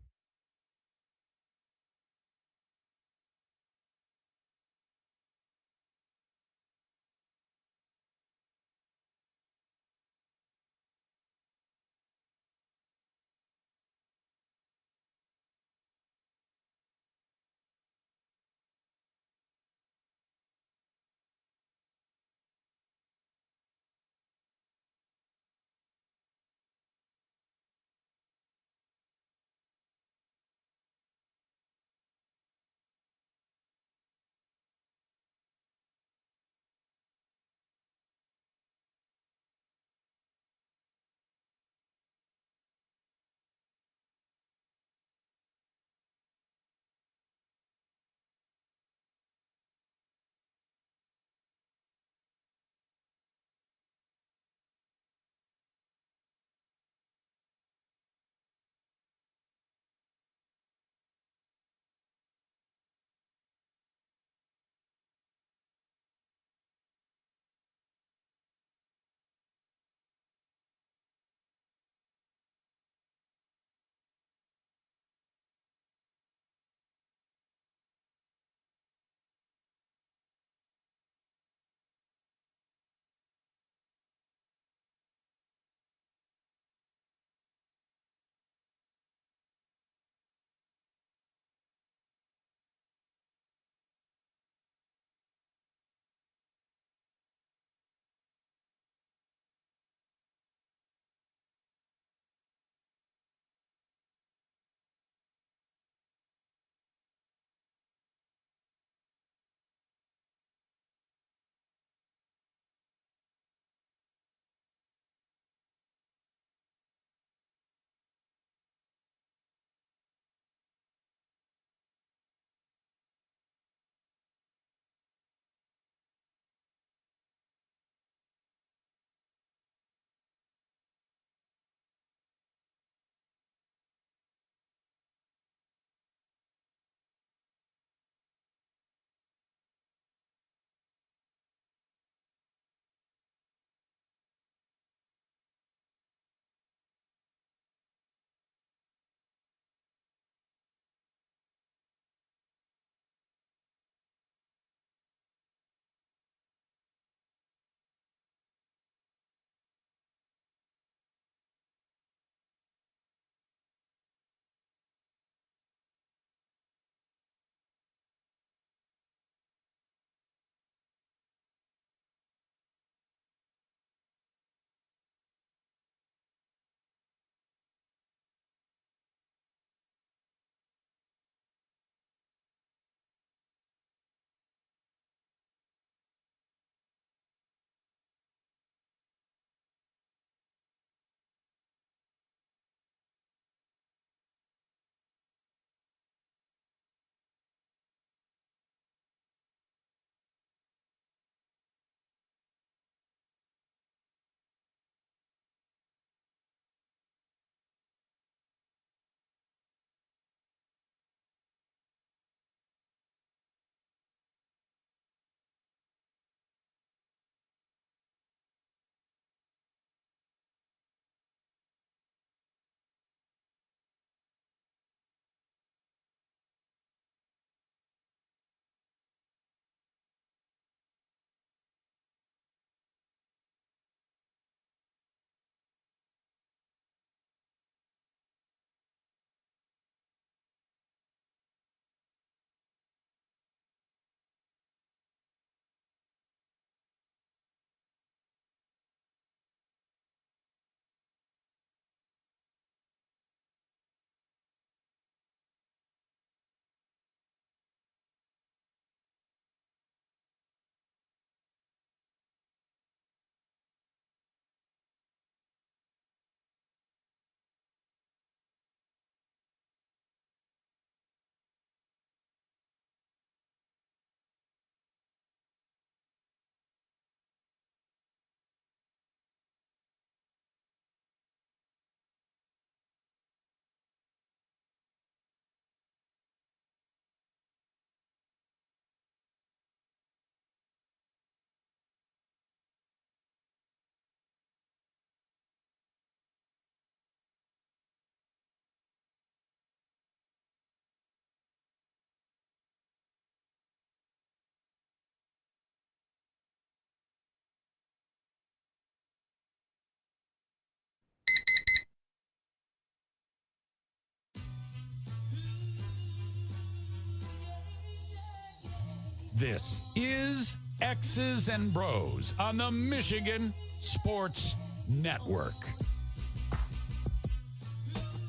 This is X's and Bros on the Michigan Sports Network.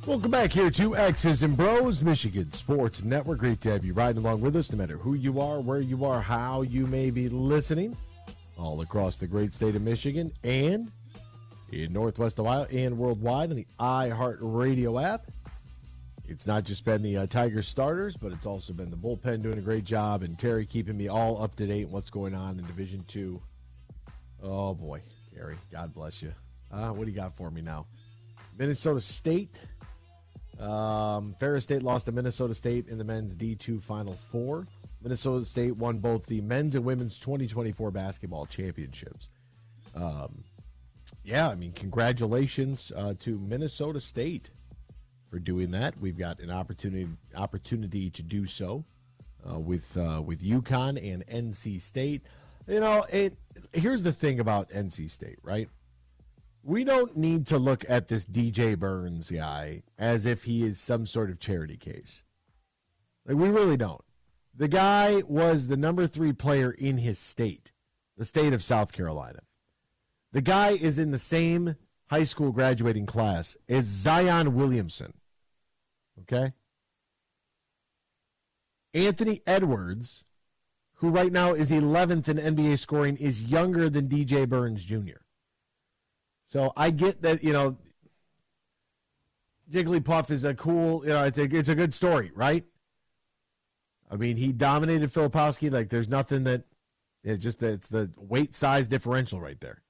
Welcome back here to X's and Bros, Michigan Sports Network. Great to have you riding along with us, no matter who you are, where you are, how you may be listening, all across the great state of Michigan and in Northwest Ohio and worldwide on the iHeartRadio app. It's not just been the Tigers starters, but it's also been the bullpen doing a great job, and Terry keeping me all up to date on what's going on in Division II. Oh, boy, Terry, God bless you. What do you got for me now? Minnesota State. Ferris State lost to Minnesota State in the men's D2 Final Four. Minnesota State won both the men's and women's 2024 basketball championships. Congratulations to Minnesota State for doing that. We've got an opportunity to do so with UConn and NC State. Here's the thing about NC State, right? We don't need to look at this DJ Br0's guy as if he is some sort of charity case. Like, we really don't. The guy was the number 3 player in his state, the state of South Carolina. The guy is in the same high school graduating class as Zion Williamson. Okay? Anthony Edwards, who right now is 11th in NBA scoring, is younger than DJ Br0's Jr. So I get that, Jigglypuff is a cool, it's a good story, right? I mean, he dominated Filipowski. Like, there's nothing that, it's the weight size differential right there.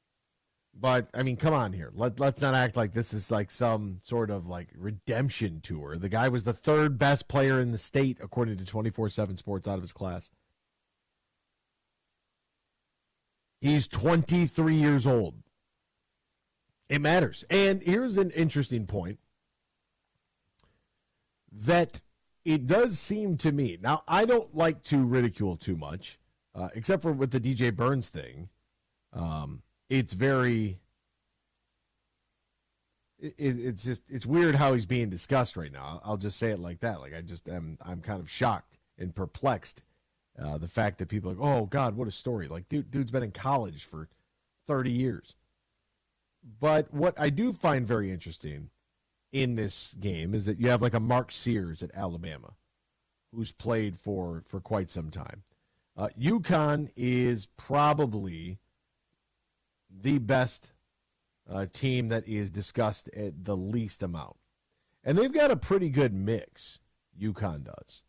But, I mean, come on here. Let's not act like this is like some sort of like redemption tour. The guy was the 3rd best player in the state, according to 24/7 Sports, out of his class. He's 23 years old. It matters. And here's an interesting point that it does seem to me. Now, I don't like to ridicule too much, except for with the DJ Br0's thing. It's very, it's weird how he's being discussed right now. I'll just say it like that. Like, I'm kind of shocked and perplexed. The fact that people are like, oh God, what a story. Like, dude's been in college for 30 years. But what I do find very interesting in this game is that you have like a Mark Sears at Alabama, who's played for quite some time. UConn is probably the best team that is discussed at the least amount. And they've got a pretty good mix, UConn does.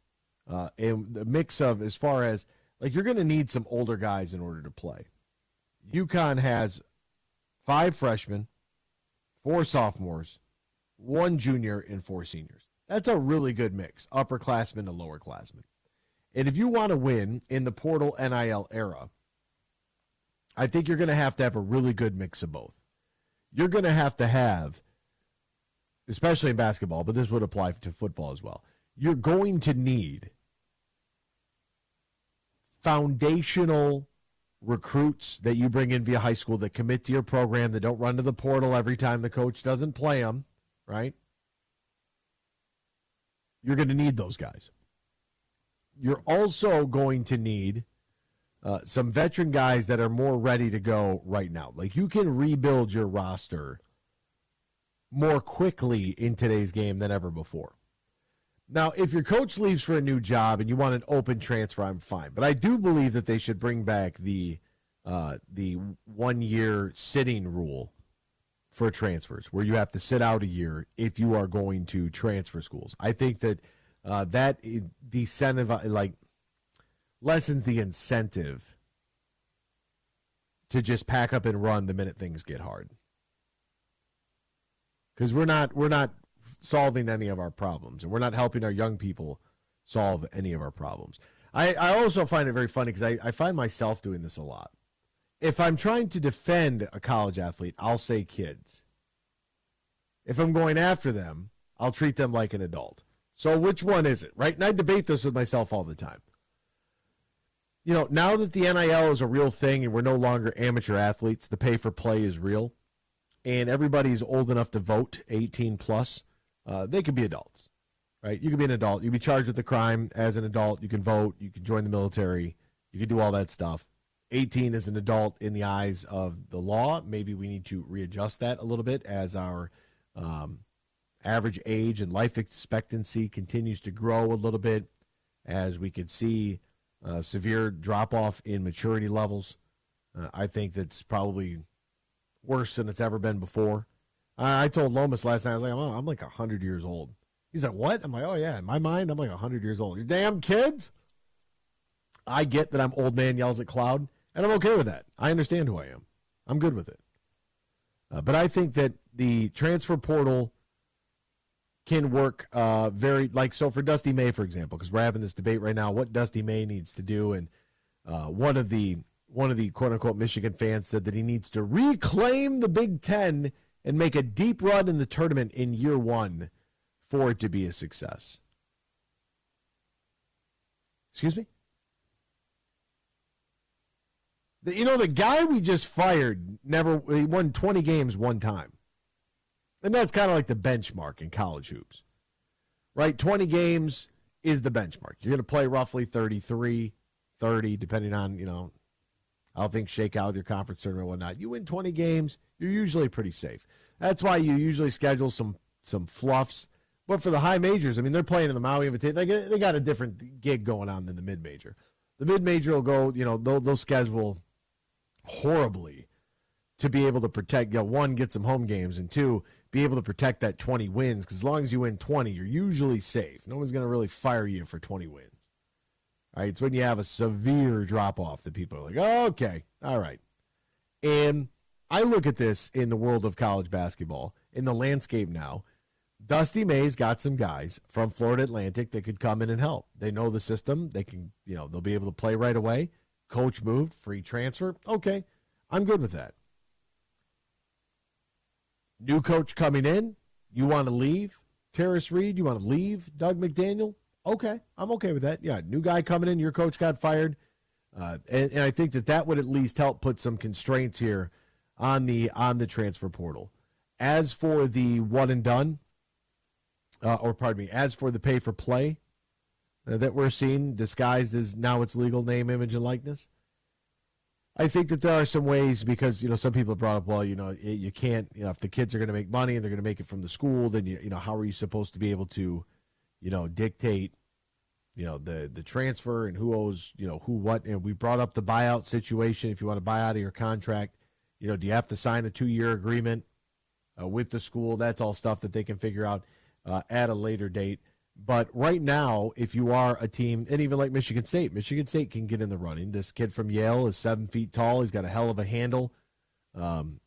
And the mix of, as far as, like, you're going to need some older guys in order to play. UConn has 5 freshmen, 4 sophomores, 1 junior, and 4 seniors. That's a really good mix, upperclassmen to lowerclassmen. And if you want to win in the portal NIL era, I think you're going to have a really good mix of both. You're going to have, especially in basketball, but this would apply to football as well, you're going to need foundational recruits that you bring in via high school that commit to your program, that don't run to the portal every time the coach doesn't play them, right? You're going to need those guys. You're also going to need some veteran guys that are more ready to go right now. Like, you can rebuild your roster more quickly in today's game than ever before. Now, if your coach leaves for a new job and you want an open transfer, I'm fine. But I do believe that they should bring back the 1-year sitting rule for transfers, where you have to sit out a year if you are going to transfer schools. I think that that lessens the incentive to just pack up and run the minute things get hard. Because we're not solving any of our problems, and we're not helping our young people solve any of our problems. I also find it very funny because I find myself doing this a lot. If I'm trying to defend a college athlete, I'll say kids. If I'm going after them, I'll treat them like an adult. So which one is it, right? And I debate this with myself all the time. Now that the NIL is a real thing and we're no longer amateur athletes, the pay for play is real, and everybody's old enough to vote, 18 plus, they could be adults, right? You could be an adult. You can be charged with a crime as an adult. You can vote. You can join the military. You can do all that stuff. 18 is an adult in the eyes of the law. Maybe we need to readjust that a little bit as our average age and life expectancy continues to grow a little bit, as we could see severe drop-off in maturity levels. I think that's probably worse than it's ever been before. I told Lomas last night, I was like, oh, I'm like 100 years old. He's like, what? I'm like, oh, yeah, in my mind, I'm like 100 years old. You damn kids. I get that I'm old man yells at cloud, and I'm okay with that. I understand who I am. I'm good with it. But I think that the transfer portal can work so for Dusty May, for example, because we're having this debate right now, what Dusty May needs to do. And one of the quote-unquote Michigan fans said that he needs to reclaim the Big Ten and make a deep run in the tournament in year one for it to be a success. Excuse me? The guy we just fired he won 20 games one time. And that's kind of like the benchmark in college hoops, right? 20 games is the benchmark. You're going to play roughly 33, 30, depending on, how things shake out with your conference tournament and whatnot. You win 20 games, you're usually pretty safe. That's why you usually schedule some fluffs. But for the high majors, I mean, they're playing in the Maui Invitation. They got a different gig going on than the mid-major. The mid-major will go, they'll schedule horribly to be able to protect, one, get some home games, and two, be able to protect that 20 wins, because as long as you win 20, you're usually safe. No one's going to really fire you for 20 wins. All right, it's when you have a severe drop-off that people are like, oh, okay, all right. And I look at this in the world of college basketball, in the landscape now. Dusty May's got some guys from Florida Atlantic that could come in and help. They know the system. They can, they'll be able to play right away. Coach moved, free transfer. Okay, I'm good with that. New coach coming in. You want to leave Terrace Reed? You want to leave Doug McDaniel? Okay, I'm okay with that. Yeah, new guy coming in. Your coach got fired. And I think that would at least help put some constraints here on the transfer portal. As for the one and done, as for the pay for play that we're seeing disguised as now it's legal name, image, and likeness, I think that there are some ways, because, some people have brought up, well, you can't, if the kids are going to make money and they're going to make it from the school, then, how are you supposed to be able to, dictate, the transfer and who owes, who what. And we brought up the buyout situation. If you want to buy out of your contract, do you have to sign a 2-year agreement with the school? That's all stuff that they can figure out at a later date. But right now, if you are a team, and even like Michigan State can get in the running. This kid from Yale is 7 feet tall. He's got a hell of a handle.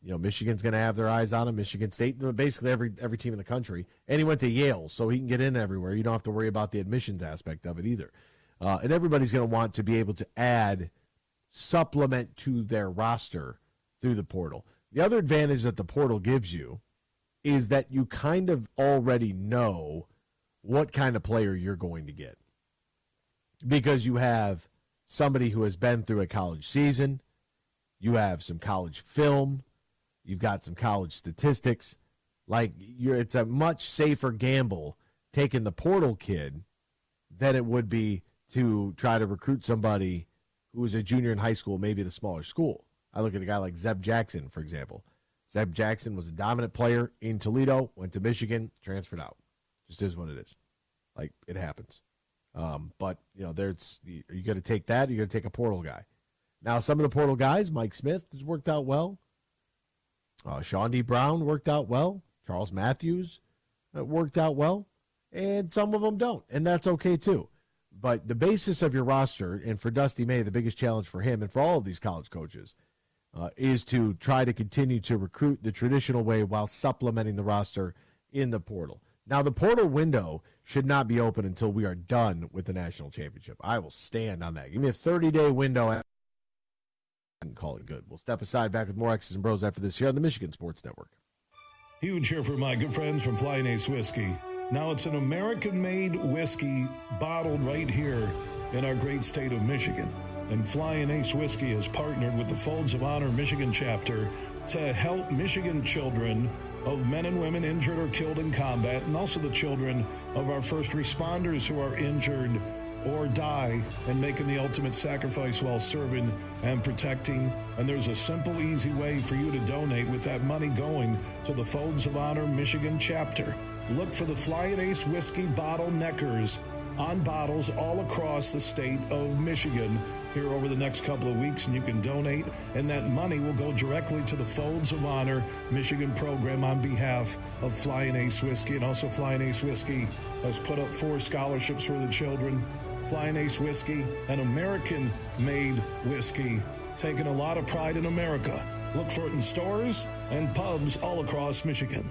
Michigan's going to have their eyes on him. Michigan State, basically every team in the country. And he went to Yale, so he can get in everywhere. You don't have to worry about the admissions aspect of it either. And everybody's going to want to be able to add supplement to their roster through the portal. The other advantage that the portal gives you is that you kind of already know what kind of player you're going to get, because you have somebody who has been through a college season, you have some college film, you've got some college statistics. It's a much safer gamble taking the portal kid than it would be to try to recruit somebody who is a junior in high school, maybe at a smaller school. I look at a guy like Zeb Jackson, for example. Zeb Jackson was a dominant player in Toledo, went to Michigan, transferred out. Just is what it is. It happens. But, there's, you got to take that. You got to take a portal guy. Now, some of the portal guys, Mike Smith has worked out well. Sean D. Brown worked out well. Charles Matthews worked out well. And some of them don't. And that's okay, too. But the basis of your roster, and for Dusty May, the biggest challenge for him and for all of these college coaches, is to try to continue to recruit the traditional way while supplementing the roster in the portal. Now, the portal window should not be open until we are done with the national championship. I will stand on that. Give me a 30-day window. I can call it good. We'll step aside, back with more X's and Bros after this here on the Michigan Sports Network. Huge here for my good friends from Flying Ace Whiskey. Now, it's an American-made whiskey bottled right here in our great state of Michigan. And Flying Ace Whiskey has partnered with the Folds of Honor Michigan chapter to help Michigan children of men and women injured or killed in combat, and also the children of our first responders who are injured or die and making the ultimate sacrifice while serving and protecting. And there's a simple, easy way for you to donate with that money going to the Folds of Honor Michigan chapter. Look for the Flying Ace Whiskey bottleneckers on bottles all across the state of Michigan here over the next couple of weeks, and you can donate, and that money will go directly to the Folds of Honor Michigan program on behalf of Flying Ace Whiskey. And also Flying Ace Whiskey has put up 4 scholarships for the children. Flying Ace Whiskey, an American-made whiskey, taking a lot of pride in America. Look for it in stores and pubs all across Michigan.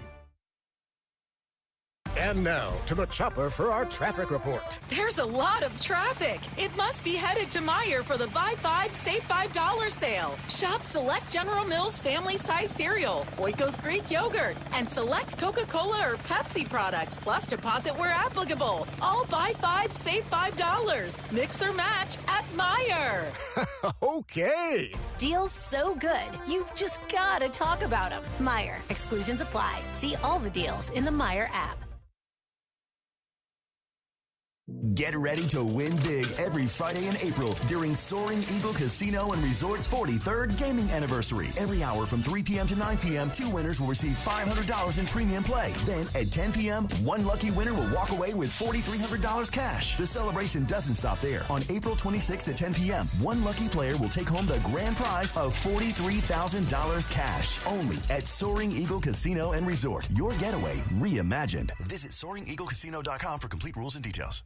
And now to the chopper for our traffic report. There's a lot of traffic. It must be headed to Meijer for the Buy 5, Save $5 sale. Shop select General Mills family-size cereal, Oikos Greek yogurt, and select Coca-Cola or Pepsi products, plus deposit where applicable. All Buy 5, Save $5. Mix or match at Meijer. Okay. Deals so good, you've just got to talk about them. Meijer. Exclusions apply. See all the deals in the Meijer app. Get ready to win big every Friday in April during Soaring Eagle Casino and Resort's 43rd gaming anniversary. Every hour from 3 p.m. to 9 p.m., 2 winners will receive $500 in premium play. Then at 10 p.m., 1 lucky winner will walk away with $4,300 cash. The celebration doesn't stop there. On April 26th at 10 p.m., 1 lucky player will take home the grand prize of $43,000 cash. Only at Soaring Eagle Casino and Resort. Your getaway reimagined. Visit SoaringEagleCasino.com for complete rules and details.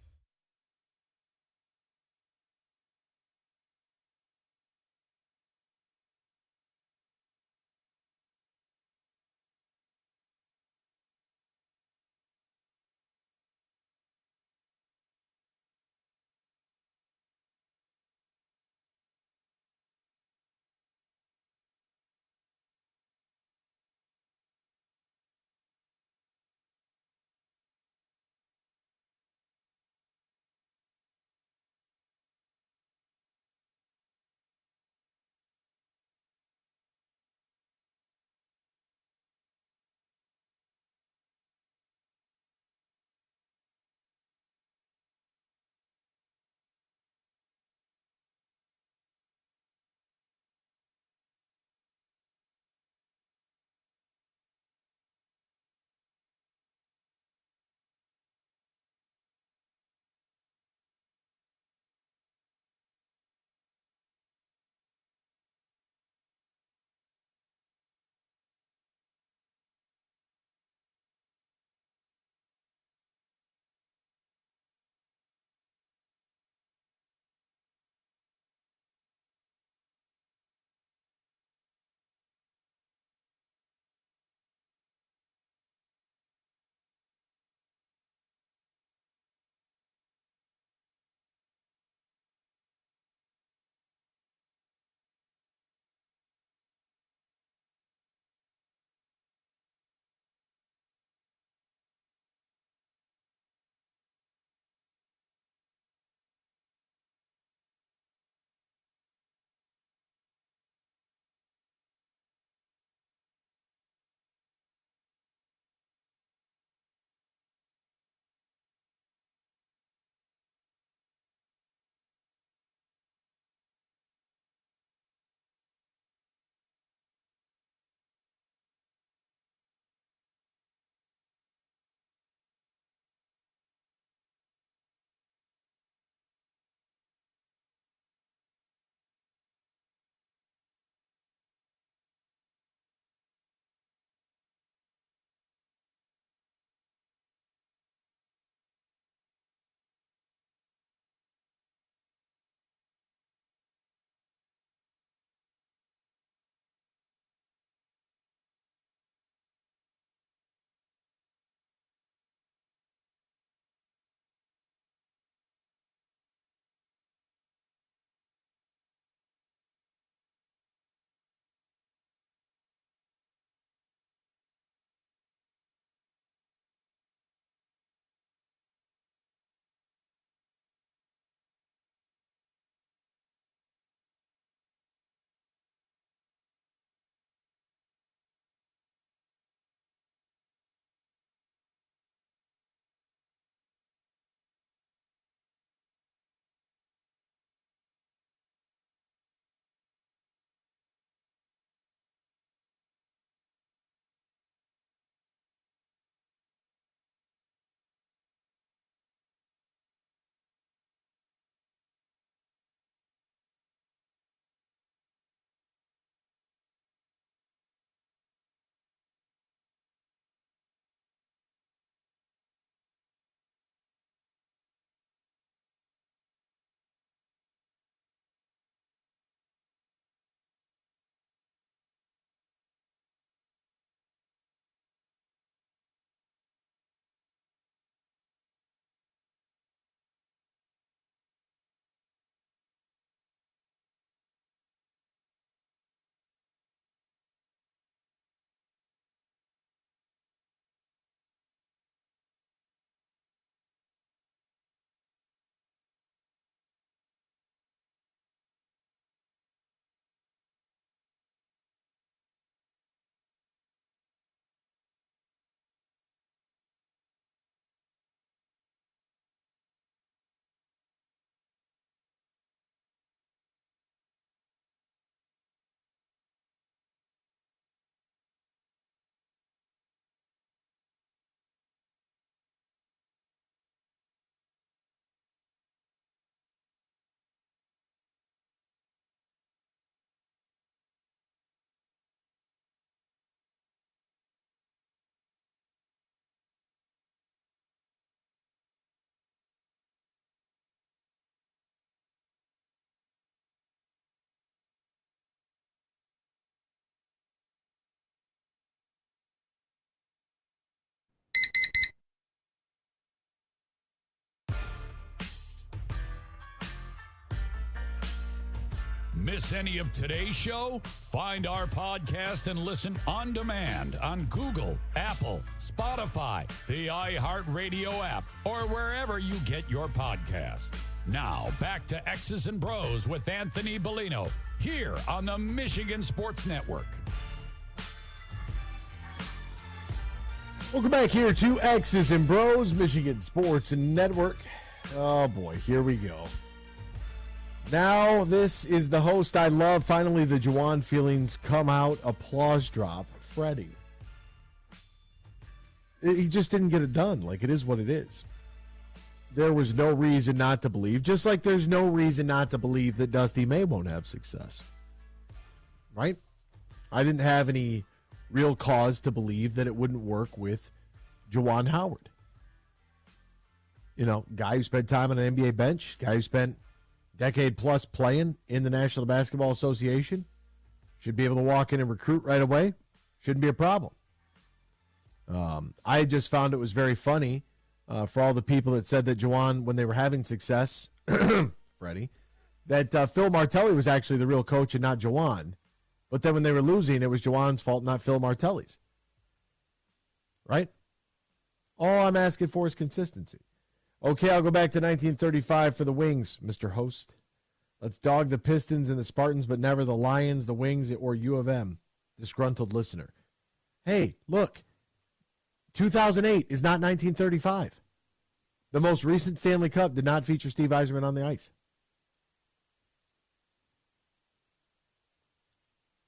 Miss any of today's show? Find our podcast and listen on demand on Google, Apple, Spotify, the iHeartRadio app, or wherever you get your podcasts. Now, back to X's and Bros with Anthony Bellino here on the Michigan Sports Network. Welcome back here to X's and Bros, Michigan Sports Network. Oh, boy, here we go. Now, this is the host I love. Finally, the Juwan feelings come out. Applause drop. Freddie. He just didn't get it done. Like, it is what it is. There was no reason not to believe, just like there's no reason not to believe that Dusty May won't have success. Right? I didn't have any real cause to believe that it wouldn't work with Juwan Howard. You know, guy who spent time on an NBA bench, guy who spent decade plus playing in the National Basketball Association, should be able to walk in and recruit right away. Shouldn't be a problem. I just found it was very funny for all the people that said that Juwan, when they were having success, Freddie, that Phil Martelli was actually the real coach and not Juwan. But then when they were losing, it was Juwan's fault, not Phil Martelli's. Right? All I'm asking for is consistency. Okay, I'll go back to 1935 for the Wings, Mr. Host. Let's dog the Pistons and the Spartans, but never the Lions, the Wings, or U of M. Disgruntled listener. Hey, look. 2008 is not 1935. The most recent Stanley Cup did not feature Steve Yzerman on the ice.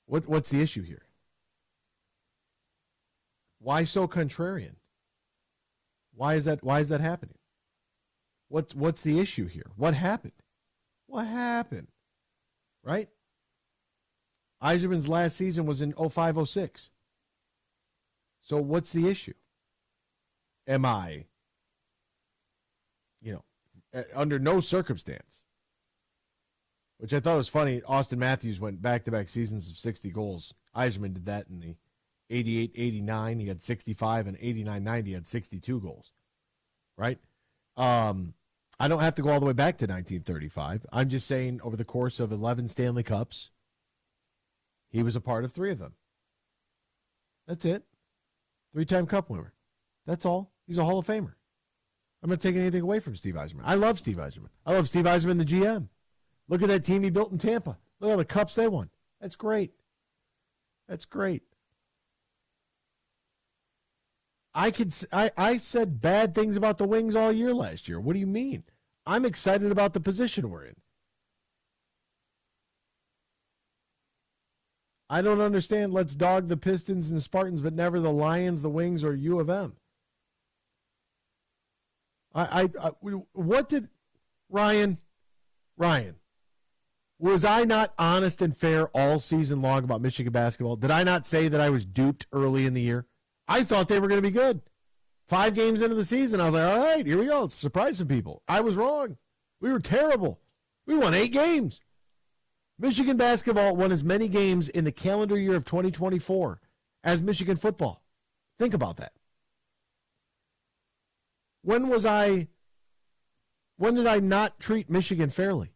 What's the issue here? Why so contrarian? Why is that happening? What's the issue here? What happened? What happened? Right? Yzerman's last season was in 05-06. So what's the issue? Am I, under no circumstance, which I thought was funny, Austin Matthews went back-to-back seasons of 60 goals. Yzerman did that in the 88-89. He had 65, and 89-90 he had 62 goals. Right? I don't have to go all the way back to 1935. I'm just saying over the course of 11 Stanley Cups, he was a part of 3 of them. That's it. 3-time Cup winner. That's all. He's a Hall of Famer. I'm not taking anything away from Steve Yzerman. I love Steve Yzerman. I love Steve Yzerman, the GM. Look at that team he built in Tampa. Look at all the cups they won. That's great. That's great. I said bad things about the Wings all year last year. What do you mean? I'm excited about the position we're in. I don't understand. Let's dog the Pistons and the Spartans, but never the Lions, the Wings, or U of M. What did Ryan, was I not honest and fair all season long about Michigan basketball? Did I not say that I was duped early in the year? I thought they were going to be good. 5 games into the season, I was like, all right, here we go. Let's surprise some people. I was wrong. We were terrible. We won 8 games. Michigan basketball won as many games in the calendar year of 2024 as Michigan football. Think about that. When did I not treat Michigan fairly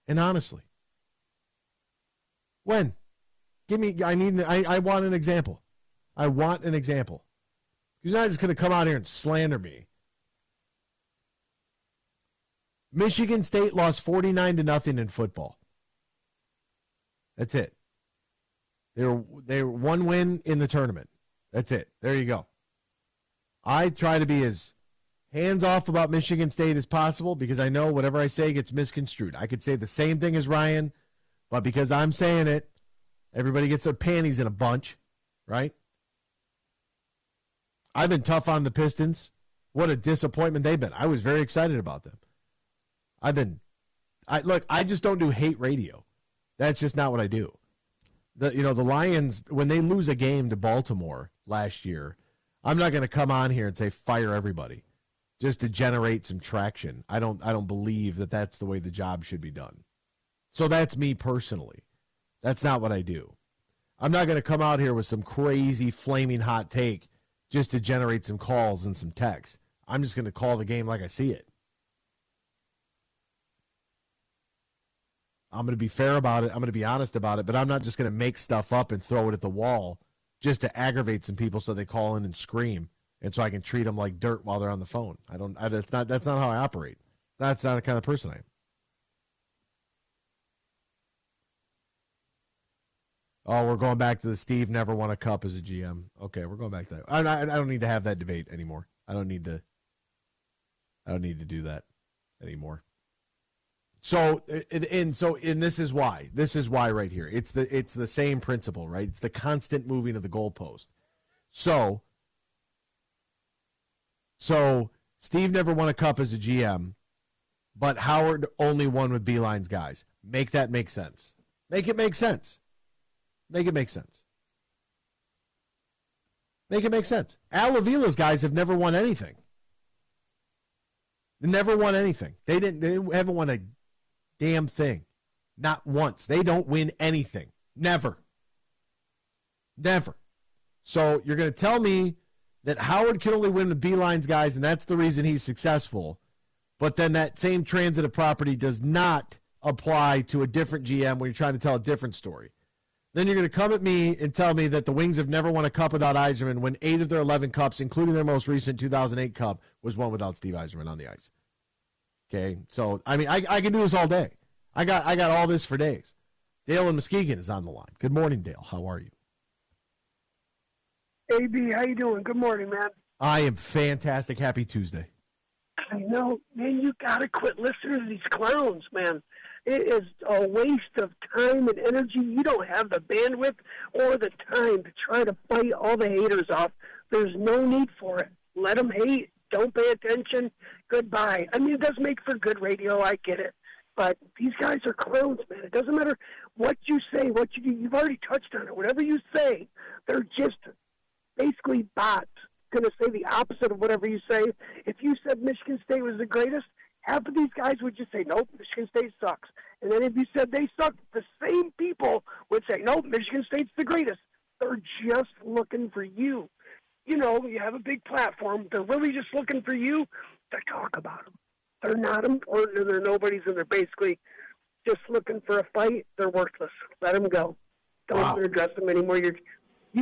and honestly? When? I want an example. I want an example. You're not just going to come out here and slander me. Michigan State lost 49-0 in football. That's it. They were 1 win in the tournament. That's it. There you go. I try to be as hands-off about Michigan State as possible because I know whatever I say gets misconstrued. I could say the same thing as Ryan, but because I'm saying it, everybody gets their panties in a bunch, right? I've been tough on the Pistons. What a disappointment they've been. I was very excited about them. I just don't do hate radio. That's just not what I do. The Lions, when they lose a game to Baltimore last year, I'm not going to come on here and say fire everybody just to generate some traction. I don't believe that that's the way the job should be done. So that's me personally. That's not what I do. I'm not going to come out here with some crazy flaming hot take just to generate some calls and some texts. I'm just going to call the game like I see it. I'm going to be fair about it. I'm going to be honest about it, but I'm not just going to make stuff up and throw it at the wall just to aggravate some people so they call in and scream, and so I can treat them like dirt while they're on the phone. That's not how I operate. That's not the kind of person I am. Oh, we're going back to the Steve never won a cup as a GM. Okay, we're going back to that. I don't need to have that debate anymore. I don't need to do that anymore. So this is why. This is why right here. It's the same principle, right? It's the constant moving of the goalpost. So Steve never won a cup as a GM, but Howard only won with Beeline's guys. Make that make sense. Make it make sense. Make it make sense. Make it make sense. Al Avila's guys have never won anything. They never won anything. They haven't won a damn thing. Not once. They don't win anything. Never. Never. So you're going to tell me that Howard can only win with Beeline's guys, and that's the reason he's successful, but then that same transitive property does not apply to a different GM when you're trying to tell a different story. Then you're going to come at me and tell me that the Wings have never won a cup without Yzerman when 8 of their 11 cups, including their most recent 2008 cup, was won without Steve Yzerman on the ice. Okay, so, I mean, I can do this all day. I got all this for days. Dale in Muskegon is on the line. Good morning, Dale. How are you? AB, how you doing? Good morning, man. I am fantastic. Happy Tuesday. I know, man, you got to quit listening to these clowns, man. It is a waste of time and energy. You don't have the bandwidth or the time to try to fight all the haters off. There's no need for it. Let them hate. Don't pay attention. Goodbye. I mean, it does make for good radio. I get it. But these guys are clowns, man. It doesn't matter what you say, what you do. You've already touched on it. Whatever you say, they're just basically bots going to say the opposite of whatever you say. If you said Michigan State was the greatest, half of these guys would just say, nope, Michigan State sucks. And then if you said they suck, the same people would say, nope, Michigan State's the greatest. They're just looking for you. You know, you have a big platform. They're really just looking for you to talk about them. They're not important and they're nobodies, and they're basically just looking for a fight. They're worthless. Let them go. Don't address them anymore. You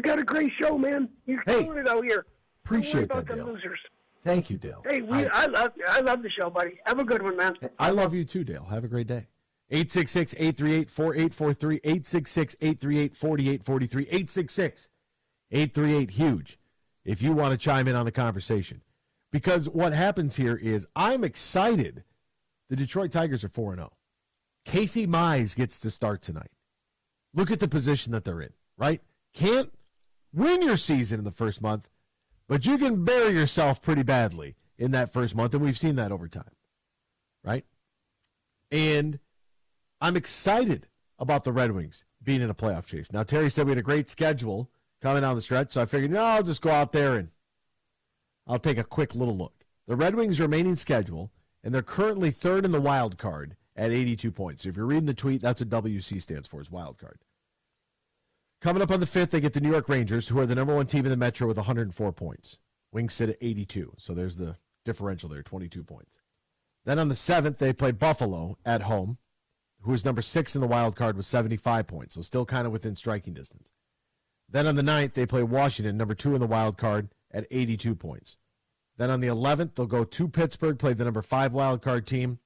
got a great show, man. You're killing it out here. Appreciate Don't worry that, about Dale. the losers. Thank you, Dale. Hey, I love the show, buddy. Have a good one, man. I love you too, Dale. Have a great day. 866-838-4843, 866-838-4843, 866-838-HUGE if you want to chime in on the conversation. Because what happens here is I'm excited. The Detroit Tigers are 4-0. Casey Mize gets to start tonight. Look at the position that they're in, right? Can't win your season in the first month, but you can bury yourself pretty badly in that first month, and we've seen that over time, right? And I'm excited about the Red Wings being in a playoff chase. Now, Terry said we had a great schedule coming down the stretch, so I figured, no, I'll just go out there and I'll take a quick little look. The Red Wings' remaining schedule, and they're currently third in the wild card at 82 points. So if you're reading the tweet, that's what WC stands for, is wild card. Coming up on the 5th, they get the New York Rangers, who are the number one team in the Metro with 104 points. Wings sit at 82, so there's the differential there, 22 points. Then on the 7th, they play Buffalo at home, who is number 6 in the wild card with 75 points, so still kind of within striking distance. Then on the 9th, they play Washington, number 2 in the wild card, at 82 points. Then on the 11th, they'll go to Pittsburgh, play the number 5 wild card team,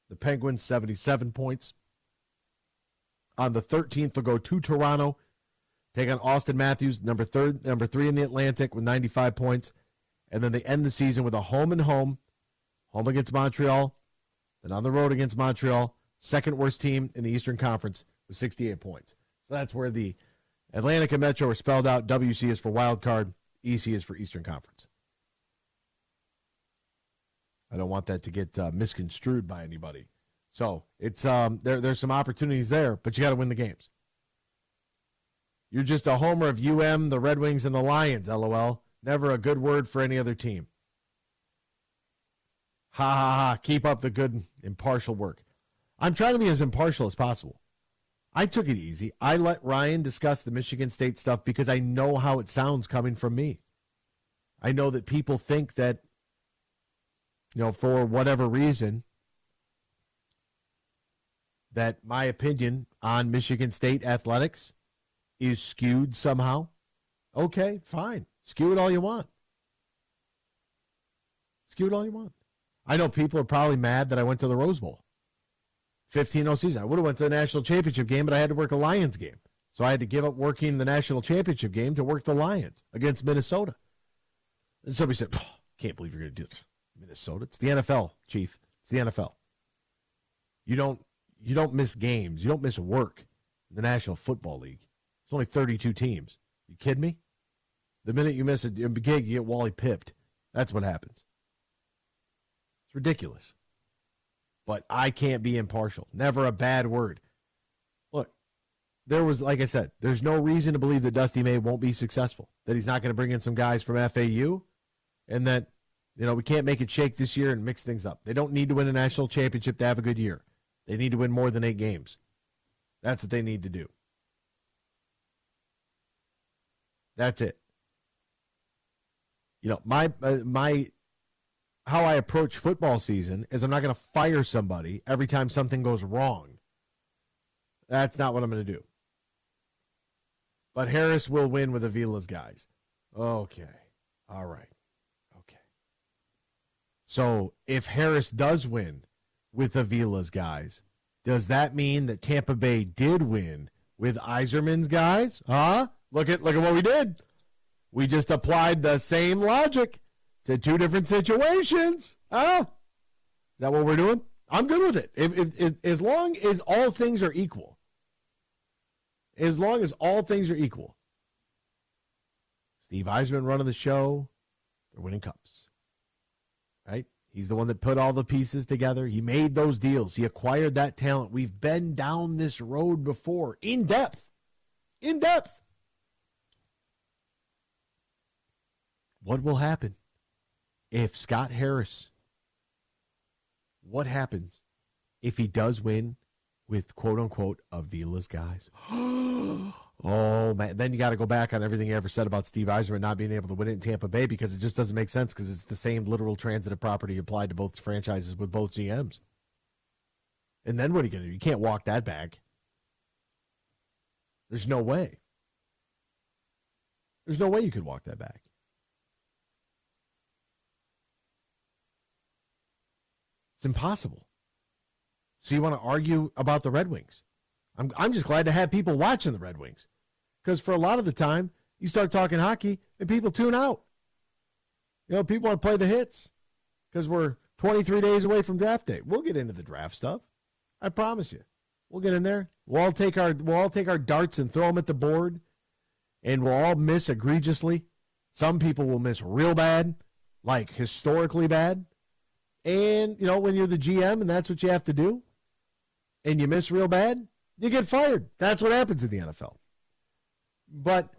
the Penguins, 77 points. On the 13th, they'll go to Toronto, take on Austin Matthews, number 3 in the Atlantic with 95 points. And then they end the season with a home against Montreal, then on the road against Montreal, second worst team in the Eastern Conference with 68 points. So that's where the Atlantic and Metro are spelled out. WC is for wild card, EC is for Eastern Conference. I don't want that to get misconstrued by anybody. So it's there's some opportunities there, but you got to win the games. You're just a homer of UM, the Red Wings, and the Lions, LOL. Never a good word for any other team. Ha, ha, ha. Keep up the good, impartial work. I'm trying to be as impartial as possible. I took it easy. I let Ryan discuss the Michigan State stuff because I know how it sounds coming from me. I know that people think that, for whatever reason, that my opinion on Michigan State athletics is skewed somehow. Okay, fine. Skew it all you want. Skew it all you want. I know people are probably mad that I went to the Rose Bowl. 15-0 season. I would have went to the national championship game, but I had to work a Lions game. So I had to give up working the national championship game to work the Lions against Minnesota. And somebody said, can't believe you're going to do this. Minnesota. It's the NFL, Chief. It's the NFL. You don't miss games. You don't miss work in the National Football League. It's only 32 teams. You kidding me? The minute you miss a gig, you get Wally pipped. That's what happens. It's ridiculous. But I can't be impartial. Never a bad word. Look, there was, like I said, there's no reason to believe that Dusty May won't be successful, that he's not going to bring in some guys from FAU, and that, we can't make it shake this year and mix things up. They don't need to win a national championship to have a good year. They need to win more than 8 games. That's what they need to do. That's it. My how I approach football season is I'm not going to fire somebody every time something goes wrong. That's not what I'm going to do. But Harris will win with Avila's guys. Okay. All right. Okay. So if Harris does win with Avila's guys, does that mean that Tampa Bay did win with Iserman's guys? Huh? Look at what we did. We just applied the same logic to 2 different situations. Huh? Is that what we're doing? I'm good with it. If as long as all things are equal. As long as all things are equal. Steve Yzerman running the show. They're winning cups. Right? He's the one that put all the pieces together. He made those deals. He acquired that talent. We've been down this road before. In depth. In depth. What will happen if Scott Harris, what happens if he does win with quote-unquote Avila's guys? Oh, man. Then you got to go back on everything you ever said about Steve Yzerman not being able to win it in Tampa Bay because it just doesn't make sense because it's the same literal transitive property applied to both franchises with both GMs. And then what are you going to do? You can't walk that back. There's no way. There's no way you could walk that back. It's impossible. So you want to argue about the Red Wings? I'm just glad to have people watching the Red Wings. Because for a lot of the time, you start talking hockey and people tune out. People want to play the hits because we're 23 days away from draft day. We'll get into the draft stuff. I promise you. We'll get in there. We'll all take our darts and throw them at the board, and we'll all miss egregiously. Some people will miss real bad, like historically bad. And, when you're the GM and that's what you have to do, and you miss real bad, you get fired. That's what happens in the NFL. But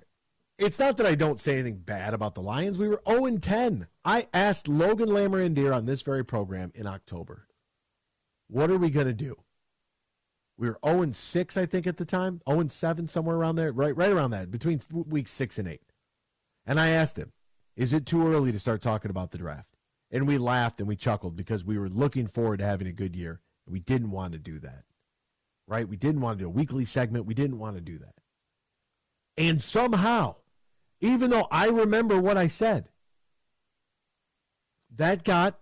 it's not that I don't say anything bad about the Lions. We were 0-10. I asked Logan Lamorandier on this very program in October, what are we going to do? We were 0-6, I think, at the time. 0-7, somewhere around there. Right around that, between weeks 6 and 8. And I asked him, is it too early to start talking about the draft? And we laughed and we chuckled because we were looking forward to having a good year. And we didn't want to do that. Right? We didn't want to do a weekly segment. We didn't want to do that. And somehow, even though I remember what I said, that got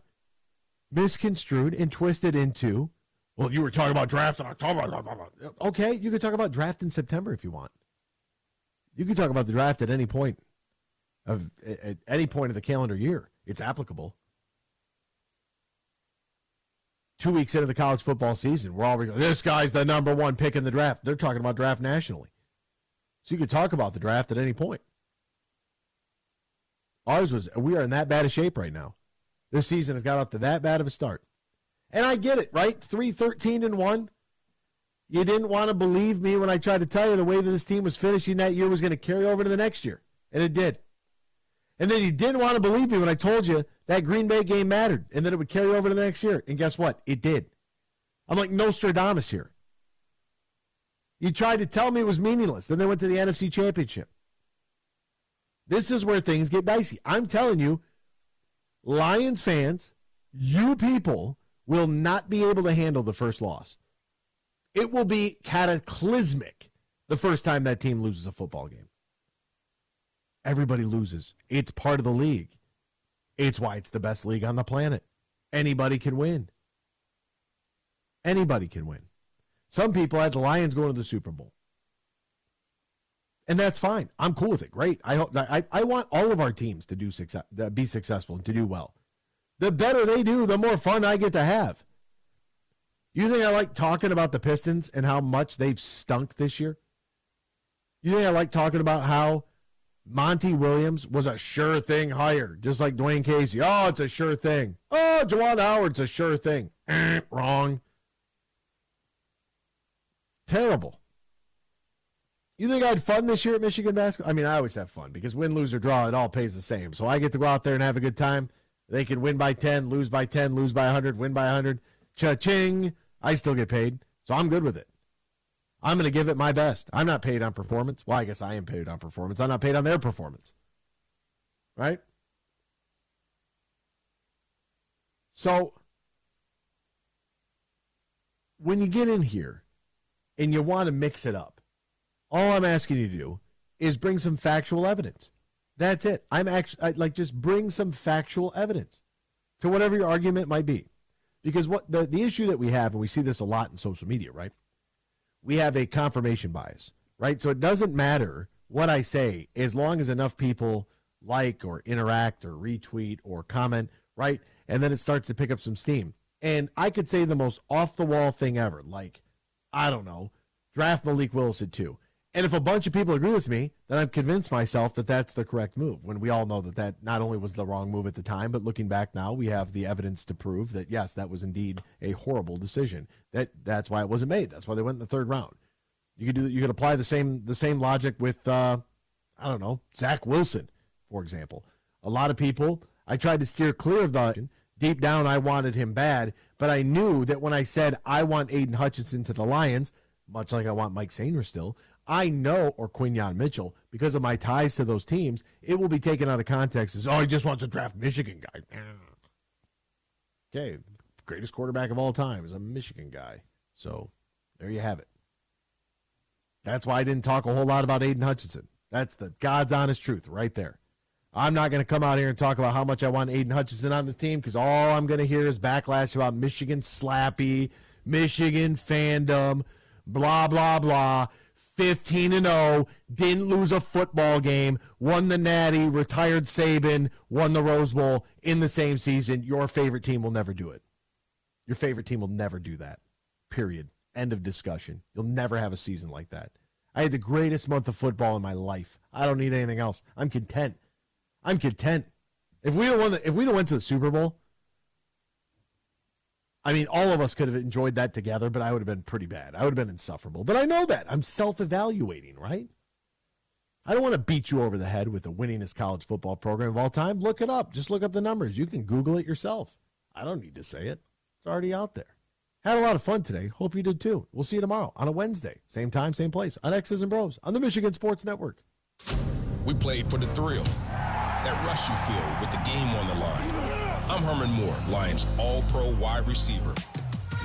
misconstrued and twisted into, well, you were talking about draft in October. Okay, you could talk about draft in September if you want. You can talk about the draft at any point of the calendar year. It's applicable. 2 weeks into the college football season, we're all going, this guy's the number 1 pick in the draft. They're talking about draft nationally. So you could talk about the draft at any point. We are in that bad a shape right now. This season has got off to that bad of a start. And I get it, right? 3-13-1. You didn't want to believe me when I tried to tell you the way that this team was finishing that year was going to carry over to the next year. And it did. And then you didn't want to believe me when I told you that Green Bay game mattered and that it would carry over to the next year. And guess what? It did. I'm like Nostradamus here. You tried to tell me it was meaningless. Then they went to the NFC Championship. This is where things get dicey. I'm telling you, Lions fans, you people will not be able to handle the first loss. It will be cataclysmic the first time that team loses a football game. Everybody loses. It's part of the league. It's why it's the best league on the planet. Anybody can win. Anybody can win. Some people had the Lions going to the Super Bowl. And that's fine. I'm cool with it. Great. I want all of our teams to be successful and to do well. The better they do, the more fun I get to have. You think I like talking about the Pistons and how much they've stunk this year? You think I like talking about how Monty Williams was a sure thing hire, just like Dwayne Casey? Oh, it's a sure thing. Oh, Juwan Howard's a sure thing. Wrong. Terrible. You think I had fun this year at Michigan basketball? I mean, I always have fun because win, lose, or draw, it all pays the same. So I get to go out there and have a good time. They can win by 10, lose by 10, lose by 100, win by 100. Cha-ching. I still get paid, so I'm good with it. I'm going to give it my best. I'm not paid on performance. Well, I guess I am paid on performance. I'm not paid on their performance. Right? So, when you get in here and you want to mix it up, all I'm asking you to do is bring some factual evidence. That's it. Just bring some factual evidence to whatever your argument might be. Because what the issue that we have, and we see this a lot in social media, right? We have a confirmation bias, right? So it doesn't matter what I say as long as enough people like or interact or retweet or comment, right? And then it starts to pick up some steam. And I could say the most off-the-wall thing ever, like, I don't know, draft Malik Willis at 2. And if a bunch of people agree with me, then I've convinced myself that that's the correct move, when we all know that that not only was the wrong move at the time, but looking back now, we have the evidence to prove that, yes, that was indeed a horrible decision. That's why it wasn't made. That's why they went in the third round. You could apply the same logic with, I don't know, Zach Wilson, for example. A lot of people, I tried to steer clear of the deep down, I wanted him bad, but I knew that when I said I want Aiden Hutchinson to the Lions, much like I want Mike Sainer still, I know, or Quinyon Mitchell, because of my ties to those teams, it will be taken out of context as, oh, he just wants to draft Michigan guy. Okay, greatest quarterback of all time is a Michigan guy. So there you have it. That's why I didn't talk a whole lot about Aiden Hutchinson. That's the God's honest truth right there. I'm not going to come out here and talk about how much I want Aiden Hutchinson on this team, because all I'm going to hear is backlash about Michigan slappy, Michigan fandom, blah, blah, blah. 15-0, didn't lose a football game, won the Natty, retired Saban, won the Rose Bowl in the same season. Your favorite team will never do it. Your favorite team will never do that. Period. End of discussion. You'll never have a season like that. I had the greatest month of football in my life. I don't need anything else. I'm content. I'm content. If we'd have went to the Super Bowl, I mean, all of us could have enjoyed that together, but I would have been pretty bad. I would have been insufferable. But I know that. I'm self-evaluating, right? I don't want to beat you over the head with the winningest college football program of all time. Look it up. Just look up the numbers. You can Google it yourself. I don't need to say it. It's already out there. Had a lot of fun today. Hope you did too. We'll see you tomorrow on a Wednesday. Same time, same place. On X's and Bros. On the Michigan Sports Network. We played for the thrill. That rush you feel with the game on the line. I'm Herman Moore, Lions All-Pro wide receiver.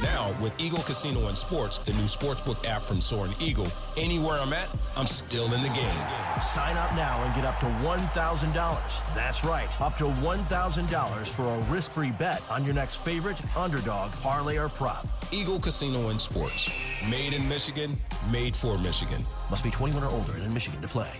Now, with Eagle Casino and Sports, the new sportsbook app from Soaring Eagle, anywhere I'm at, I'm still in the game. Sign up now and get up to $1,000. That's right, up to $1,000 for a risk-free bet on your next favorite underdog, parlay, or prop. Eagle Casino and Sports. Made in Michigan, made for Michigan. Must be 21 or older and in Michigan to play.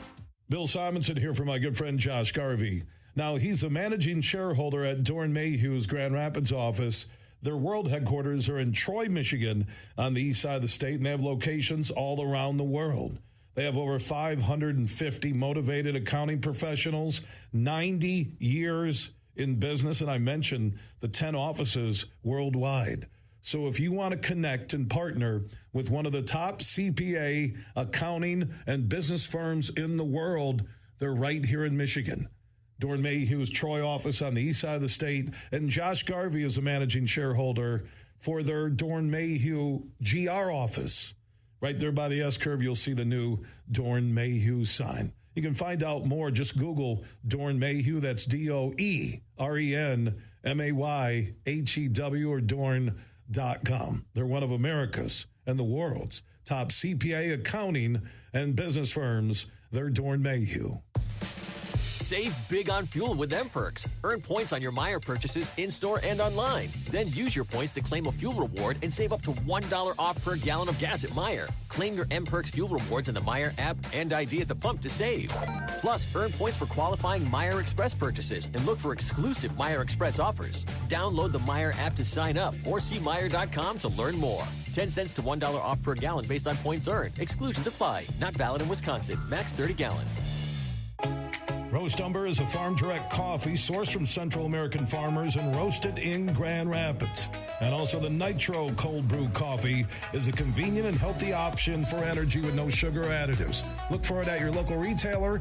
Bill Simonson here for my good friend Josh Garvey. Now, he's a managing shareholder at Dorn Mayhew's Grand Rapids office. Their world headquarters are in Troy, Michigan, on the east side of the state, and they have locations all around the world. They have over 550 motivated accounting professionals, 90 years in business, and I mentioned the 10 offices worldwide. So if you want to connect and partner with one of the top CPA, accounting, and business firms in the world, they're right here in Michigan. Dorn Mayhew's Troy office on the east side of the state, and Josh Garvey is a managing shareholder for their Dorn Mayhew GR office. Right there by the S-curve, you'll see the new Dorn Mayhew sign. You can find out more. Just Google Dorn Mayhew. That's DOERENMAYHEW or Dorn CPA.com. They're one of America's and the world's top CPA accounting and business firms. They're Dorn Mayhew. Save big on fuel with M-Perks. Earn points on your Meijer purchases in-store and online. Then use your points to claim a fuel reward and save up to $1 off per gallon of gas at Meijer. Claim your M-Perks fuel rewards in the Meijer app and ID at the pump to save. Plus, earn points for qualifying Meijer Express purchases and look for exclusive Meijer Express offers. Download the Meijer app to sign up or see Meijer.com to learn more. 10 cents to $1 off per gallon based on points earned. Exclusions apply. Not valid in Wisconsin. Max 30 gallons. Roast Umber is a farm-direct coffee sourced from Central American farmers and roasted in Grand Rapids. And also the Nitro Cold Brew Coffee is a convenient and healthy option for energy with no sugar additives. Look for it at your local retailer.